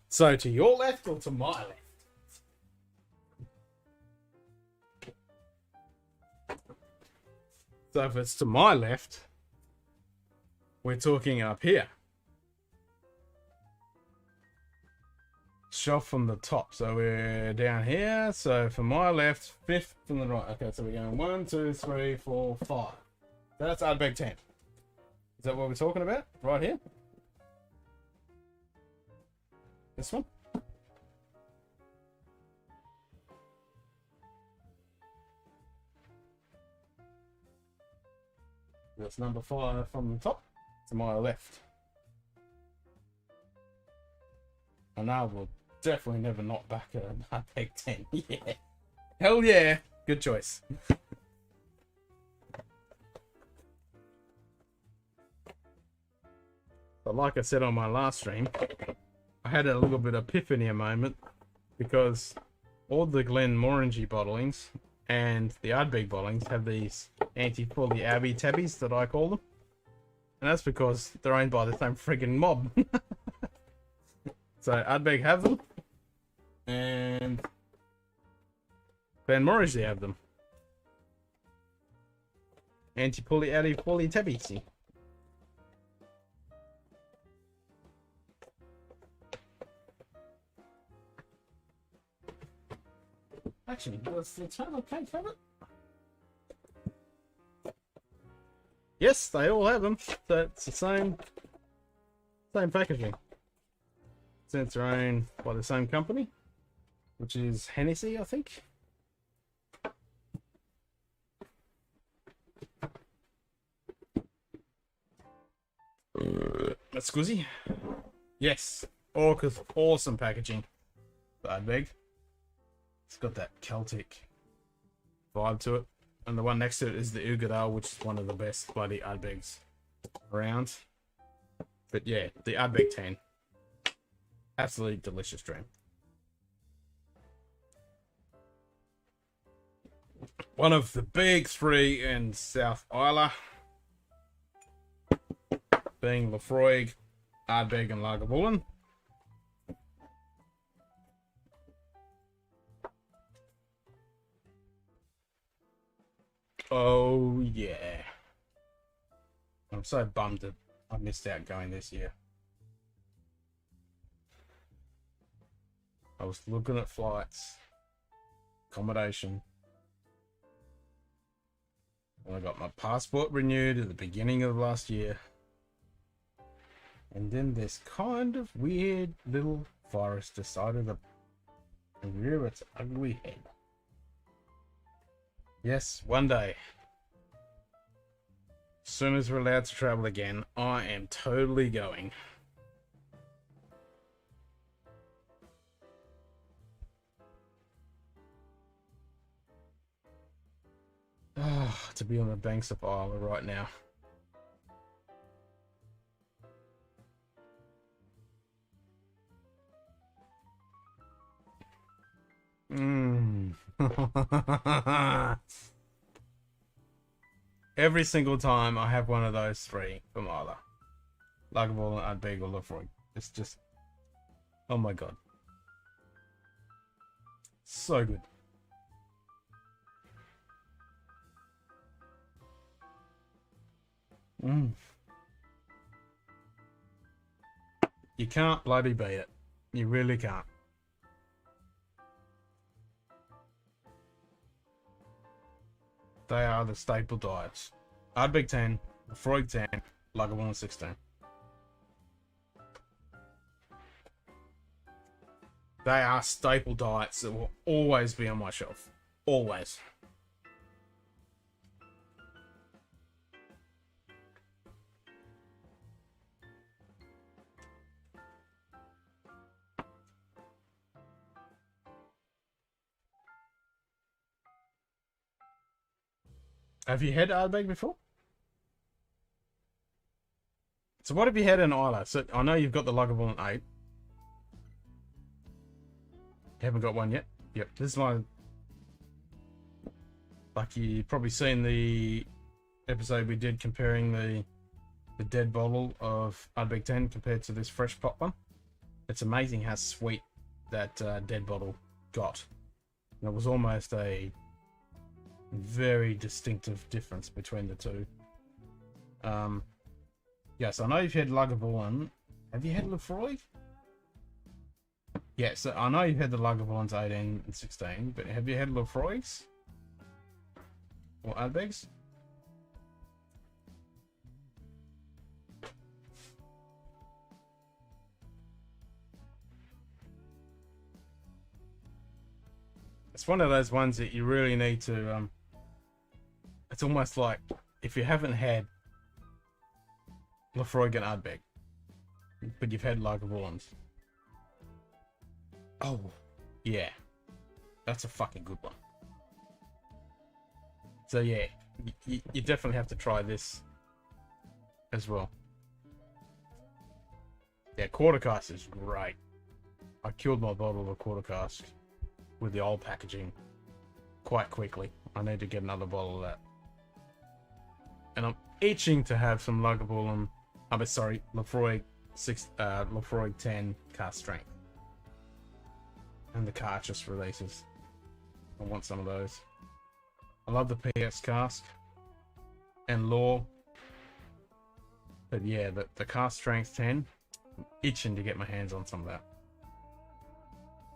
So, to your left or to my left? So, if it's to my left, we're talking up here. Shelf from the top, so we're down here. So for my left, fifth from the right. Okay, so we're going 1, 2, 3, 4, 5. That's Ardbeg 10. Is that what we're talking about right here? This one? That's number 5 from the top to my left. And now we'll definitely never knock back an Ardbeg 10. Yeah. Hell yeah. Good choice. But like I said on my last stream, I had a little bit of epiphany moment because all the Glenmorangie bottlings and the Ardbeg bottlings have these anti-fully Abbey tabbies that I call them. And that's because they're owned by the same friggin' mob. So Ardbeg have them, and Glenmorangie have them. Anti-pulley Abbey fully tabbies. Actually, does the Eternal Cake have it? Yes, they all have them. So it's the same packaging. Since they're owned by the same company, which is Hennessy, I think. That's Squizzy. Yes, awesome packaging. Ardbeg. It's got that Celtic vibe to it. And the one next to it is the Ugadal, which is one of the best bloody Ardbegs around. But yeah, the Ardbeg 10. Absolutely delicious dram. One of the big three in South Isla, being Lafroig, Ardbeg, and Lagavulin. Oh yeah. I'm so bummed that I missed out going this year. I was looking at flights, accommodation, I got my passport renewed at the beginning of last year. And then this kind of weird little virus decided to rear its ugly head. Yes, one day, as soon as we're allowed to travel again, I am totally going. Oh, to be on the banks of Isla right now. Every single time I have one of those three from Isla. Lagavulin, Ardbeg, or Lefroy. It's just... oh my god. So good. You can't bloody beat it. You really can't. They are the staple diets. Ardbeg 10, Lefroy 10, Lagavulin 16. They are staple diets that will always be on my shelf. Always. Have you had Ardbeg before? So what have you had in Isla? So I know you've got the Lagavulin 8. You haven't got one yet? Yep, this is my... like you've probably seen the episode we did comparing the dead bottle of Ardbeg 10 compared to this fresh pop one. It's amazing how sweet that dead bottle got. And it was almost a very distinctive difference between the two. Yes, I know you've had Lagavulin. Have you had Lefroy? Yeah, so I know you've had the Lagavulins 18 and 16, but have you had Lefroy's? Or Ardbegs? It's one of those ones that you really need to, it's almost like if you haven't had Lefroy and Ardbeg, but you've had Lagavulins. Oh, yeah. That's a fucking good one. So yeah, you definitely have to try this as well. Yeah, quarter cask is great. I killed my bottle of quarter cask with the old packaging quite quickly. I need to get another bottle of that. And I'm itching to have some Lagavulin, Lefroy 10 cask strength. And the Cartridge releases. I want some of those. I love the PS cask and Law. But yeah, the cask strength 10, I'm itching to get my hands on some of that.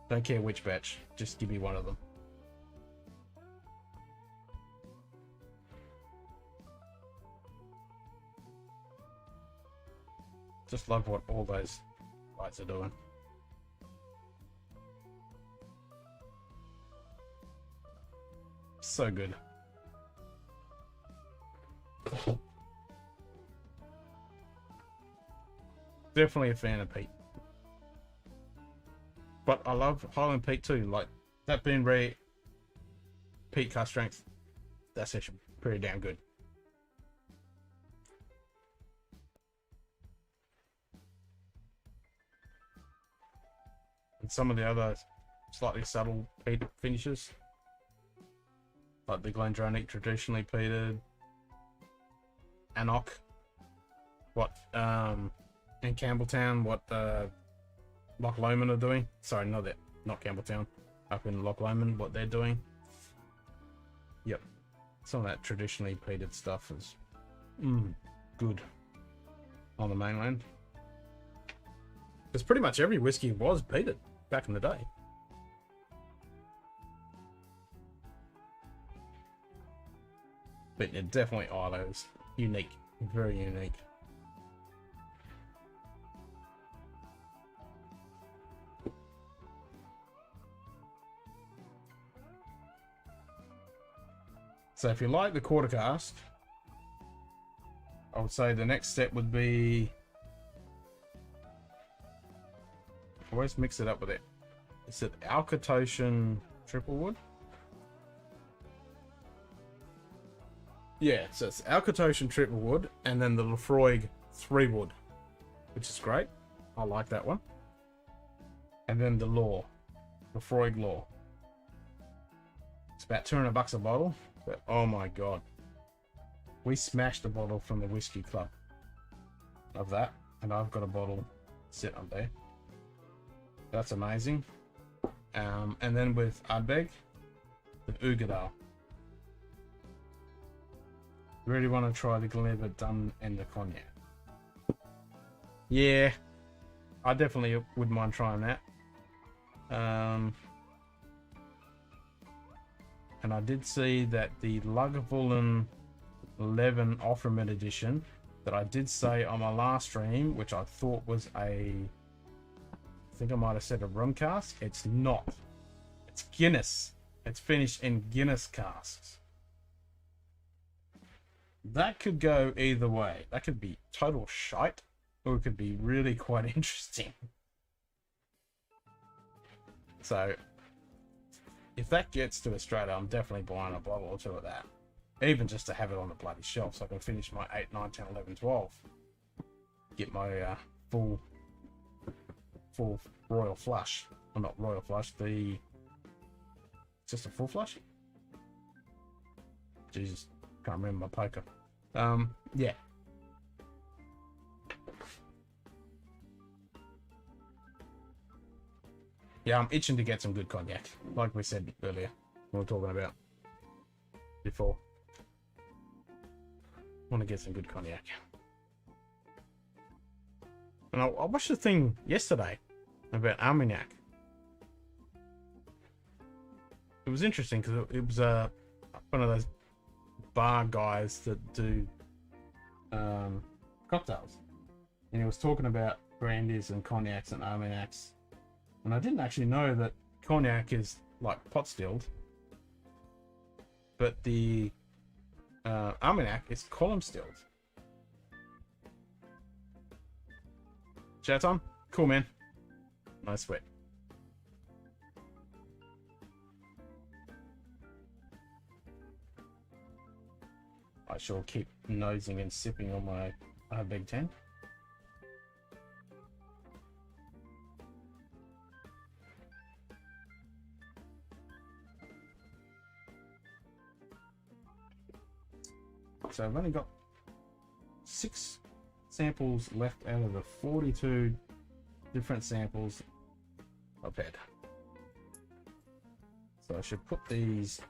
Don't care which batch, just give me one of them. Just love what all those guys are doing. So good. Definitely a fan of Pete. But I love Highland Pete too. Like, that being rare Pete cask strength, that's actually pretty damn good. And some of the other slightly subtle peat finishes, like the Glendronach traditionally peated, Anok, in Campbelltown, what Loch Lomond are doing. Sorry, not Campbelltown, up in Loch Lomond, what they're doing. Yep, some of that traditionally peated stuff is good on the mainland. Because pretty much every whiskey was peated back in the day. But yeah, definitely Ilo's unique, very unique. So if you like the quarter cask, I would say the next step would be always mix it up with it. Is it Alcatotion triple wood? Yeah, so it's Alcatotion triple wood and then the Lefroy 3 wood, which is great. I like that one. And then the Lefroy Law. It's about $200 a bottle, but oh my god. We smashed a bottle from the whiskey club of that, and I've got a bottle sitting up there. That's amazing. And then with Ardbeg, the Ugadal. Really want to try the Glenlivet and the cognac. Yeah, I definitely wouldn't mind trying that. And I did see that the Lagavulin 11 Offerman edition that I did say on my last stream, which I thought was I think I might have said a rum cask. It's not. It's Guinness. It's finished in Guinness casks. That could go either way. That could be total shite, or it could be really quite interesting. So, if that gets to Australia, I'm definitely buying a bottle or two of that. Even just to have it on the bloody shelf so I can finish my 8, 9, 10, 11, 12. Get my full royal flush. Well, not royal flush, just a full flush? Jesus, can't remember my poker. Yeah. Yeah, I'm itching to get some good cognac, like we said earlier, we were talking about before. Want to get some good cognac. And I watched the thing yesterday about Armagnac. It was interesting because it was one of those bar guys that do cocktails, and he was talking about brandies and cognacs and Armagnacs. And I didn't actually know that cognac is like pot stilled, but the Armagnac is column stilled. Chat on? Cool, man. Nice sweat. I shall keep nosing and sipping on my Big Ten. So I've only got 6 samples left out of the 42 different samples I've had. So I should put these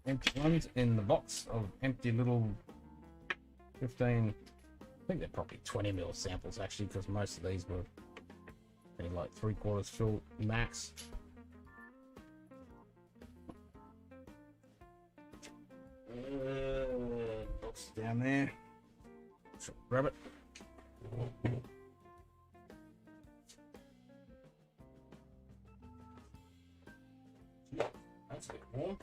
empty ones in the box of empty little 15, I think they're probably 20 ml samples actually, because most of these were like 3/4 full max. Box down there. So grab it. That's a bit warm.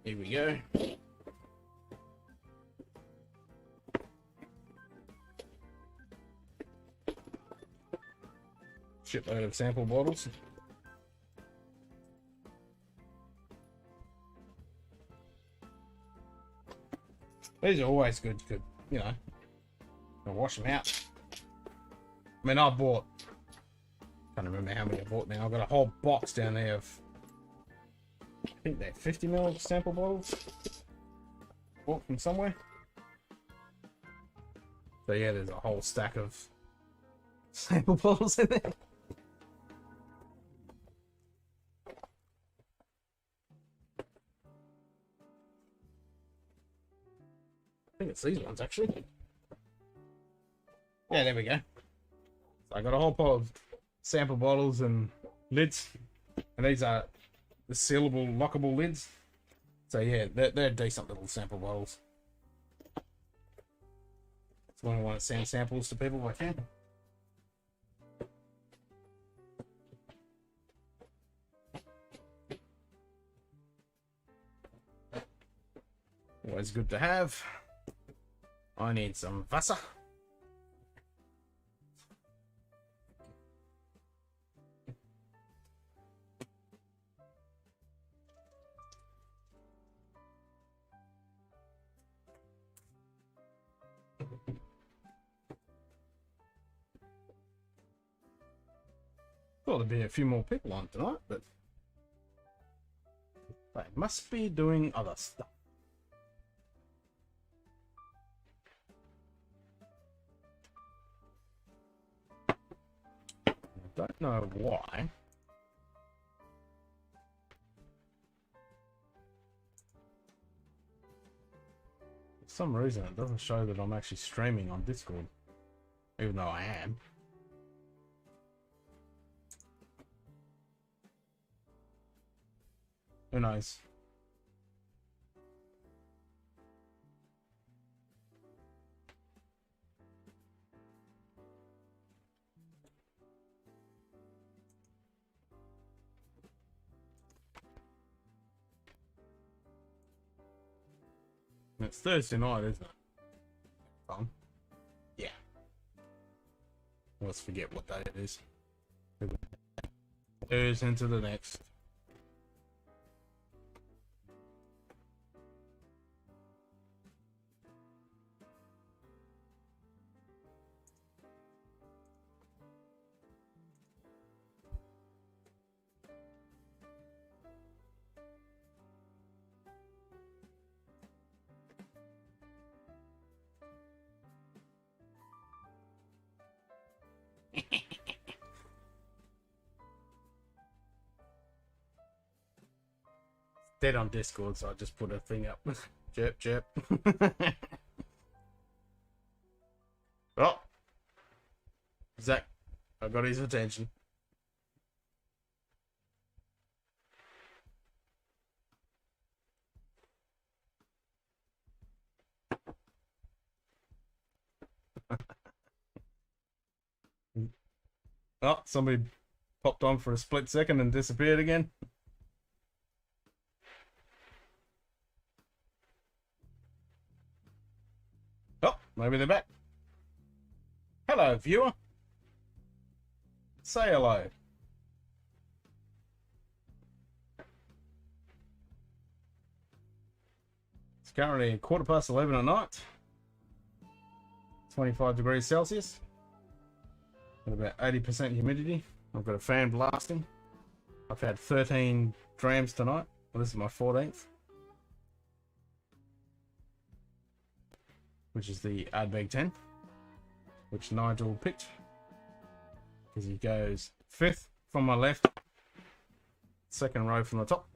Here we go. Shitload of sample bottles. These are always good, you know. I'll wash them out. I mean, I bought, can't remember how many I bought now. I've got a whole box down there of, I think they're 50 ml sample bottles. Bought from somewhere. So yeah, there's a whole stack of sample bottles in there. I think it's these ones actually. Yeah, there we go. So I got a whole pot of sample bottles and lids, and these are the sealable, lockable lids. So yeah, they're decent little sample bottles. So when I want to send samples to people, I can. Always good to have. I need some Wasser. Thought there'd be a few more people on tonight, but they must be doing other stuff. I don't know why. For some reason, it doesn't show that I'm actually streaming on Discord, even though I am. Who knows? It's Thursday night, isn't it? Fun. Yeah. Let's forget what day it is. Thursday into the next. Dead on Discord, so I just put a thing up. Chirp, chirp. Oh, Zach, I got his attention. Oh, somebody popped on for a split second and disappeared again. Oh, maybe they're back. Hello, viewer. Say hello. It's currently 11:15 at night. 25 degrees Celsius. And about 80% humidity. I've got a fan blasting. I've had 13 drams tonight. Well, this is my 14th. Which is the Ardbeg 10. Which Nigel picked. Because he goes 5th from my left. 2nd row from the top.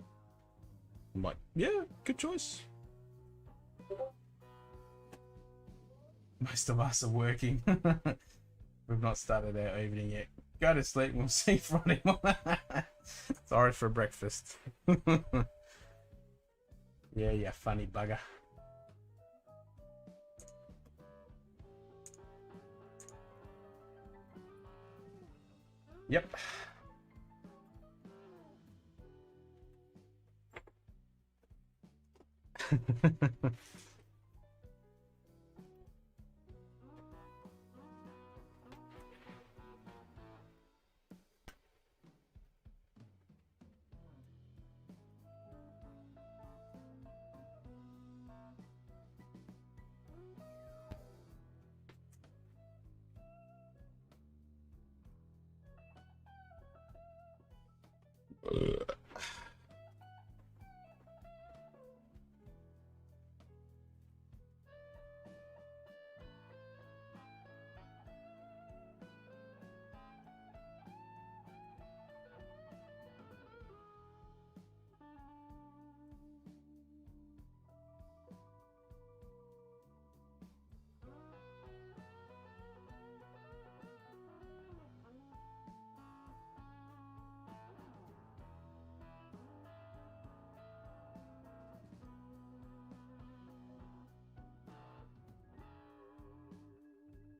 I'm like, yeah, good choice. Most of us are working. We've not started our evening yet. Go to sleep and we'll see Friday morning. Sorry for breakfast. Yeah, you funny bugger. Yep.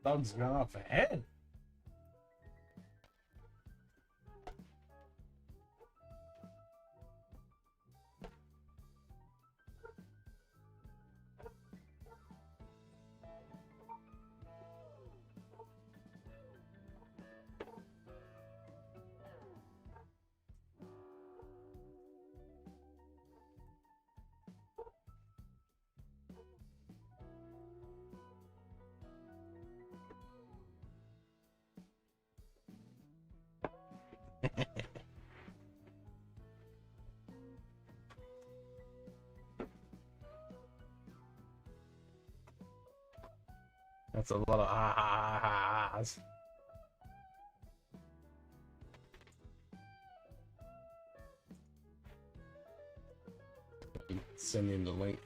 Dog's gone off ahead. That's a lot of ahs. Send him the link.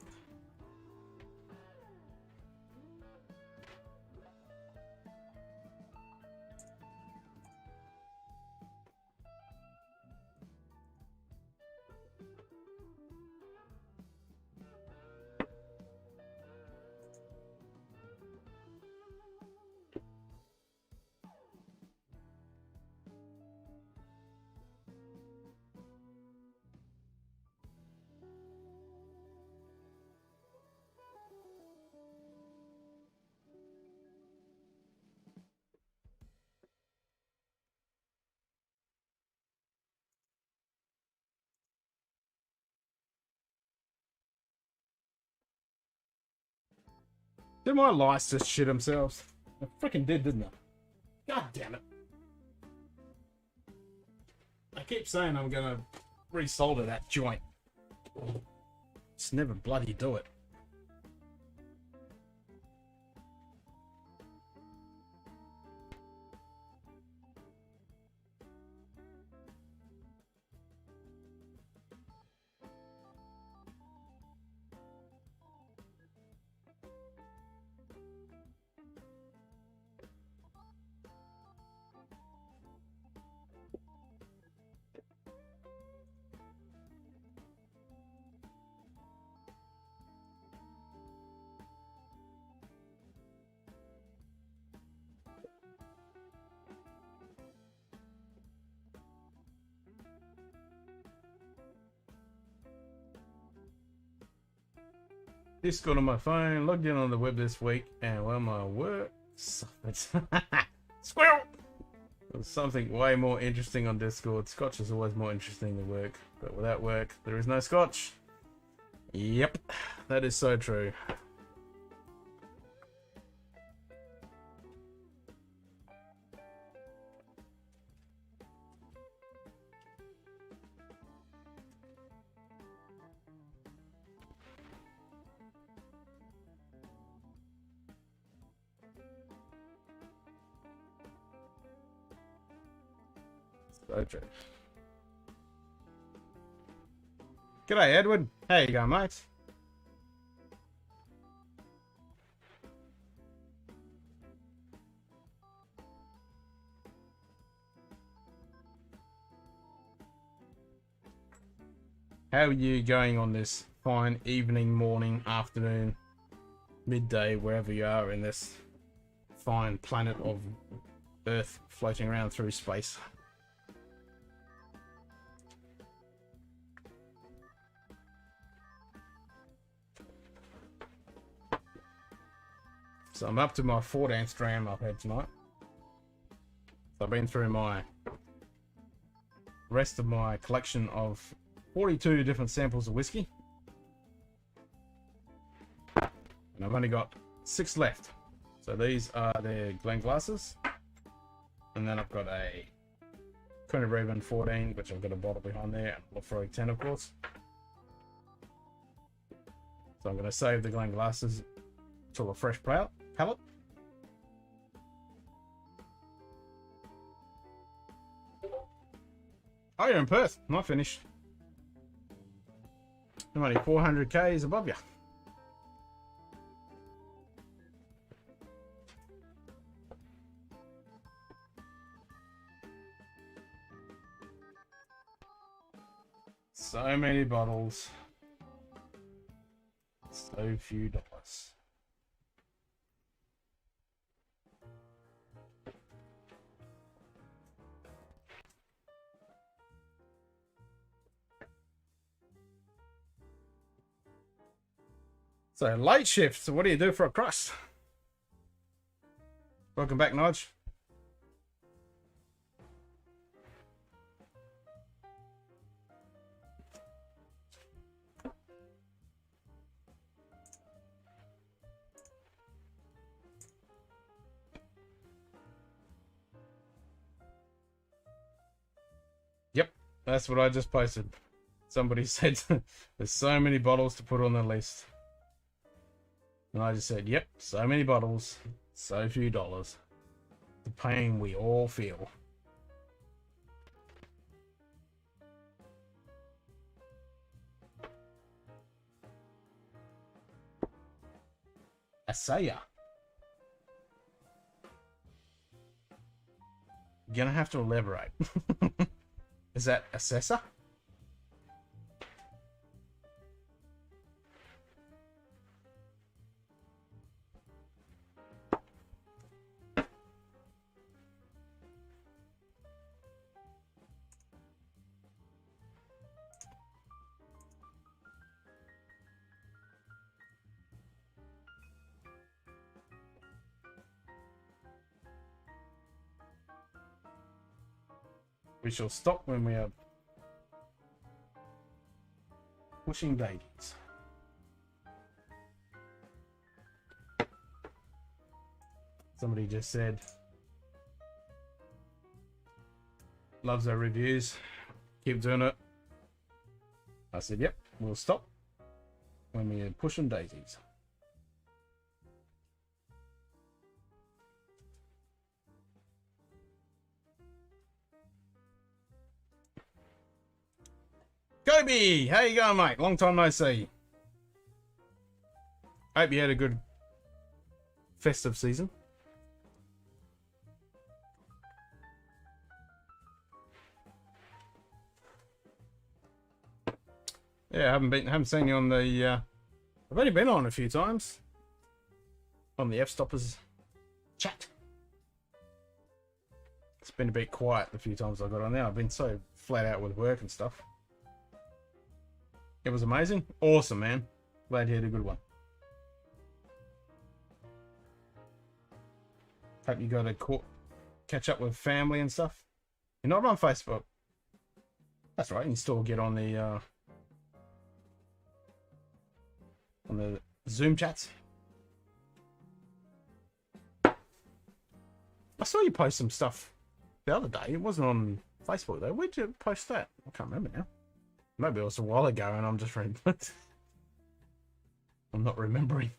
Did my lights just shit themselves? I freaking did, didn't I? God damn it. I keep saying I'm gonna resolder that joint. Just never bloody do it. Discord on my phone, logged in on the web this week, and well, my work suffered. Squirrel! There's something way more interesting on Discord. Scotch is always more interesting than work, but without work, there is no Scotch. Yep, that is so true. So true. G'day, Edward. How you going, mate? How are you going on this fine evening, morning, afternoon, midday, wherever you are in this fine planet of Earth floating around through space? So I'm up to my 14th dram I've had tonight. So I've been through my rest of my collection of 42 different samples of whiskey. And I've only got 6 left. So these are the Glen glasses. And then I've got a Coney Raven 14, which I've got a bottle behind there, and Lefroy 10, of course. So I'm going to save the Glen glasses till a fresh palate. Oh, you're in Perth. Not finished. I'm only 400 k's above you. So many bottles. So few dollars. So, late shift. So, what do you do for a crust? Welcome back, Nige. Yep, that's what I just posted. Somebody said there's so many bottles to put on the list. And I just said, yep, so many bottles, so few dollars. The pain we all feel. Asaya. You're gonna have to elaborate. Is that assessor? We shall stop when we are pushing daisies. Somebody just said, loves our reviews, keep doing it. I said, yep, we'll stop when we are pushing daisies. Kobe, how you going, mate? Long time no see. Hope you had a good festive season. Yeah, haven't seen you on the. I've only been on a few times on the F Stoppers chat. It's been a bit quiet the few times I got on there. I've been so flat out with work and stuff. It was amazing. Awesome, man. Glad you had a good one. Hope you got to catch up with family and stuff. You're not on Facebook. That's right. You can still get on the Zoom chats. I saw you post some stuff the other day. It wasn't on Facebook though. Where'd you post that? I can't remember now. Maybe it was a while ago and I'm just I'm not remembering.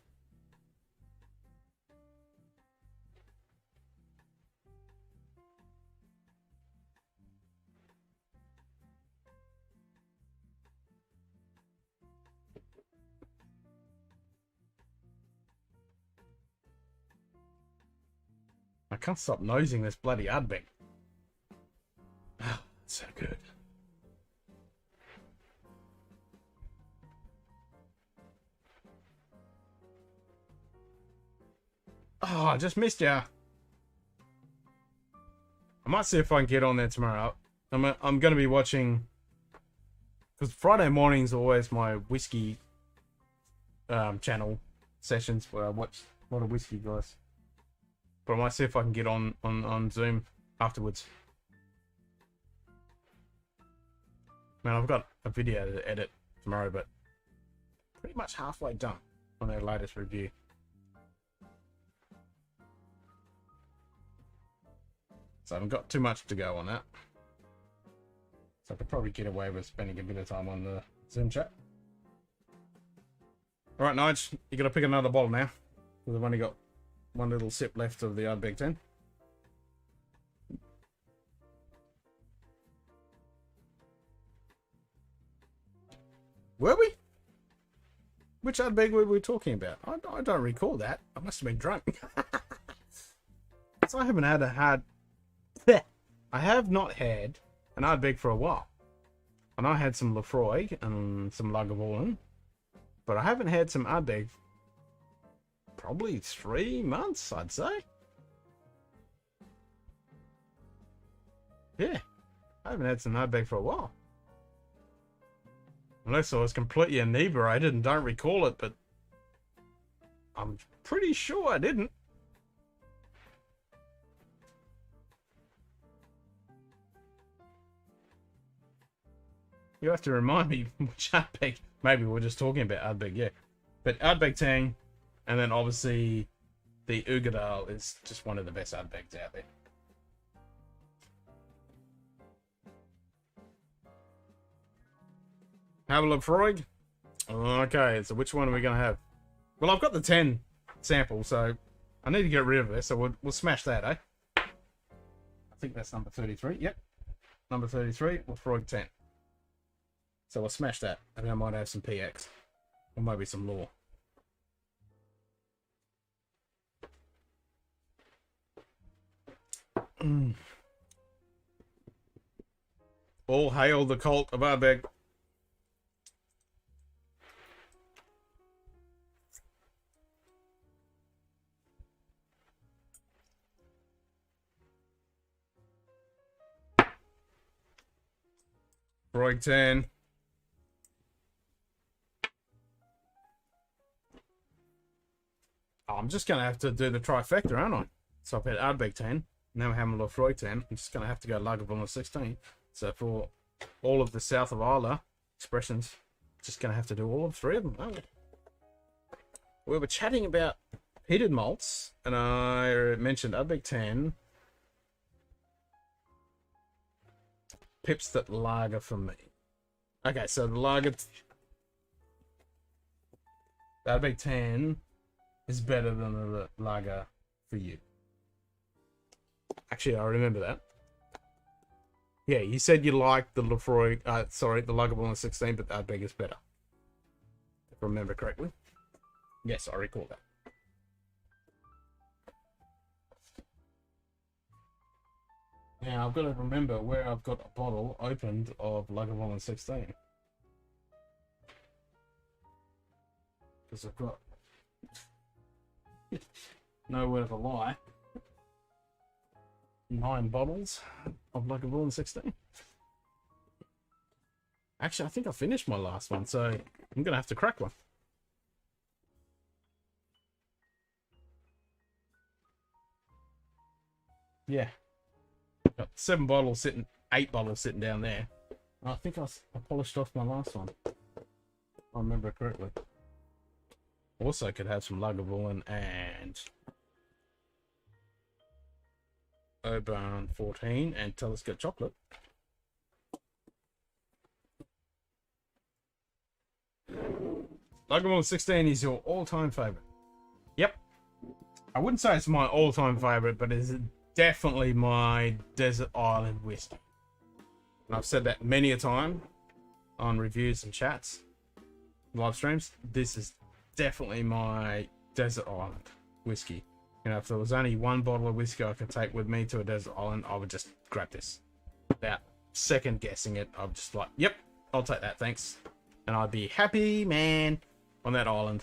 I can't stop nosing this bloody Ardbeg. Oh, it's so good. Oh, I just missed ya. I might see if I can get on there tomorrow. I'm going to be watching, because Friday mornings are always my whiskey channel sessions where I watch a lot of whiskey guys. But I might see if I can get on Zoom afterwards. Man, I've got a video to edit tomorrow, but pretty much halfway done on their latest review. So I haven't got too much to go on that. So I could probably get away with spending a bit of time on the Zoom chat. Alright, Nige, you got to pick another bottle now. Because I've only got one little sip left of the Ardbeg 10. Were we? Which Ardbeg were we talking about? I don't recall that. I must have been drunk. So I haven't had a hard... I have not had an Ardbeg for a while. And I had some Lefroy and some Lagavulin. But I haven't had some Ardbeg probably 3 months, I'd say. Yeah. I haven't had some Ardbeg for a while. Unless I was completely inebriated and don't recall it, but I'm pretty sure I didn't. You have to remind me which Ardbeg. Maybe we're just talking about Ardbeg, yeah. But Ardbeg Tang, and then obviously the Ugadal is just one of the best Ardbegs out there. Have a look, Freud. Okay, so which one are we going to have? Well, I've got the 10 sample, so I need to get rid of this, so we'll smash that, eh? I think that's number 33. Yep. Number 33 with Freud 10. So we'll smash that, and I might have some PX. Or maybe some Law. All hail the cult of Ardbeg. Freud 10. I'm just going to have to do the trifecta, aren't I? So I've had Ardbeg 10. Now we're having a Freud 10. I'm just going to have to go Lagavulin 16. So for all of the south of Isla expressions, just going to have to do all of 3 of them. Oh. We were chatting about heated malts, and I mentioned Ardbeg 10 pips that lager for me. Okay, so the lager... Ardbeg 10 is better than the lager for you. Actually, I remember that. Yeah, you said you liked the Lefroy, the Lagavulin 16, but the Ardbeg is better. If I remember correctly. Yes, I recall that. Now, I've got to remember where I've got a bottle opened of Lagavulin 16. Because I've got nowhere to lie. 9 bottles of Lagavulin 16. Actually, I think I finished my last one, so I'm going to have to crack one. Yeah. Got 7 bottles sitting, 8 bottles sitting down there. I think I polished off my last one. If I remember correctly. Also could have some Lagavulin and Oban 14 and Telescope Chocolate. Lagavulin 16 is your all-time favorite. Yep. I wouldn't say it's my all-time favorite, but it's definitely my desert island whiskey. And I've said that many a time on reviews and chats, live streams. This is definitely my desert island whiskey. You know, if there was only one bottle of whiskey I could take with me to a desert island, I would just grab this. Without second guessing it, I'm just like, yep, I'll take that, thanks. And I'd be happy, man, on that island.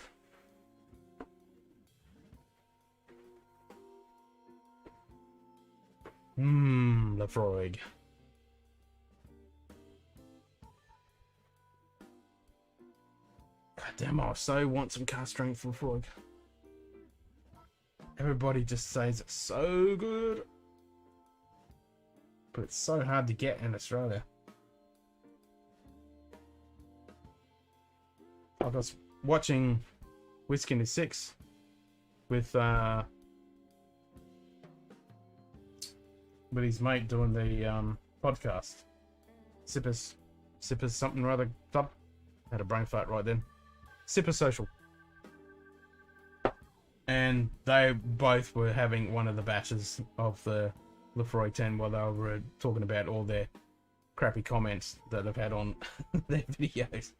Lefroy. God damn, I so want some cast strength Lefroy. Everybody just says it's so good. But it's so hard to get in Australia. I was watching Whiskey in the Six with his mate doing the podcast. Sippers something or other club. Had a brain fart right then. Sipper Social. And they both were having one of the batches of the Lefroy 10 while they were talking about all their crappy comments that they've had on their videos.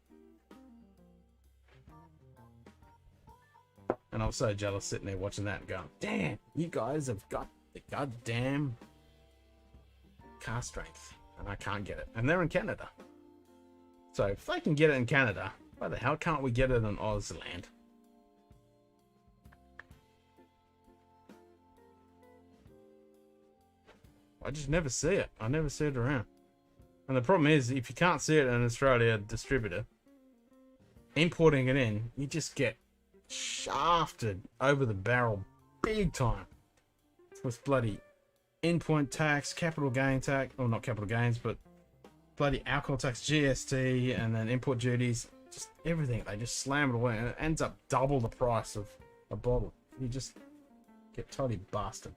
And I was so jealous sitting there watching that and going, damn, you guys have got the goddamn car strength. And I can't get it. And they're in Canada. So if they can get it in Canada, why the hell can't we get it in Ausland? I just never see it. I never see it around. And the problem is, if you can't see it in an Australia distributor, importing it in, you just get shafted over the barrel big time with bloody endpoint tax, capital gain tax, or not capital gains, but bloody alcohol tax, GST, and then import duties, just everything. They just slam it away, and it ends up double the price of a bottle. You just get totally bastard.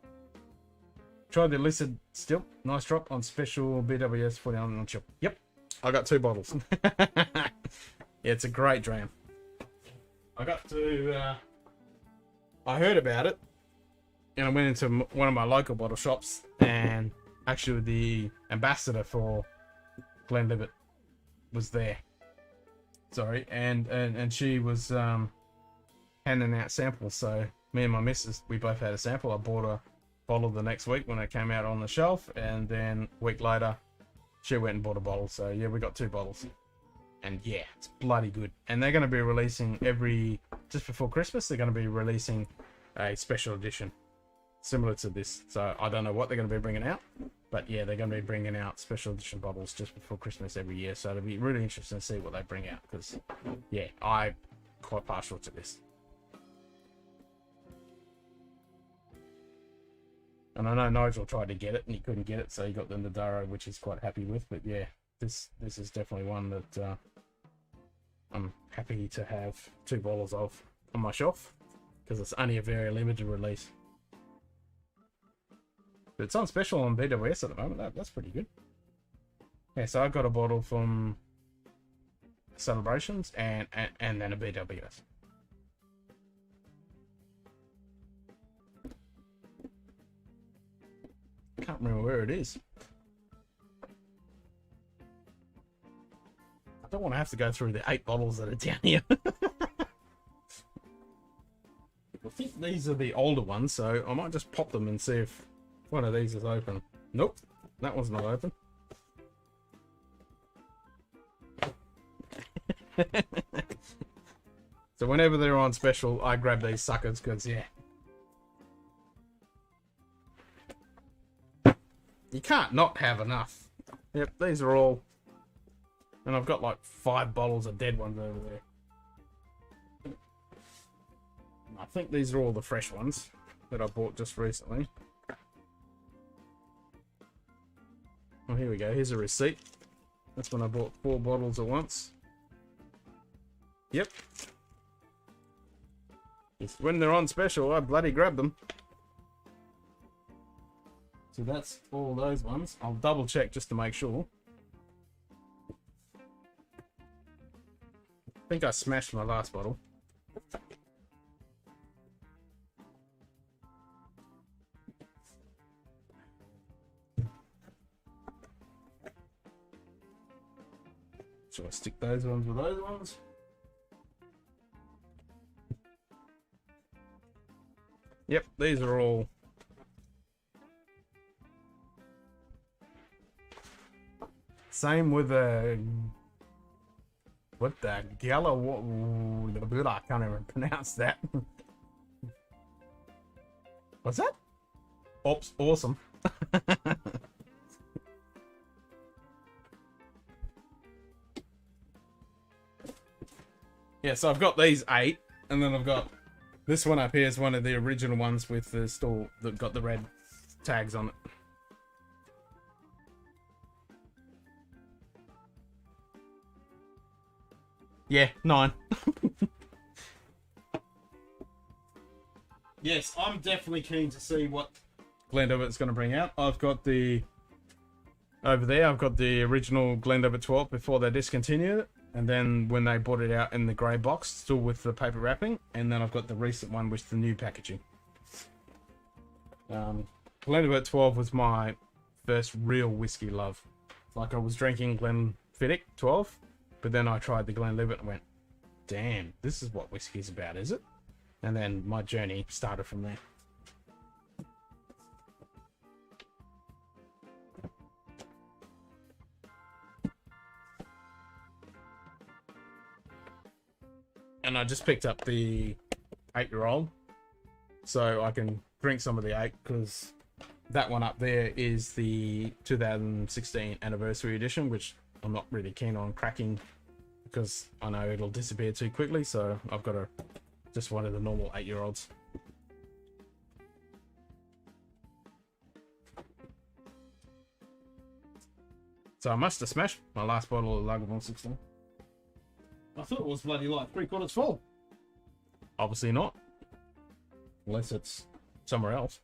Tried the illicit still. Nice drop on special BWS 49 on chip. Yep, I got 2 bottles. Yeah, it's a great dram. I got to, I heard about it, and I went into one of my local bottle shops, and actually the ambassador for Glenlivet was there. Sorry, and she was handing out samples. So me and my missus, we both had a sample. I bought a bottle the next week when it came out on the shelf, and then a week later, she went and bought a bottle. So yeah, we got 2 bottles, and yeah, it's bloody good. And they're going to be releasing just before Christmas. They're going to be releasing a special edition similar to this. So I don't know what they're going to be bringing out, but yeah, they're going to be bringing out special edition bottles just before Christmas every year. So it'll be really interesting to see what they bring out, because yeah, I'm quite partial to this. And I know Nigel tried to get it and he couldn't get it, so he got the Nadaro, which he's quite happy with. But yeah, this is definitely one that I'm happy to have 2 bottles of on my shelf, because it's only a very limited release. But it's on special on BWS at the moment. That's pretty good. Yeah, so I got a bottle from Celebrations and then a BWS. Can't remember where it is. I don't want to have to go through the 8 bottles that are down here. I think these are the older ones, so I might just pop them and see if one of these is open. Nope, that one's not open. So whenever they're on special, I grab these suckers, because yeah, you can't not have enough. Yep, these are all, and I've got like 5 bottles of dead ones over there. I think these are all the fresh ones that I bought just recently. Oh, here we go. Here's a receipt. That's when I bought 4 bottles at once. Yep. When they're on special, I bloody grab them. So that's all those ones. I'll double check just to make sure. I think I smashed my last bottle. Shall I stick those ones with those ones? Yep, these are all same with the what the Gala, I can't even pronounce that. What's that? Oops, awesome. Yeah, so I've got these 8, and then I've got this one up here is one of the original ones with the store that got the red tags on it. Yeah, 9. Yes, I'm definitely keen to see what Glenlivet's going to bring out. I've got over there, I've got the original Glenlivet 12 before they discontinued it. And then when they brought it out in the grey box, still with the paper wrapping. And then I've got the recent one with the new packaging. Glenlivet 12 was my first real whiskey love. Like, I was drinking Glenfiddich 12, but then I tried the Glenlivet and went, damn, this is what whiskey's about, is it? And then my journey started from there. And I just picked up the 8-year-old, so I can drink some of the 8, because that one up there is the 2016 anniversary edition, which I'm not really keen on cracking because I know it'll disappear too quickly. So I've got to Just one of the normal 8-year-olds. So I must have smashed my last bottle of Lagavulin 16. I thought it was bloody like 3/4 full. Obviously not. Unless it's somewhere else.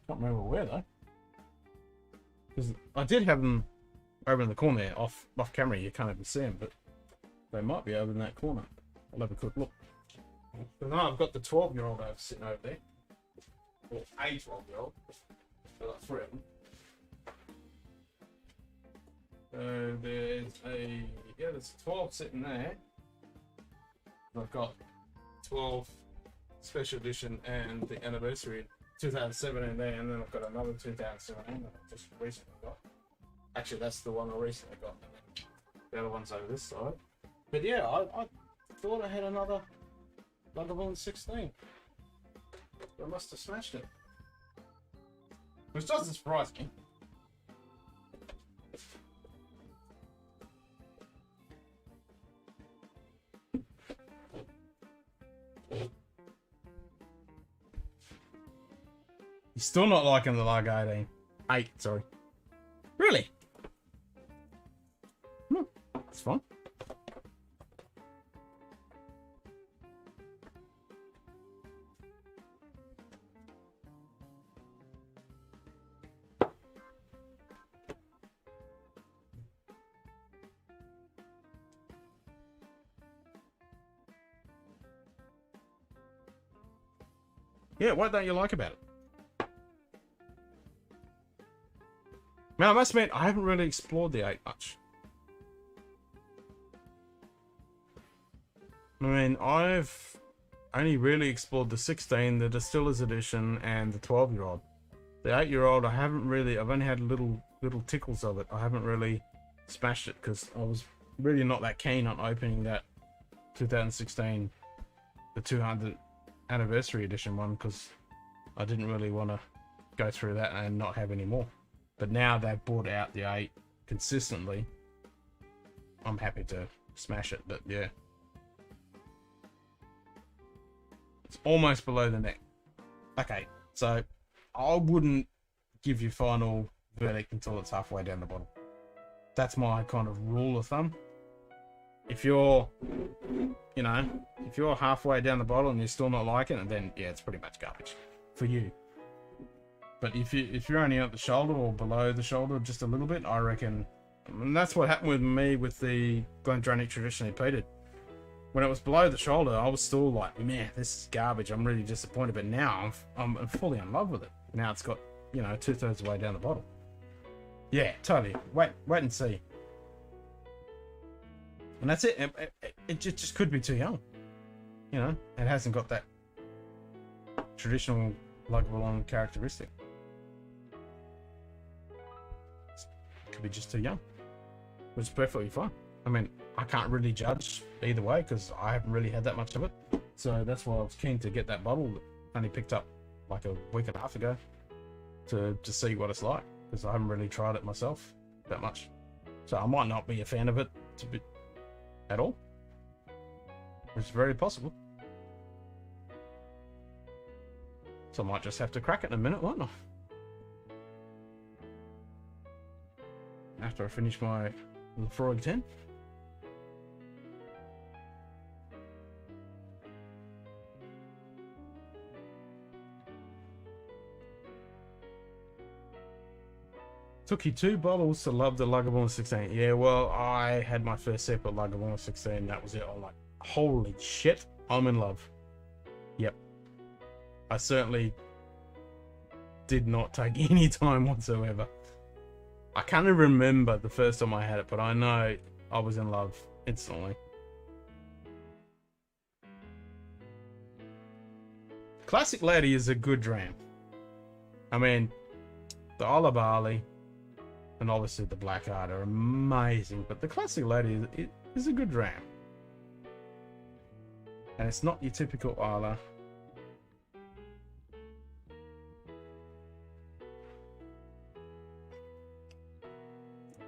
Can't remember where though. Because I did have them over in the corner there, off camera. You can't even see them, but they might be over in that corner. I'll have a quick look. But now I've got the 12-year-old over sitting over there. Or a 12-year-old. I've got 3 of them. So there's a 12 sitting there. I've got 12 special edition and the anniversary 2017 there, and then I've got another 2017 that I just recently got. Actually, that's the one I recently got. The other one's over this side. But yeah, I thought I had another Lagavulin 16. I must have smashed it. Which doesn't surprise me. You're still not liking the Lag 18. 8, sorry. Really? It's fine. Yeah, what don't you like about it? Man, I must admit, I haven't really explored the 8 much. I mean, I've only really explored the 16, the Distiller's Edition, and the 12-year-old. The 8-year-old, I've only had little tickles of it. I haven't really smashed it, because I was really not that keen on opening that 2016, the 200th anniversary edition one, because I didn't really want to go through that and not have any more. But now they've brought out the 8 consistently, I'm happy to smash it. But yeah, it's almost below the neck. Okay, so I wouldn't give you final verdict until it's halfway down the bottle. That's my kind of rule of thumb. If you're, if you're halfway down the bottle and you're still not liking it, then yeah, it's pretty much garbage for you. But if you're only at the shoulder or below the shoulder just a little bit, I reckon, and that's what happened with me with the Glendronach Traditionally Peated. When it was below the shoulder, I was still like, man, this is garbage. I'm really disappointed. But now I'm fully in love with it. Now it's got, 2/3 of the way down the bottle. Yeah, totally. Wait and see. And that's it. It just could be too young. It hasn't got that traditional Lagavulin characteristic. Could be just too young, which is perfectly fine. I mean, I can't really judge either way because I haven't really had that much of it. So that's why I was keen to get that bottle that I only picked up like a week and a half ago to see what it's like, because I haven't really tried it myself that much. So I might not be a fan of it at all, which is very possible. So I might just have to crack it in a minute, won't I? After I finish my Lefroy 10. Took you 2 bottles to love the Lagavulin 16. Yeah, well, I had my first sip of Lagavulin 16. That was it. I'm like, holy shit, I'm in love. Yep. I certainly did not take any time whatsoever. I can't even remember the first time I had it, but I know I was in love instantly. Classic Lady is a good dram. I mean, the Isle of Barley and obviously the Black Art are amazing, but the Classic Lady is a good dram. And it's not your typical Isla.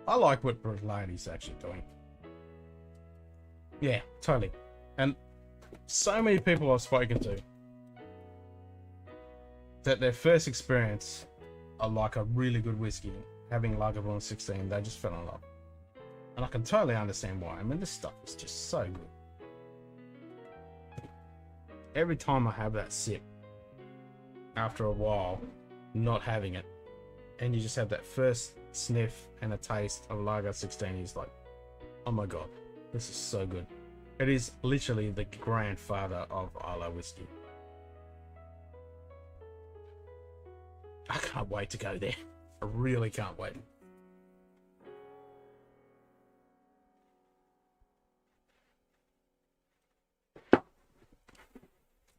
I like what Lady's actually doing. Yeah, totally. And so many people I've spoken to that their first experience are like a really good whiskey, having Lagavulin 16, they just fell in love. And I can totally understand why. I mean, this stuff is just so good. Every time I have that sip, after a while, not having it, and you just have that first sniff and a taste of Lager 16, he's like, oh my god, this is so good. It is literally the grandfather of Islay whiskey. I can't wait to go there. I really can't wait.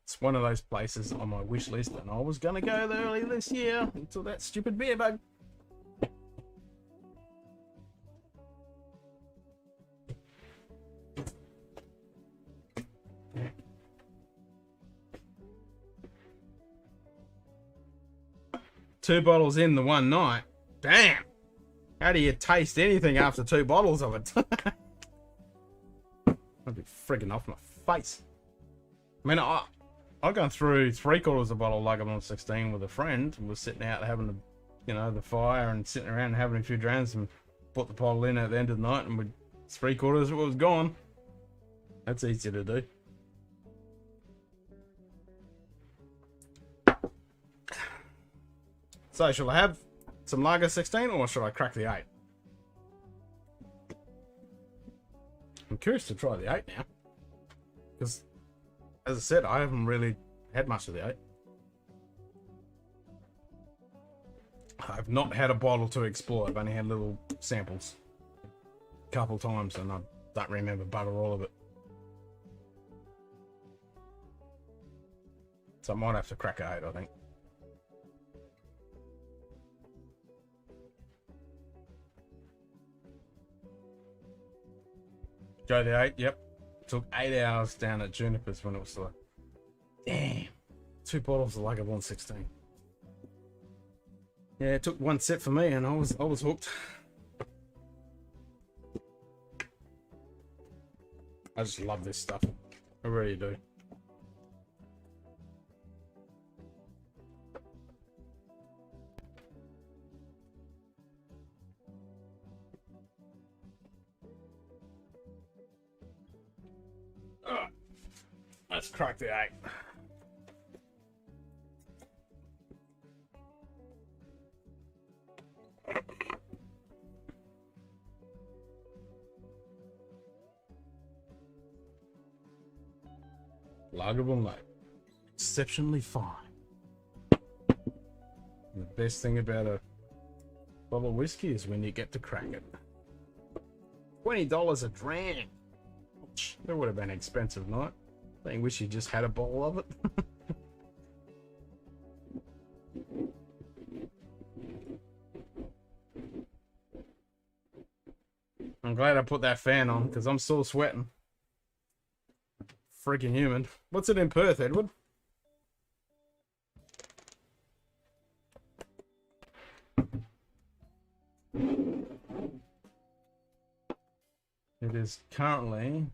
It's one of those places on my wish list, and I was gonna go there early this year until that stupid beer bug. Two bottles in the one night. Damn! How do you taste anything after 2 bottles of it? I'd be frigging off my face. I mean, I've gone through 3/4 of a bottle of Lagavulin 16 with a friend. We were sitting out having the fire and sitting around and having a few drams, and put the bottle in at the end of the night, and 3/4 of it was gone. That's easy to do. So, shall I have some Lager 16 or should I crack the 8? I'm curious to try the 8 now. Because, as I said, I haven't really had much of the 8. I've not had a bottle to explore. I've only had little samples a couple times, and I don't remember bugger all of it. So I might have to crack a 8, I think. Go the 8, yep. Took 8 hours down at Juniper's when it was like, damn, 2 bottles of Lagavulin 16. Yeah, it took 1 sip for me, and I was hooked. I just love this stuff. I really do. Let's crack the 8. Lagavulin Light. Exceptionally fine. And the best thing about a bottle of whiskey is when you get to crack it. $20 a dram. That would have been an expensive night. I wish you just had a bottle of it. I'm glad I put that fan on because I'm still sweating. Freaking humid. What's it in Perth, Edward? It is currently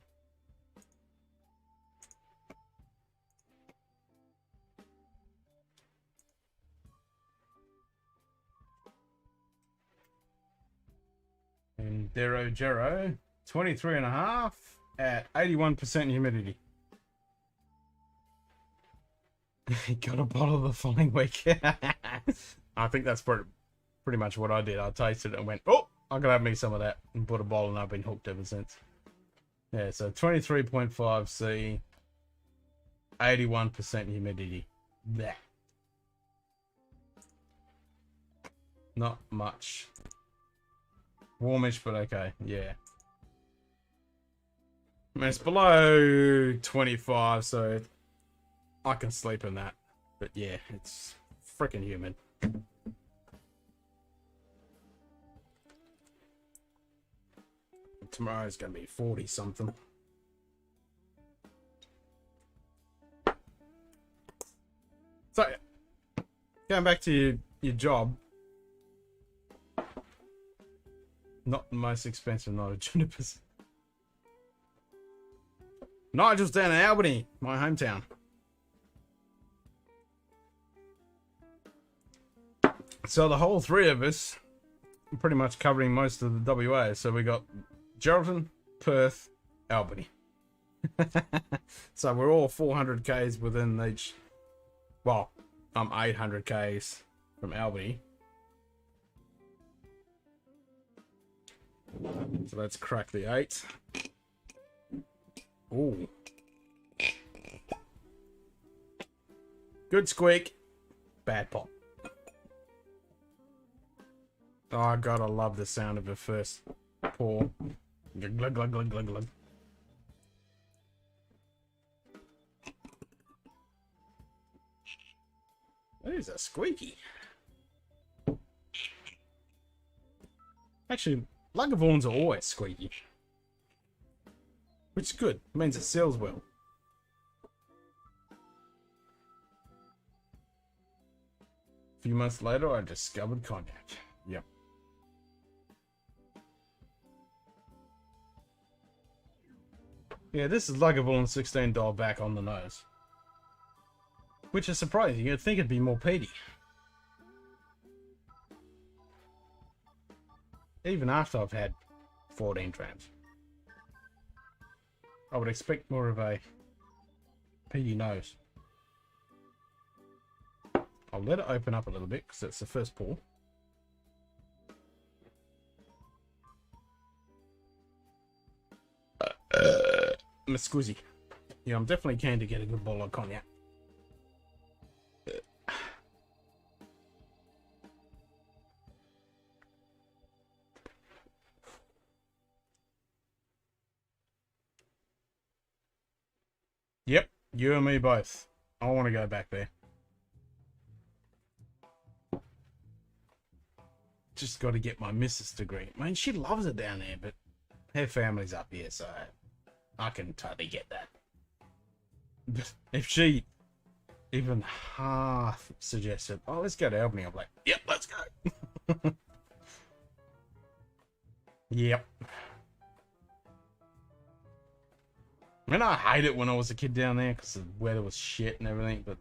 in Derogero, 23.5 at 81% humidity. Got a bottle the following week. I think that's pretty much what I did. I tasted it and went, oh, I gotta have me some of that, and put a bottle, and I've been hooked ever since. Yeah, so 23.5 C, 81% humidity. That. Not much. Warmish, but okay, yeah. I mean, it's below 25, so I can sleep in that. But yeah, it's freaking humid. Tomorrow's gonna be 40 something. So, going back to your job. Not the most expensive night at Juniper's. Nigel's down in Albany, my hometown. So the whole three of us are pretty much covering most of the WA. So we got Geraldton, Perth, Albany. So we're all 400 k's within each. Well, I'm 800 k's from Albany. So let's crack the 8. Ooh. Good squeak. Bad pop. Oh god, I love the sound of the first pour. Glug, glug, glug, glug, glug, glug. That is a squeaky. Actually, Lagavulins are always squeaky. Which is good. It means it sells well. A few months later, I discovered cognac. Yep. Yeah, this is Lagavulin $16 back on the nose. Which is surprising. You'd think it'd be more peaty. Even after I've had 14 drams. I would expect more of a peaty nose. I'll let it open up a little bit because it's the first pour. Miss Squizzy. Yeah, I'm definitely keen to get a good bottle of cognac. Yep, you and me both. I want to go back there. Just got to get my missus degree. I mean, she loves it down there, but her family's up here, so I can totally get that. But if she even half suggested, oh, let's go to Albany, I'm like, yep, let's go. Yep. I mean, I hate it when I was a kid down there because the weather was shit and everything, but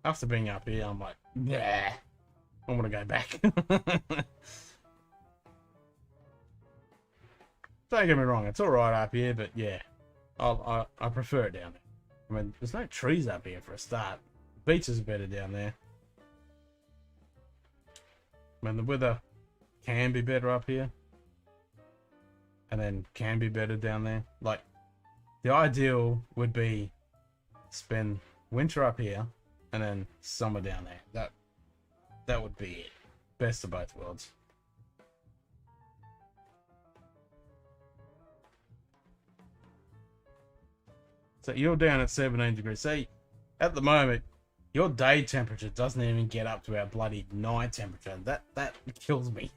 after being up here, I'm like, yeah, I want to go back. Don't get me wrong, it's alright up here, but yeah, I prefer it down there. I mean, there's no trees up here for a start. The beaches are better down there. I mean, the weather can be better up here, and then can be better down there. Like, the ideal would be spend winter up here and then summer down there. That would be it. Best of both worlds. So you're down at 17 degrees. See, at the moment, your day temperature doesn't even get up to our bloody night temperature. That kills me.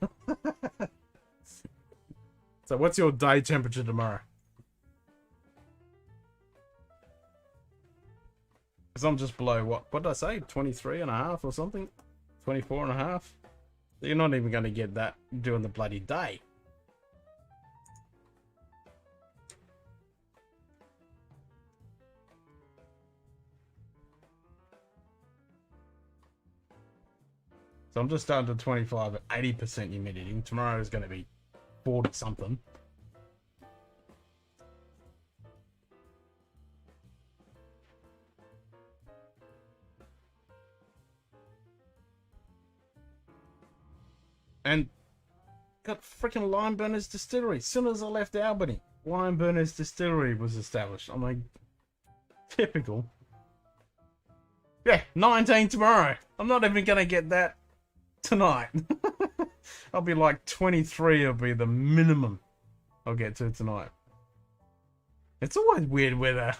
So what's your day temperature tomorrow? Because I'm just below, what did I say? 23 and a half or something? 24 and a half? You're not even going to get that during the bloody day. So I'm just down to 25 at 80% humidity. Tomorrow is going to be 40 something. And got freaking Lime Burners Distillery. As soon as I left Albany, Lime Burners Distillery was established. I'm like, typical. Yeah, 19 tomorrow. I'm not even going to get that tonight. I'll be like 23 will be the minimum I'll get to tonight. It's always weird weather.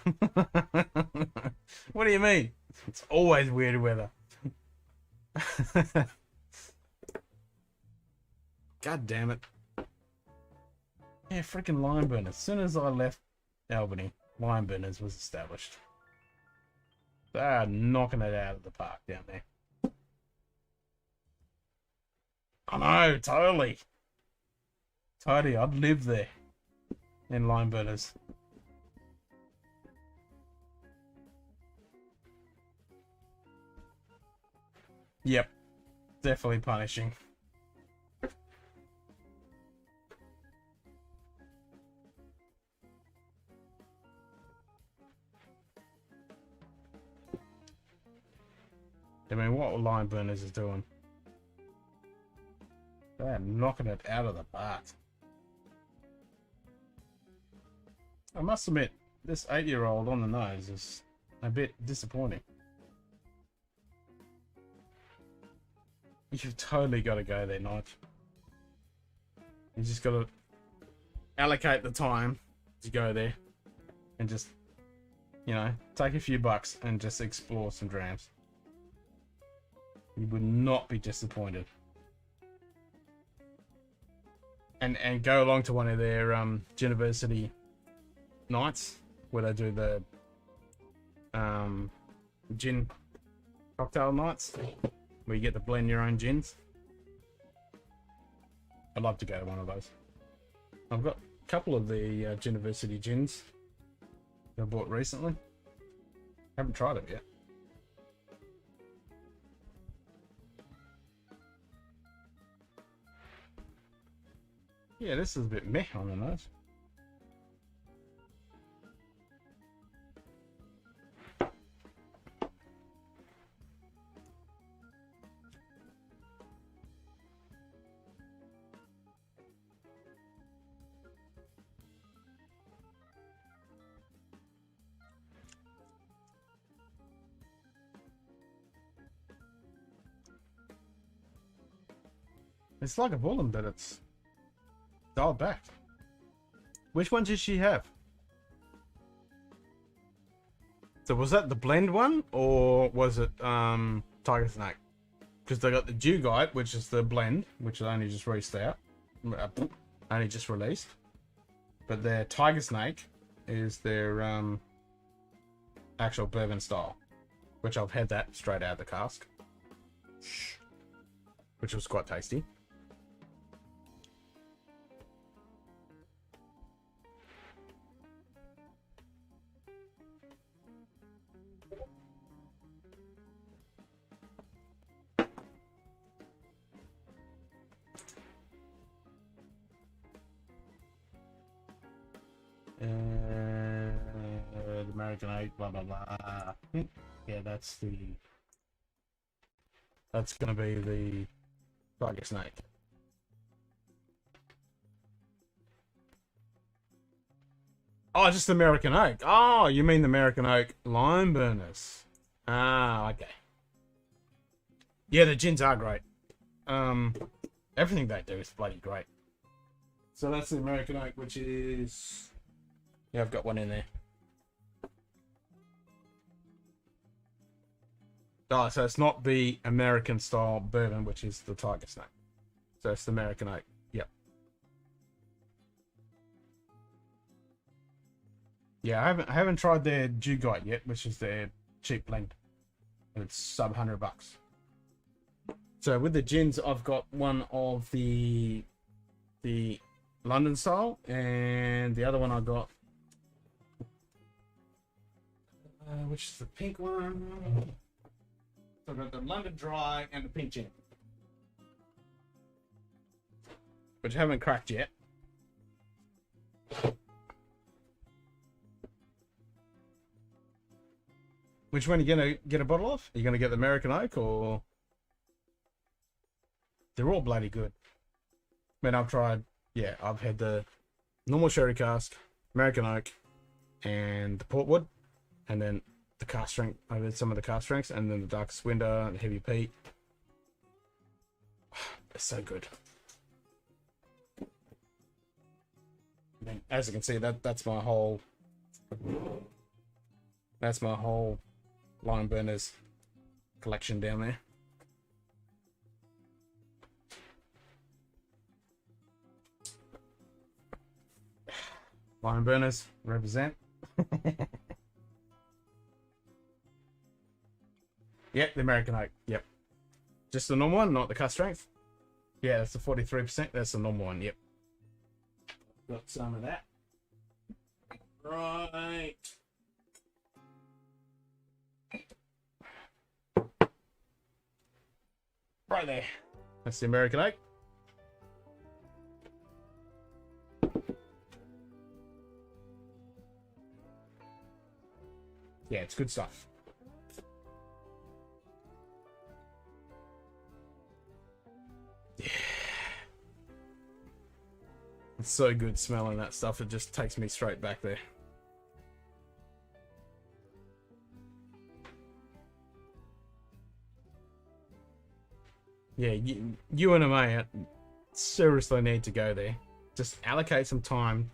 What do you mean? It's always weird weather. God damn it. Yeah, freaking Lime Burners. As soon as I left Albany, Lime Burners was established. They are knocking it out of the park down there. I know, totally. Totally, I'd live there. In Lime Burners. Yep, definitely punishing. I mean, what Lime Burners is doing? They're knocking it out of the park. I must admit, this 8-year-old on the nose is a bit disappointing. You've totally got to go there, Nige. You just got to allocate the time to go there and just, you know, take a few bucks and just explore some drams. You would not be disappointed. And go along to one of their university nights where they do the gin cocktail nights where you get to blend your own gins. I'd love to go to one of those. I've got a couple of the university gins that I bought recently. Haven't tried it yet. Yeah, this is a bit meh on the nose. It's like a Bullen, but it's dialed back. Which one did she have? So was that the blend one, or was it Tiger Snake? Because they got the Dew Guide, which is the blend, which is only just released out, only just released. But their Tiger Snake is their actual bourbon style, which I've had that straight out of the cask, which was quite tasty. American Oak, blah blah blah. Yeah, that's gonna be the Tiger Snake. Oh, just American Oak. Oh, you mean the American Oak Lime Burners? Ah, okay. Yeah, the gins are great. Everything they do is bloody great. So that's the American Oak, which is, yeah, I've got one in there. Oh, so it's not the American style bourbon, which is the Tiger Snake. So it's the American Oak. Yep. Yeah, I haven't tried their Dew Guide yet, which is their cheap blend. And it's sub $100. So with the gins, I've got one of the London style, and the other one I got, which is the pink one. So I've got the London Dry and the pink gin, which I haven't cracked yet. Which one are you gonna get a bottle of? Are you gonna get the American Oak, or? They're all bloody good. I mean, I've tried, yeah, I've had the normal sherry cask, American Oak, and the Portwood, and then the cask strength. I've had some of the cask strengths, and then the Darkest Winter, the Heavy Peat. They're so good. I mean, as you can see, that's my whole Lime Burners collection down there. Lime Burners represent. Yep, the American Oak. Yep. Just the normal one, not the cask strength. Yeah, that's the 43%. That's the normal one. Yep. Got some of that. Right. right there. That's the American oak. Yeah, it's good stuff. Yeah. It's so good smelling that stuff. It just takes me straight back there. Yeah, you and Amaya seriously need to go there. Just allocate some time.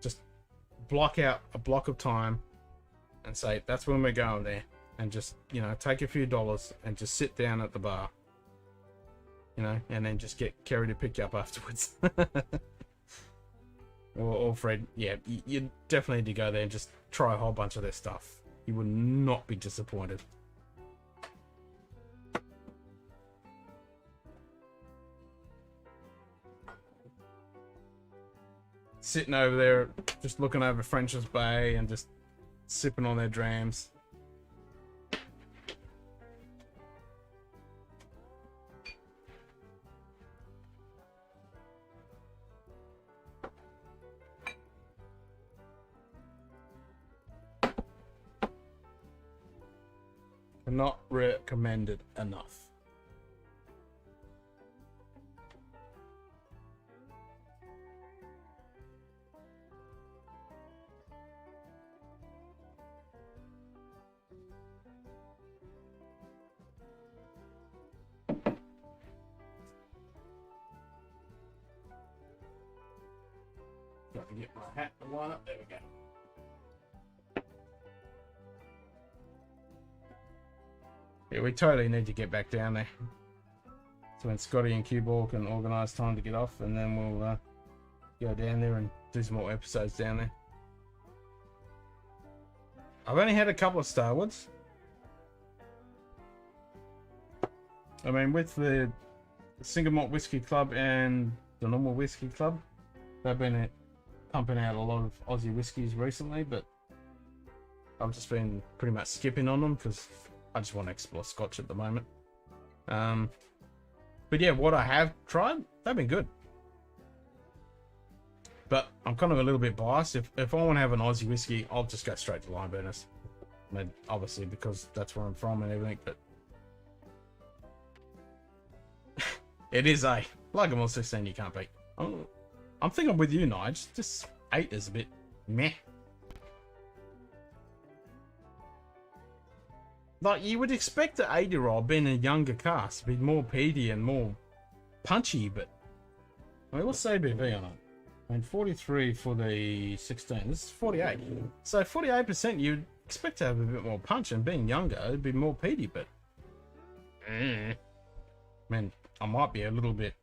Just block out a block of time and say, that's when we're going there. And just, you know, take a few dollars and just sit down at the bar. You know, and then just get Kerry to pick you up afterwards. or Fred. Yeah, you definitely need to go there and just try a whole bunch of their stuff. You would not be disappointed. Sitting over there, just looking over French's Bay and just sipping on their drams. Not recommended enough. Got to get my hat to line up. There we go. Yeah, we totally need to get back down there. So when Scotty and Q-Ball can organise time to get off, and then we'll go down there and do some more episodes down there. I've only had a couple of Starwoods. I mean, with the Single Malt Whiskey Club and the Normal Whiskey Club, they've been pumping out a lot of Aussie whiskies recently, but I've just been pretty much skipping on them because I just want to explore Scotch at the moment. But yeah, what I have tried, they've been good. But I'm kind of a little bit biased. If I want to have an Aussie whiskey, I'll just go straight to Lime Burners. I mean, obviously, because that's where I'm from and everything, but it is a Lagavulin 16 you can't beat. I'm thinking with you, Nige. Just 8 is a bit meh. Like, you would expect the 8-year-old being a younger cast to be more peaty and more punchy, but I mean, what's ABV on it? I mean, 43 for the 16. This is 48. So 48%, you'd expect to have a bit more punch, and being younger, it'd be more peaty, but I mean, I might be a little bit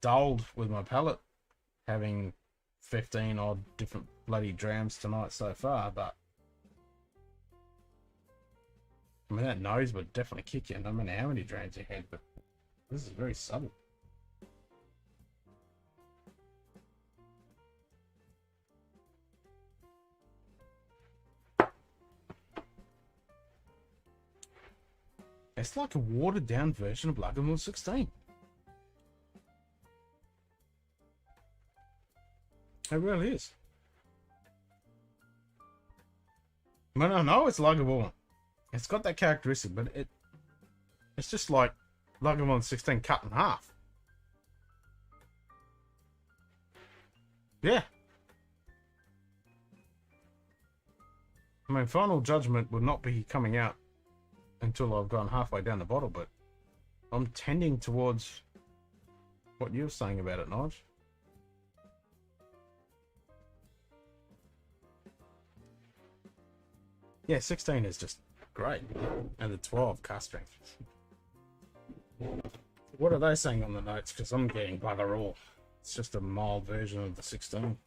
dulled with my palate, having 15 odd different bloody drams tonight so far, but I mean, that nose would definitely kick you. I don't know how many drams you had, but this is very subtle. It's like a watered down version of Lagavulin 16. It really is. I mean, I know it's Lagavulin. It's got that characteristic, but it's just like Lagavulin 16 cut in half. Yeah. I mean, final judgment would not be coming out until I've gone halfway down the bottle, but I'm tending towards what you're saying about it, Nige. Yeah, 16 is just great. And the 12 cast strength. What are they saying on the notes? Because I'm getting bugger all. It's just a mild version of the 16.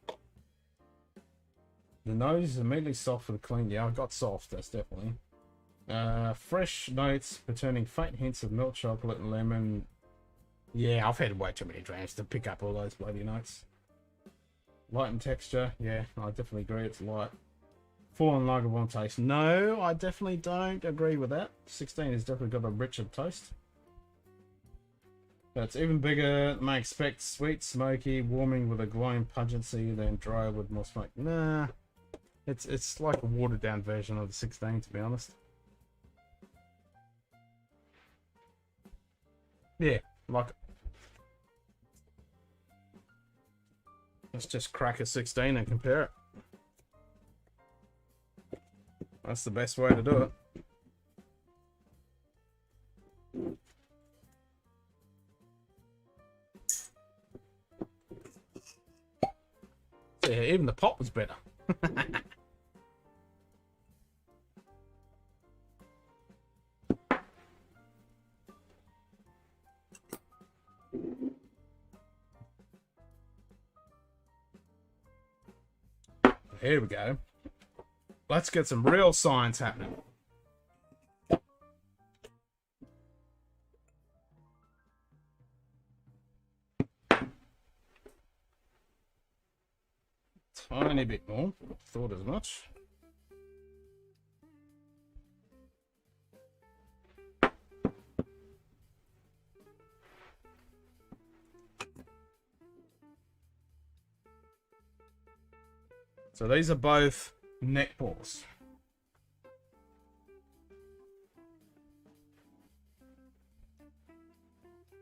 The nose is immediately soft for the clean. Yeah, I got soft, that's definitely. Fresh notes, returning faint hints of milk chocolate and lemon. Yeah, I've had way too many drams to pick up all those bloody notes. Light in texture. Yeah, I definitely agree. It's light. Full on Lagavulin taste. No, I definitely don't agree with that. 16 has definitely got a richer taste. That's even bigger than I expect. Sweet, smoky, warming with a glowing pungency, then dry with more smoke. Nah, it's like a watered down version of the 16, to be honest. Yeah, like, let's just crack a 16 and compare it. That's the best way to do it. Yeah, even the pop was better. Here we go. Let's get some real science happening. Tiny bit more. Thought as much. So these are both neck balls.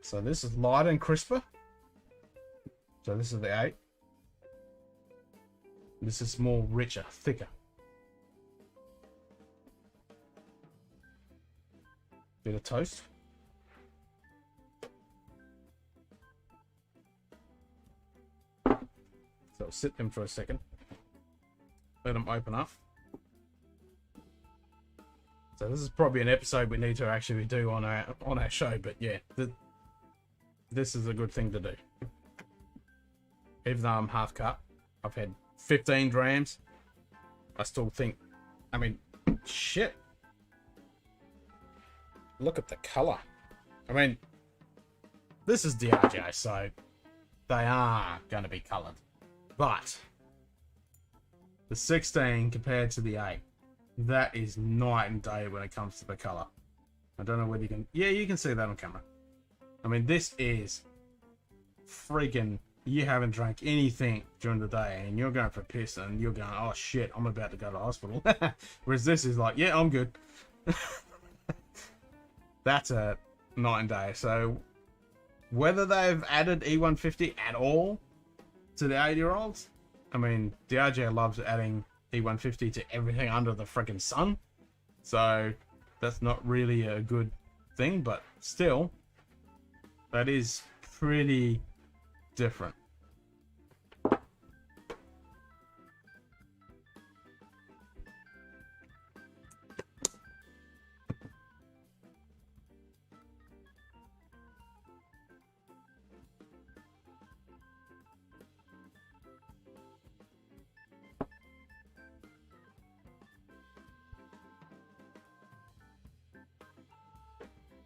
So this is lighter and crisper. So this is the 8. This is more richer, thicker. Bit of toast. So I'll sit them for a second. Let them open up. So this is probably an episode we need to actually do on our show, but yeah, this is a good thing to do. Even though I'm half cut, I've had 15 drams. I still think, I mean, shit. Look at the color. I mean, this is DRJ, so they are going to be colored. But the 16 compared to the 8, that is night and day when it comes to the color. I don't know whether you can, yeah, you can see that on camera. I mean, this is freaking, you haven't drank anything during the day and you're going for a piss and you're going, oh shit, I'm about to go to hospital. Whereas this is like, yeah, I'm good. That's a night and day. So whether they've added E150 at all to the 8-year-olds, I mean, DRJ loves adding E150 to everything under the freaking sun. So that's not really a good thing, but still, that is pretty different.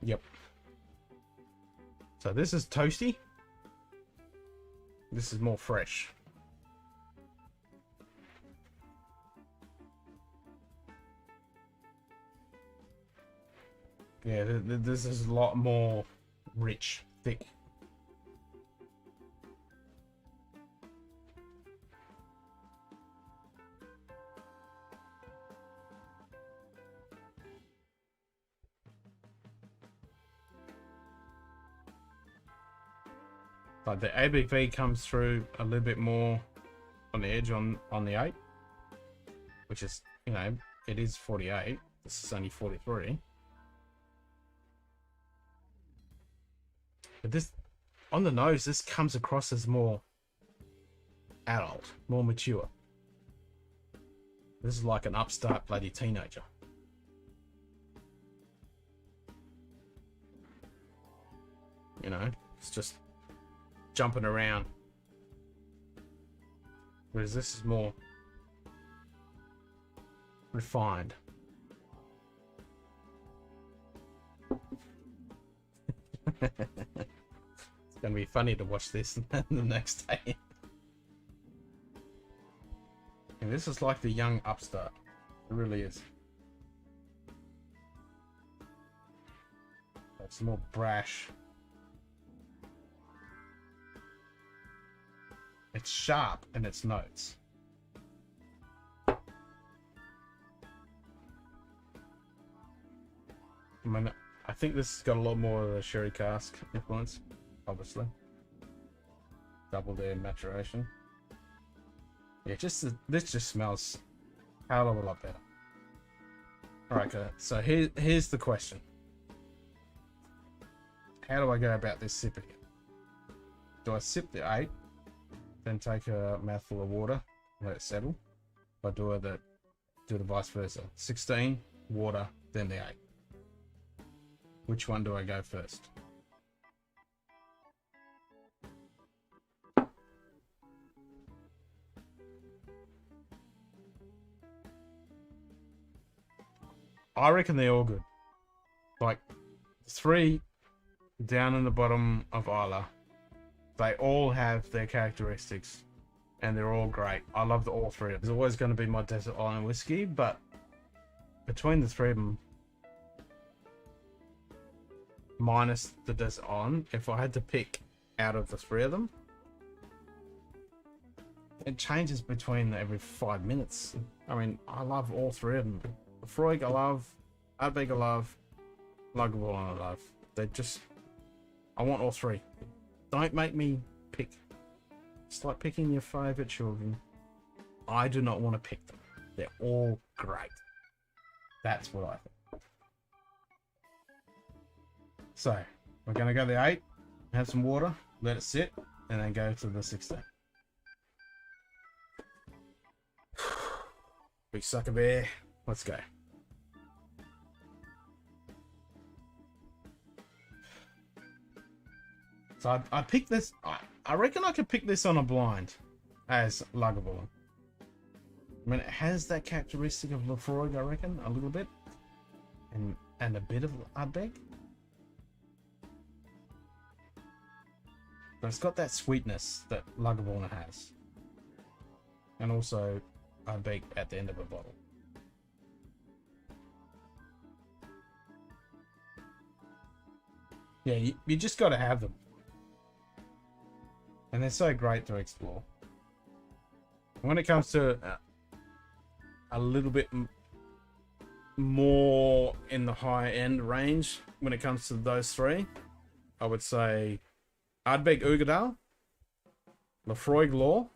Yep. So this is toasty. This is more fresh. Yeah, this is a lot more rich, thick. But the ABV comes through a little bit more on the edge on the 8, which is, you know, it is 48. This is only 43. But this, on the nose, this comes across as more adult, more mature. This is like an upstart bloody teenager. You know, it's just jumping around. Whereas this is more refined. It's gonna be funny to watch this the next day. And this is like the young upstart. It really is. It's more brash. it's sharp in its notes. I mean, I think this has got a lot more of the sherry cask influence, obviously. Double their maturation. Yeah, this just smells a hell of a lot better. Alright, okay, so here's the question. How do I go about this sipping it? Do I sip the 8, then take a mouthful of water, let it settle? Or do the vice versa? 16, water, then the 8. Which one do I go first? I reckon they're all good. Like, 3 down in the bottom of Isla, they all have their characteristics, and they're all great. I love all 3 of them. It's always going to be my Desert Island whiskey, but between the 3 of them, minus the Desert Island, if I had to pick out of the 3 of them, it changes between every 5 minutes. I mean, I love all 3 of them. Lafroig I love, Ardbeg I love, Lagavulin I love. They're just, I want all 3. Don't make me pick. It's like picking your favourite children. I do not want to pick them. They're all great. That's what I think. So, we're going to go to the 8, have some water, let it sit, and then go to the 16. Big sucker bear. Let's go. So I picked this. I reckon I could pick this on a blind as Lagavulin. I mean, it has that characteristic of Lafroig, I reckon, a little bit, and a bit of Ardbeg. But it's got that sweetness that Lagavulin has, and also Ardbeg at the end of a bottle. Yeah, you just got to have them. And they're so great to explore. When it comes to a little bit more in the high end range, when it comes to those 3, I would say Ardbeg Uigeadail, Lafroig Law,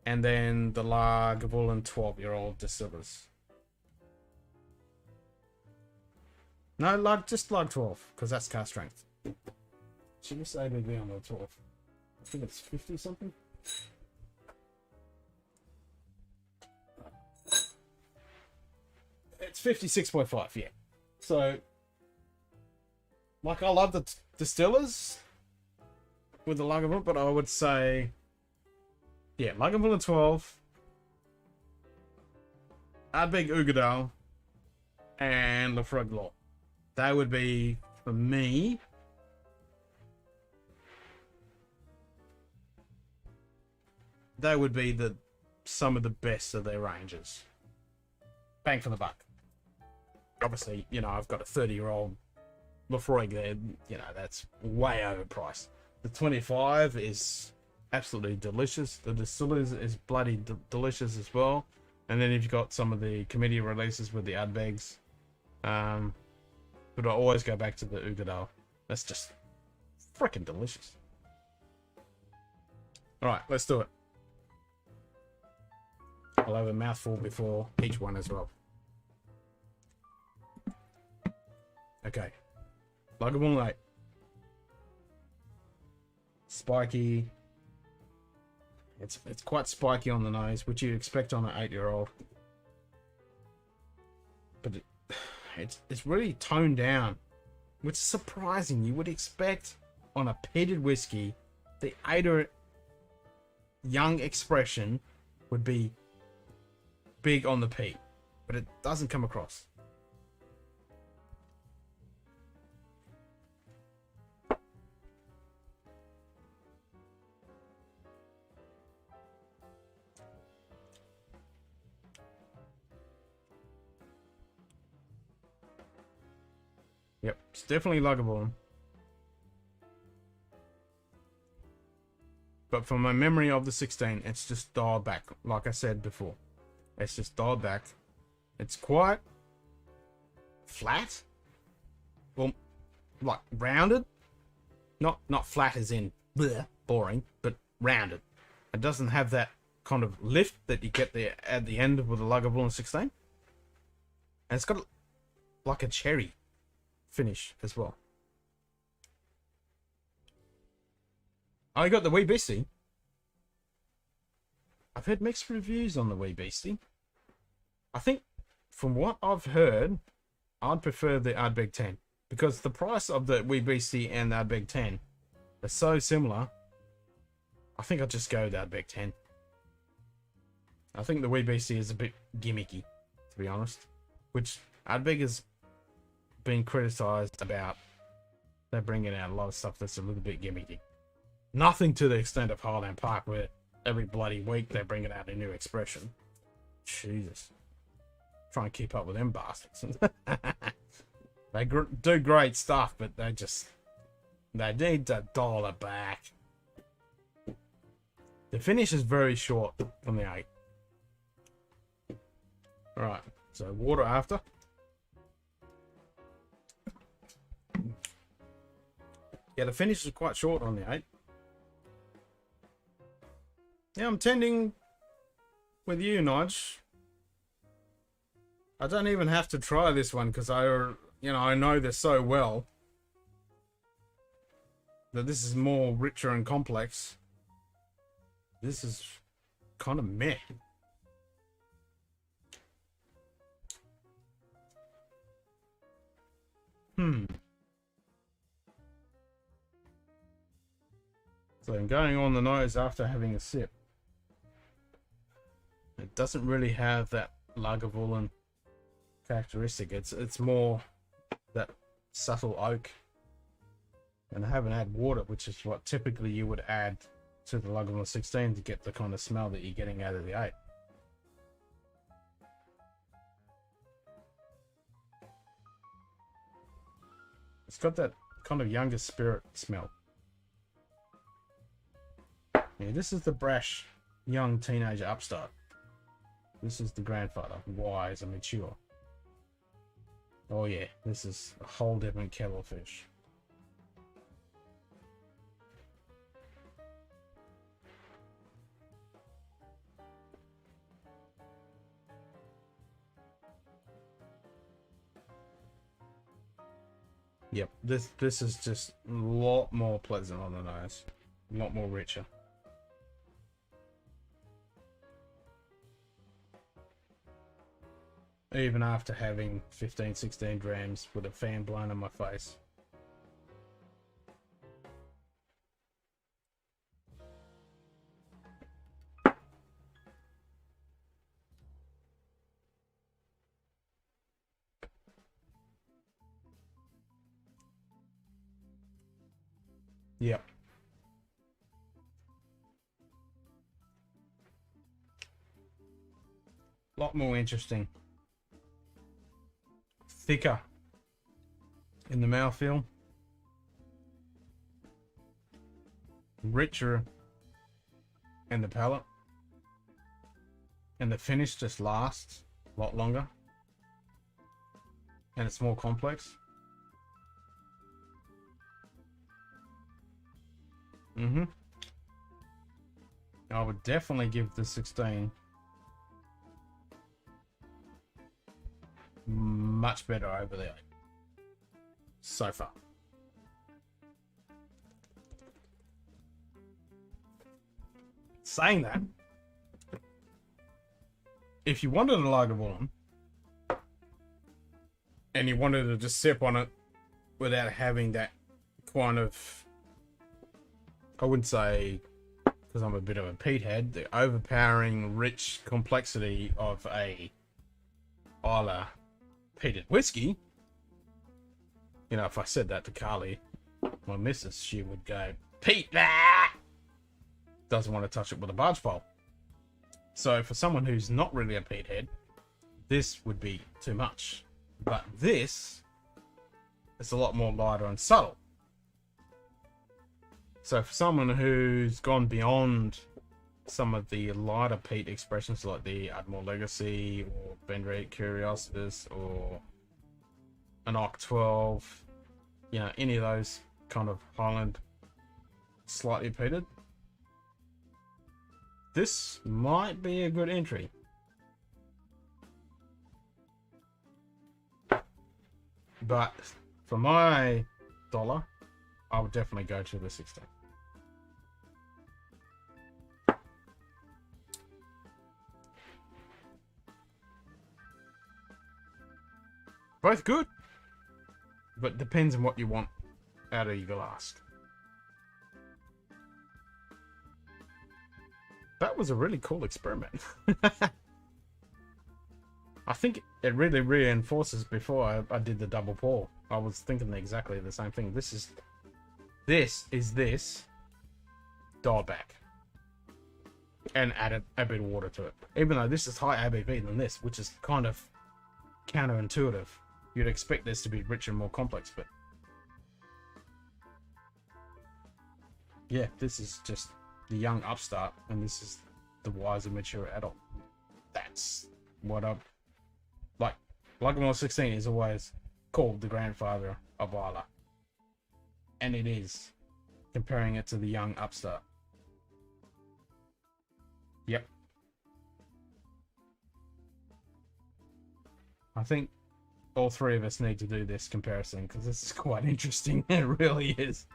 and then the Lagavulin 12-year-old distillers. No, just Lag 12, because that's cask strength. Should we say ABV on the 12? I think it's 50 something. It's 56.5, yeah. So, like, I love the distillers with the Lagavulin, but I would say, yeah, Lagavulin 12, Ardbeg Uigeadail, and Lafroig Law. That would be, for me, they would be some of the best of their ranges. Bang for the buck. Obviously, you know, I've got a 30-year-old Lafroig there. You know, that's way overpriced. The 25 is absolutely delicious. The distillers is bloody delicious as well. And then you've got some of the committee releases with the Ardbegs. But I always go back to the Uigeadail. That's just freaking delicious. Alright, let's do it. I'll have a mouthful before each one as well. Okay. Lagavulin 8. Spiky. It's quite spiky on the nose, which you'd expect on an 8-year-old. But it's really toned down, which is surprising. You would expect on a peated whiskey, the 8 young expression would be big on the peat, but it doesn't come across. Yep, it's definitely Lagavulin. But from my memory of the 16, it's just dialed back. Like I said before, it's just dialed back. It's quite flat. Well, like rounded. Not flat as in bleh, boring, but rounded. It doesn't have that kind of lift that you get there at the end with a Lagavulin 16. And it's got like a cherry finish as well. I got the Wee Beastie. I've heard mixed reviews on the Wee Beastie. I think from what I've heard, I'd prefer the Ardbeg 10. Because the price of the Wee Beastie and the Ardbeg 10 are so similar. I think I'll just go with the Ardbeg 10. I think the Wee Beastie is a bit gimmicky, to be honest. Which Ardbeg has been criticised about. They're bringing out a lot of stuff that's a little bit gimmicky. Nothing to the extent of Highland Park, where every bloody week they're bringing out a new expression. Jesus. Try and keep up with them bastards. They do great stuff, but they need to dial it back. The finish is very short from the 8. Alright, so water after. Yeah, the finish is quite short on the 8. Yeah, I'm tending with you, Nodge. I don't even have to try this one because I know this so well that this is more richer and complex. This is kind of meh. So I'm going on the nose after having a sip. It doesn't really have that Lagavulin characteristic. It's more that subtle oak. And I haven't had water, which is what typically you would add to the Lagavulin 16 to get the kind of smell that you're getting out of the 8. It's got that kind of younger spirit smell. Yeah, this is the brash young teenager upstart. This is the grandfather, wise and mature. Oh yeah, this is a whole different kettle of fish. Yep, this is just a lot more pleasant on the nose. A lot more richer. Even after having 15-16 drams with a fan blown in my face. Yep. A lot more interesting. Thicker in the mouthfeel. Richer in the palate. And the finish just lasts a lot longer. And it's more complex. I would definitely give the 16 much better over there so far. Saying that, if you wanted a Lagavulin and you wanted to just sip on it without having that kind of, I wouldn't say, because I'm a bit of a peat head, the overpowering rich complexity of a Isla peated whiskey. You know, if I said that to Carly, my missus, she would go, Pete, doesn't want to touch it with a barge pole. So for someone who's not really a peat head, this would be too much. But this is a lot more lighter and subtle. So for someone who's gone beyond some of the lighter peat expressions like the Admiral Legacy or Vendrite Curiositas or an Oc 12, you know, any of those kind of Highland slightly peated, this might be a good entry. But for my dollar, I would definitely go to the 16. Both good, but depends on what you want out of your glass. That was a really cool experiment. I think it really reinforces before I did the double pour. I was thinking exactly the same thing. This is this dialed back and added a bit of water to it. Even though this is higher ABV than this, which is kind of counterintuitive. You'd expect this to be richer and more complex, but yeah, this is just the young upstart, and this is the wiser, mature adult. That's what I like. Lagavulin 16 is always called the grandfather of Islay, and it is, comparing it to the young upstart. Yep. I think all three of us need to do this comparison because this is quite interesting. It really is.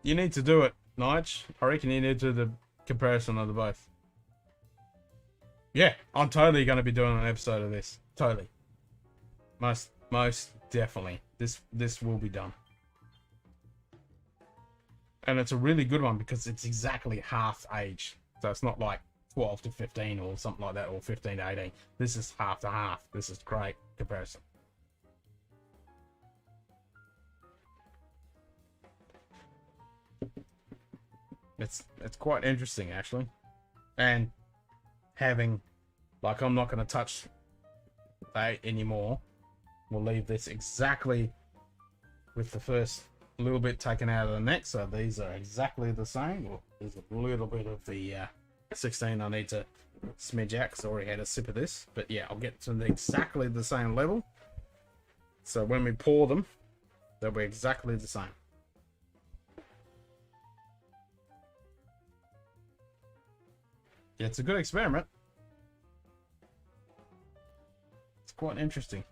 You need to do it, Nige. I reckon you need to do the comparison of the both. Yeah, I'm totally going to be doing an episode of this. Totally. Most definitely. This will be done. And it's a really good one because it's exactly half age. So it's not like 12 to 15 or something like that, or 15 to 18. This is half to half. This is great comparison. It's quite interesting actually. And having, like, I'm not going to touch that anymore. We'll leave this exactly with the first little bit taken out of the neck, so these are exactly the same. Well, there's a little bit of the 16 I need to smidge out because I already had a sip of this, but yeah, I'll get to exactly the same level, so when we pour them they'll be exactly the same. Yeah, it's a good experiment. It's quite interesting.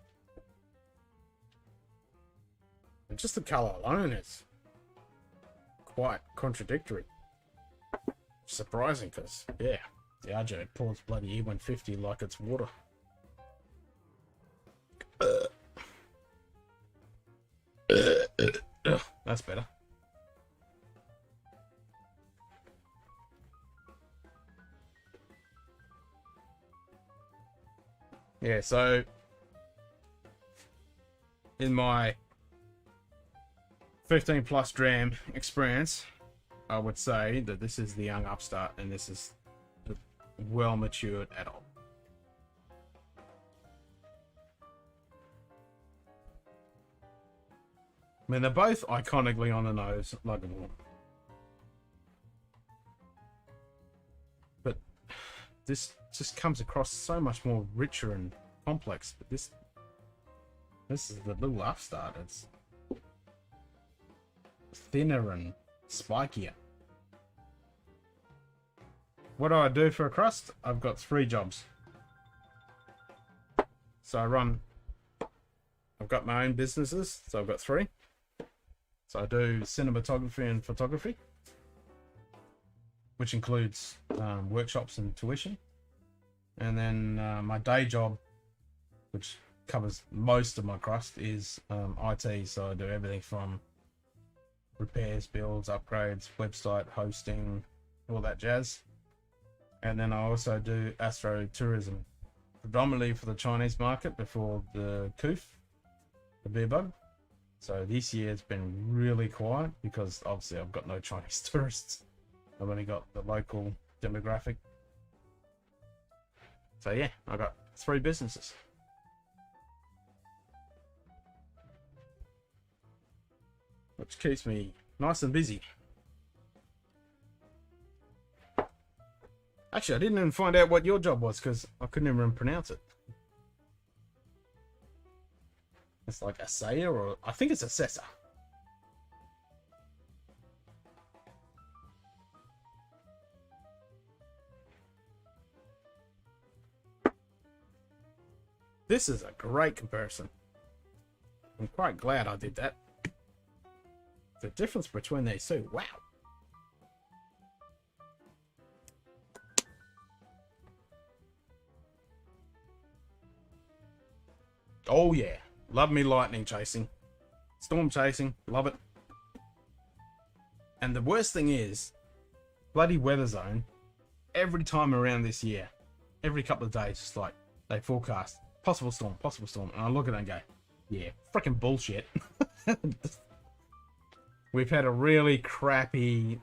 And just the color alone is quite contradictory. Surprising, because, yeah, the RJ pours bloody E150 like it's water. That's better. Yeah, so in my 15 plus dram experience, I would say that this is the young upstart and this is the well matured adult. I mean, they're both iconically on the nose, Lagavulin. But this just comes across so much more richer and complex. But this is the little upstart. It's thinner and spikier. What do I do for a crust? I've got 3 jobs. So I've got my own businesses, so I've got 3. So I do cinematography and photography, which includes workshops and tuition. And then my day job, which covers most of my crust, is IT. So I do everything from repairs, builds, upgrades, website hosting, all that jazz. And then I also do astro-tourism, predominantly for the Chinese market before the Koof, the beer bug. So this year it's been really quiet because obviously I've got no Chinese tourists. I've only got the local demographic. So yeah, I got 3 businesses. which keeps me nice and busy. Actually, I didn't even find out what your job was because I couldn't even pronounce it. It's like assayer, or I think it's assessor. This is a great comparison. I'm quite glad I did that. The difference between these two, wow. Oh yeah, love me lightning chasing. Storm chasing, love it. And the worst thing is, bloody weather zone, every time around this year, every couple of days, just like, they forecast, possible storm, and I look at it and go, yeah, freaking bullshit. We've had a really crappy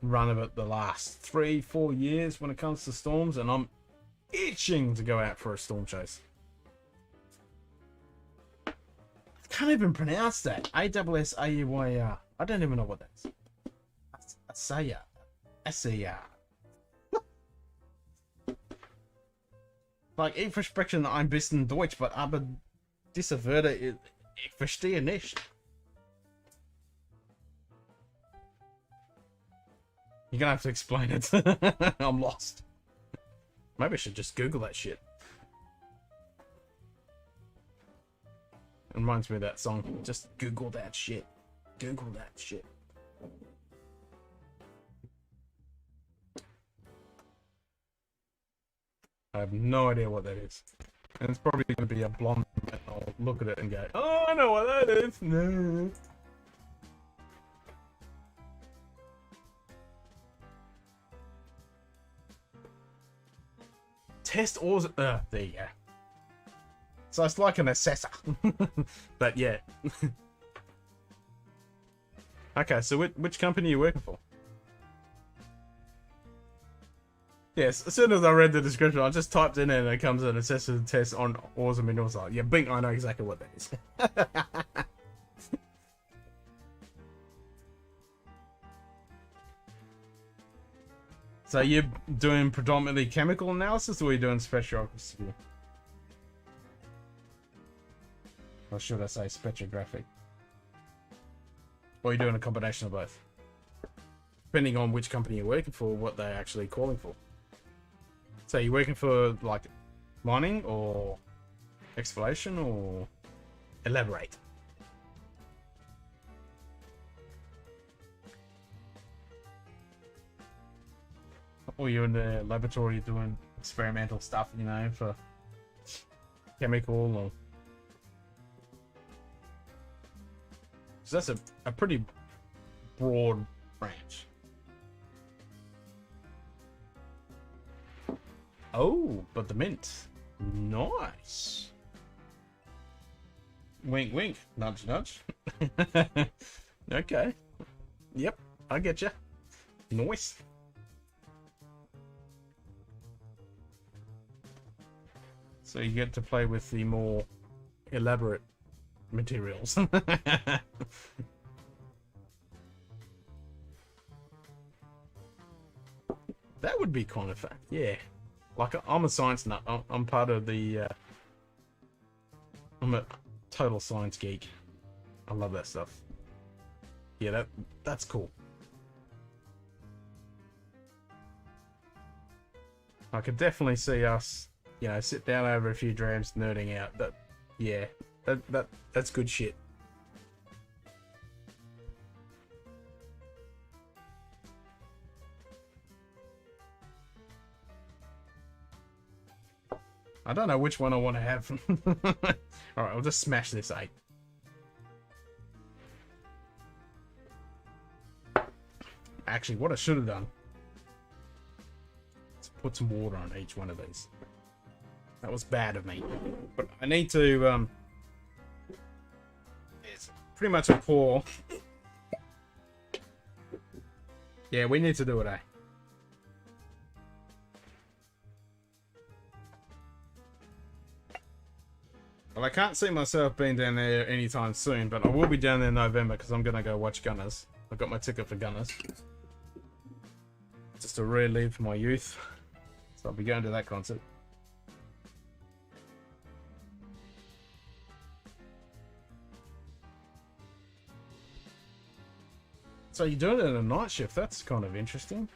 run of it the last 3-4 years when it comes to storms, and I'm itching to go out for a storm chase. Can't even pronounce that. A-S-S-A-Y-R. I don't even know what that is. Asaya. S-A-R. Like, ich versprechen ein bisschen Deutsch, aber diese Wörter, ich verstehe nicht. You're gonna have to explain it. I'm lost. Maybe I should just Google that shit. It reminds me of that song. Just Google that shit. Google that shit. I have no idea what that is. And it's probably going to be a blonde. And I'll look at it and go, oh, I know what that is. No. Test ors. There you go. So it's like an assessor. But yeah. Okay, so which company are you working for? Yes, as soon as I read the description, I just typed in and it comes an assessor test on ores and minerals. Yeah, bing, I know exactly what that is. So you're doing predominantly chemical analysis, or are you doing spectroscopy? Or should I say spectrographic? Or are you doing a combination of both? Depending on which company you're working for, what they're actually calling for. So you're working for, like, mining or exploration, or elaborate? Or you're in the laboratory doing experimental stuff, you know, for chemical or... So that's a pretty broad branch. Oh, but the mint. Nice. Wink, wink. Nudge, nudge. Okay. Yep, I get you. Nice. So you get to play with the more elaborate materials. That would be kind of fun. Yeah. Like, I'm a science nut. I'm part of the... I'm a total science geek. I love that stuff. Yeah, that's cool. I could definitely see us, you know, sit down over a few drams nerding out. Yeah, that's good shit. I don't know which one I want to have. Alright, I'll just smash this 8. Actually, what I should have done is put some water on each one of these. That was bad of me. But I need to, it's pretty much a pour. Yeah, we need to do it, eh? Well, I can't see myself being down there anytime soon, but I will be down there in November because I'm going to go watch Gunners. I've got my ticket for Gunners. Just to relive my youth. So I'll be going to that concert. So you're doing it in a night shift. That's kind of interesting.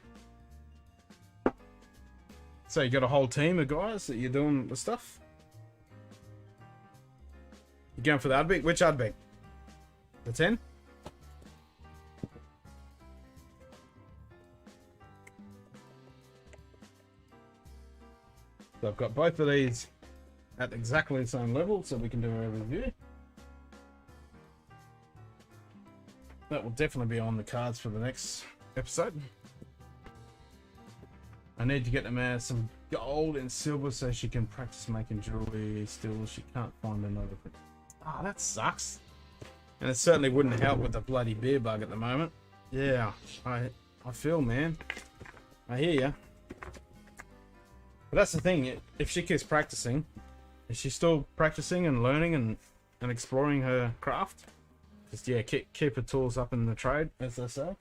So you got a whole team of guys that you're doing the stuff? You going for the Udbeg? Which Udbeg? The 10? So I've got both of these at exactly the same level, so we can do a review. That will definitely be on the cards for the next episode. I need to get the man some gold and silver so she can practice making jewelry. Still, she can't find another thing. Ah, that sucks. And it certainly wouldn't help with the bloody beer bug at the moment. Yeah, I feel, man. I hear ya. But that's the thing. If she keeps practicing, is she still practicing and learning and exploring her craft? Just, yeah, keep her tools up in the trade, as they say.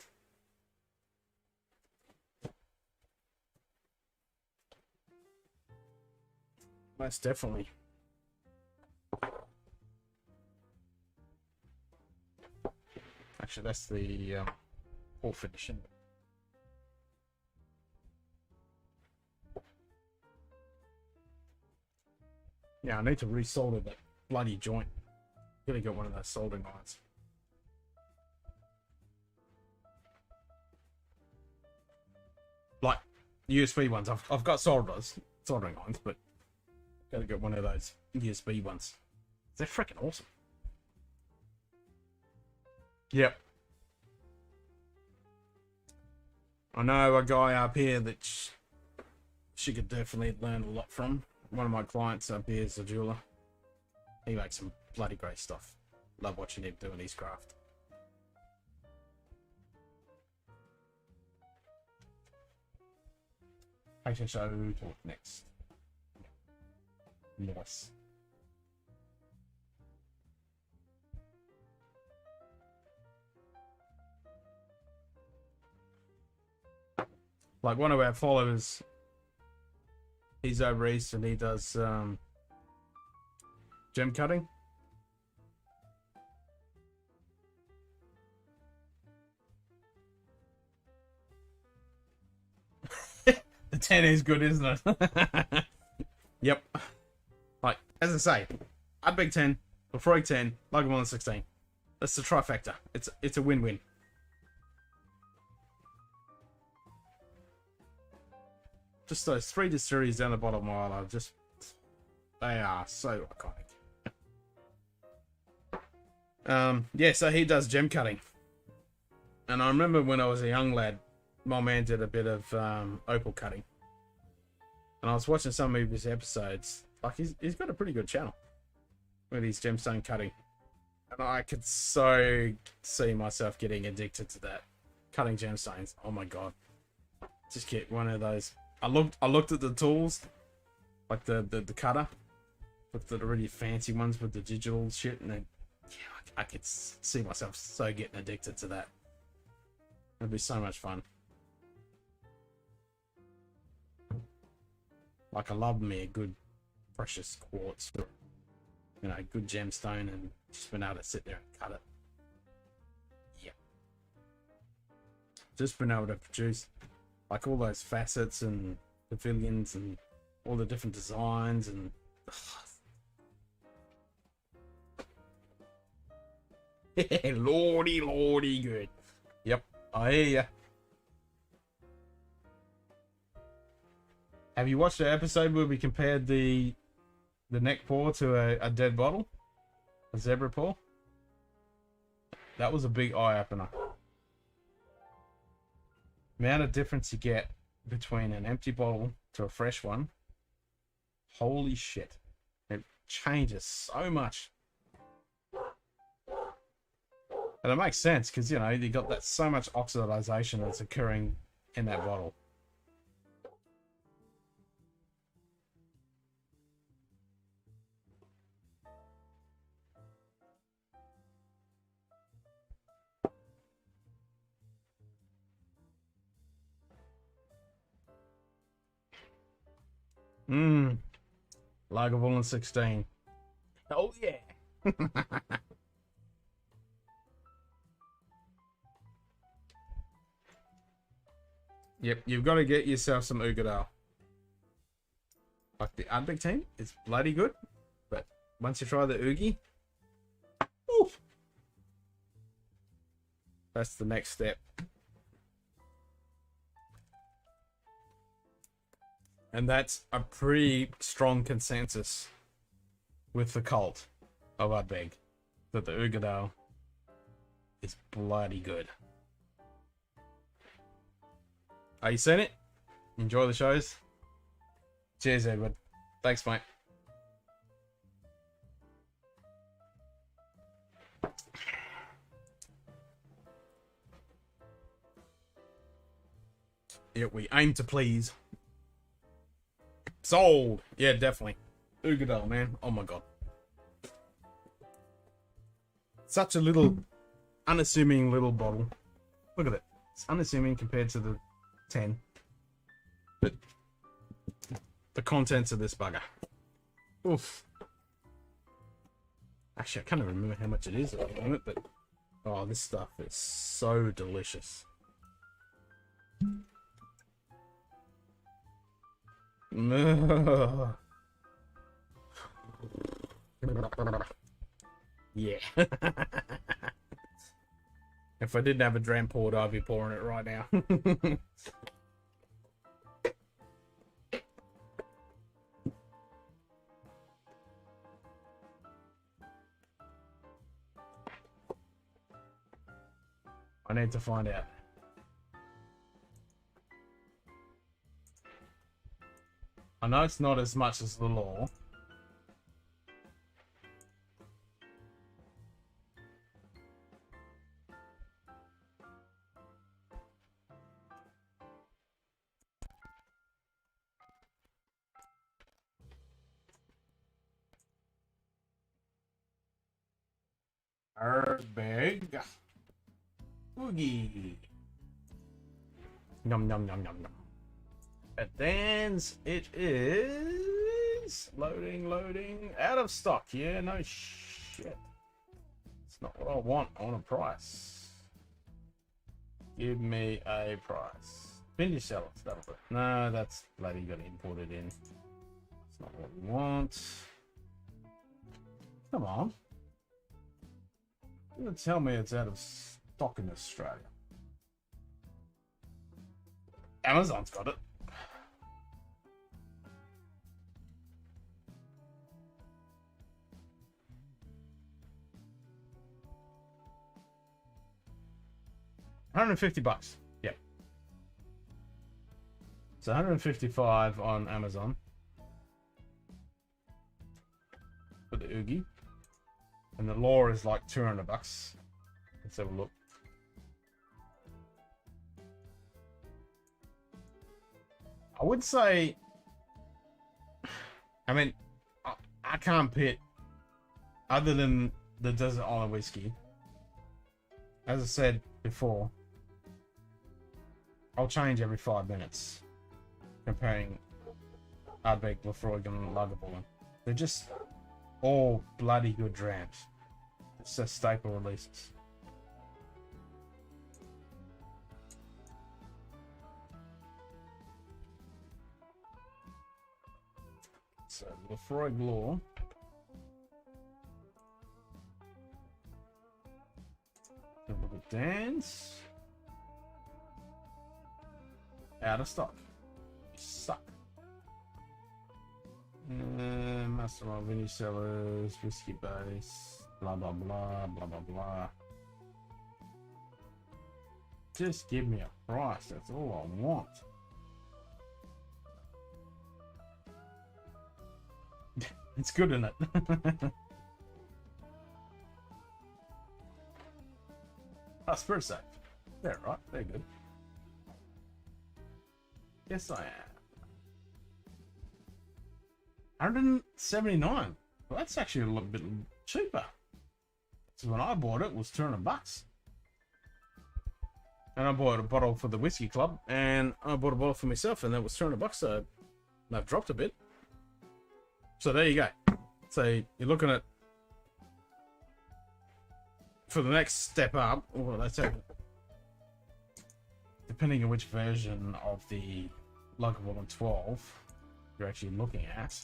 Most definitely. Actually, that's the all finishing. Yeah, I need to resolder that bloody joint. Really got one of those soldering irons. Like USB ones. I've got soldering irons, but gotta get one of those USB ones. They're freaking awesome. Yep. I know a guy up here that she could definitely learn a lot from. One of my clients up here is a jeweler. He makes some bloody great stuff. Love watching him doing his craft. Patient show talk next. Nice. Like one of our followers, he's over east and he does gem cutting. The 10 is good, isn't it? Yep. Like, as I say, I'd big 10, Lefroy 10, Luggermon 16. That's the trifecta. It's a win-win. Just those 3 distilleries down the bottom of my island, they are so iconic. Yeah, so he does gem cutting. And I remember when I was a young lad, my man did a bit of opal cutting. And I was watching some of his episodes. Like, he's got a pretty good channel with his gemstone cutting. And I could so see myself getting addicted to that. Cutting gemstones. Oh my god. Just get one of those. I looked at the tools, like the cutter, looked at the really fancy ones with the digital shit, and then yeah, I could see myself so getting addicted to that. It'd be so much fun. Like I love me a good precious quartz, you know, good gemstone, and just been able to sit there and cut it. Yeah. Just been able to produce like all those facets and pavilions and all the different designs and lordy good. Yep, I hear ya. Have you watched the episode where we compared the neck paw to a dead bottle? A zebra paw? That was a big eye opener. Amount of difference you get between an empty bottle to a fresh one. Holy shit. It changes so much. And it makes sense because, you know, you got that so much oxidization that's occurring in that bottle. Mmm. Lagavulin 16. Oh, yeah. Yep, you've got to get yourself some Ugadale. Like the Ardbeg team is bloody good, but once you try the Oogie, oof, that's the next step. And that's a pretty strong consensus with the cult of Ardbeg that the Ugadale is bloody good. Are you seen it? Enjoy the shows. Cheers, Edward. Thanks, mate. Yeah, we aim to please. Sold. Yeah, definitely. Ugadale, man. Oh my god. Such a little, unassuming little bottle. Look at it. It's unassuming compared to the 10. But the contents of this bugger. Oof. Actually, I can't even remember how much it is at the moment, but oh, this stuff is so delicious. Yeah. If I didn't have a dram poured, I'd be pouring it right now. I need to find out. I know it's not as much as the law. Ardbeg. Oogie. Nom nom nom nom nom. Advance. It is loading. Out of stock. Yeah, no shit. It's not what I want. I want a price. Give me a price. Vintage sellers. That'll do. No, that's bloody got imported in. It's not what we want. Come on. You're gonna tell me it's out of stock in Australia. Amazon's got it. $150. Yep. It's 155 on Amazon for the Oogie. And the law is like $200. Let's have a look. I would say, I mean, I can't pit other than the Desert Island whiskey. As I said before, I'll change every 5 minutes comparing Ardbeg, Lafroig, and Lagavulin. They're just all bloody good drams. It's just staple releases. So Lafroig Law. Look at Dan's. Out of stock. You suck. Master of Vinny Cellars, Whiskey Base, blah blah blah, blah blah blah. Just give me a price, that's all I want. It's good, isn't it? That's pretty safe. They're right, they're good. Yes, I am. 179. Well, that's actually a little bit cheaper. So when I bought it was $200. And I bought a bottle for the whiskey club, and I bought a bottle for myself, and that was $200. So they've dropped a bit. So there you go. So you're looking at, for the next step up, or let's say, depending on which version of the Luggable 12 you're actually looking at.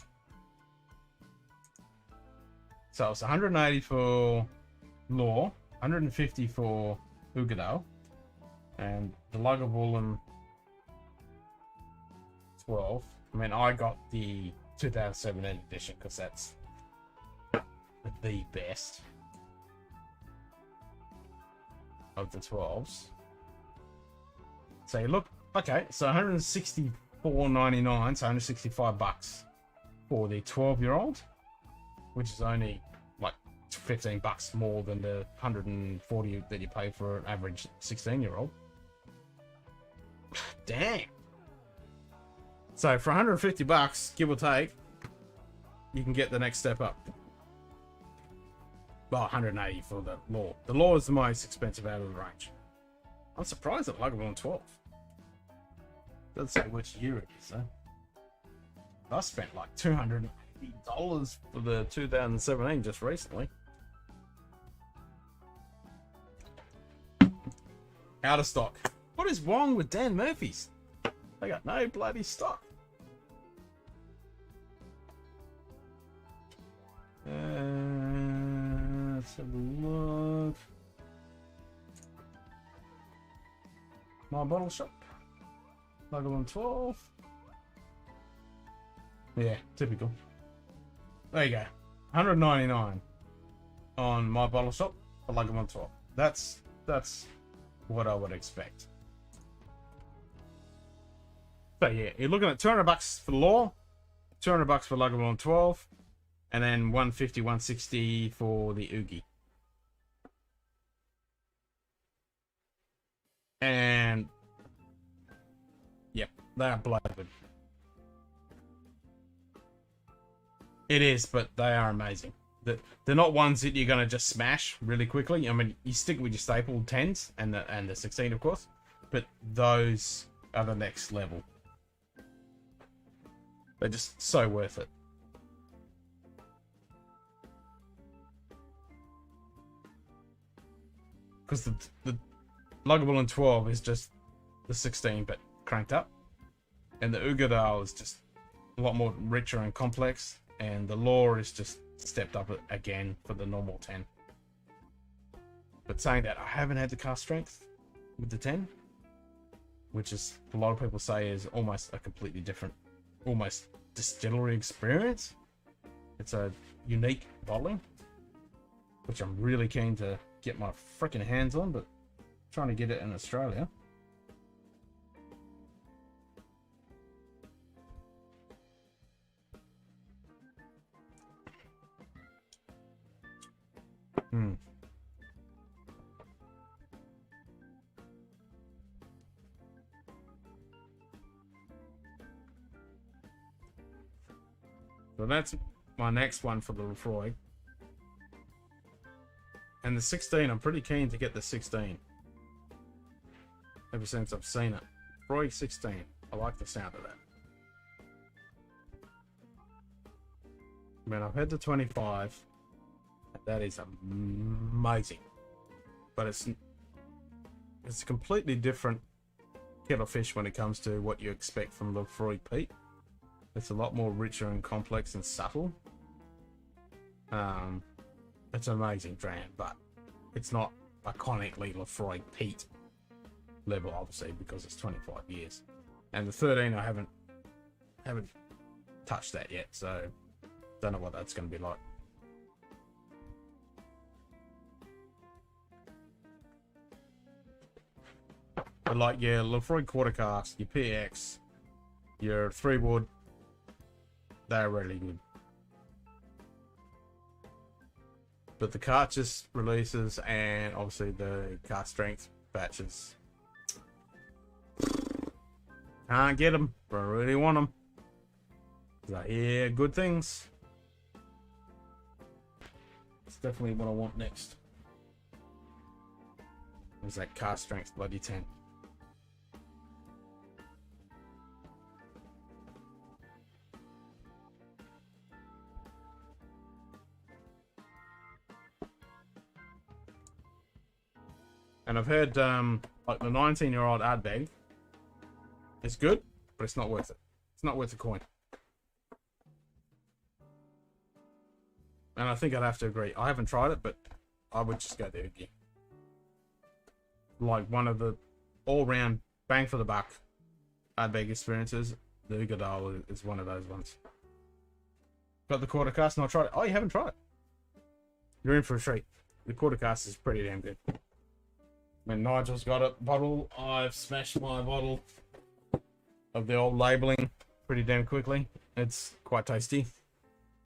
So it's 180 for Law, 150 for Ugadal, and the Luggable 12. I mean, I got the 2017 edition because that's the best of the 12s. So you look, okay, so 164.99, so 165 bucks for the 12-year-old, which is only like 15 bucks more than the 140 that you pay for an average 16-year-old. Damn. So for 150 bucks, give or take, you can get the next step up. Well, 180 for the Law. The Law is the most expensive out of the range. I'm surprised at Luggable 12. Doesn't say which year it is, though. I spent like $280 for the 2017 just recently. Out of stock. What is wrong with Dan Murphy's? They got no bloody stock. Let's have a look. My bottle shop. Luggable 12. Yeah, typical. There you go. 199 on my bottle shop for Luggable 12. That's what I would expect. So yeah, you're looking at 200 bucks for the Law, 200 bucks for Luggable 12, and then 150, 160 for the Oogie. And yep, they are bloated. It is, but they are amazing. They're not ones that you're gonna just smash really quickly. I mean, you stick with your staple 10s and the 16, of course, but those are the next level. They're just so worth it. Because the Luggable 12 is just the 16 but cranked up, and the Ugadal is just a lot more richer and complex, and the Law is just stepped up again for the normal 10. But saying that, I haven't had the cast strength with the 10, which is, a lot of people say, is almost a completely different, almost distillery experience. It's a unique bottling, which I'm really keen to get my freaking hands on, but trying to get it in Australia. So that's my next one for the Lefroy. And the 16, I'm pretty keen to get the 16. Ever since I've seen it. Lefroy 16. I like the sound of that. I mean, I've had the 25. That is amazing. But it's a completely different kettle of fish when it comes to what you expect from Lefroy Peat. It's a lot more richer and complex and subtle. It's an amazing dram, but it's not iconically Lefroy Peat level, obviously, because it's 25 years. And the 13, I haven't touched that yet, so don't know what that's going to be like. But like your Lefroy Quarter Cask, your PX, your 3 wood, they're really good. But the cartridge releases and obviously the cast strength batches, can't get them, but I really want them. I hear good things. It's definitely what I want next. Is that cast strength bloody 10. And I've heard like the 19-year-old ad bag is good, but it's not worth it. It's not worth the coin. And I think I'd have to agree. I haven't tried it, but I would just go there again. Like one of the all-round bang for the buck ad bag experiences, the Ugadal is one of those ones. Got the quarter cast and I tried it. Oh, you haven't tried it? You're in for a treat. The quarter cast is pretty damn good. When Nigel's got a bottle, I've smashed my bottle of the old labeling pretty damn quickly. It's quite tasty.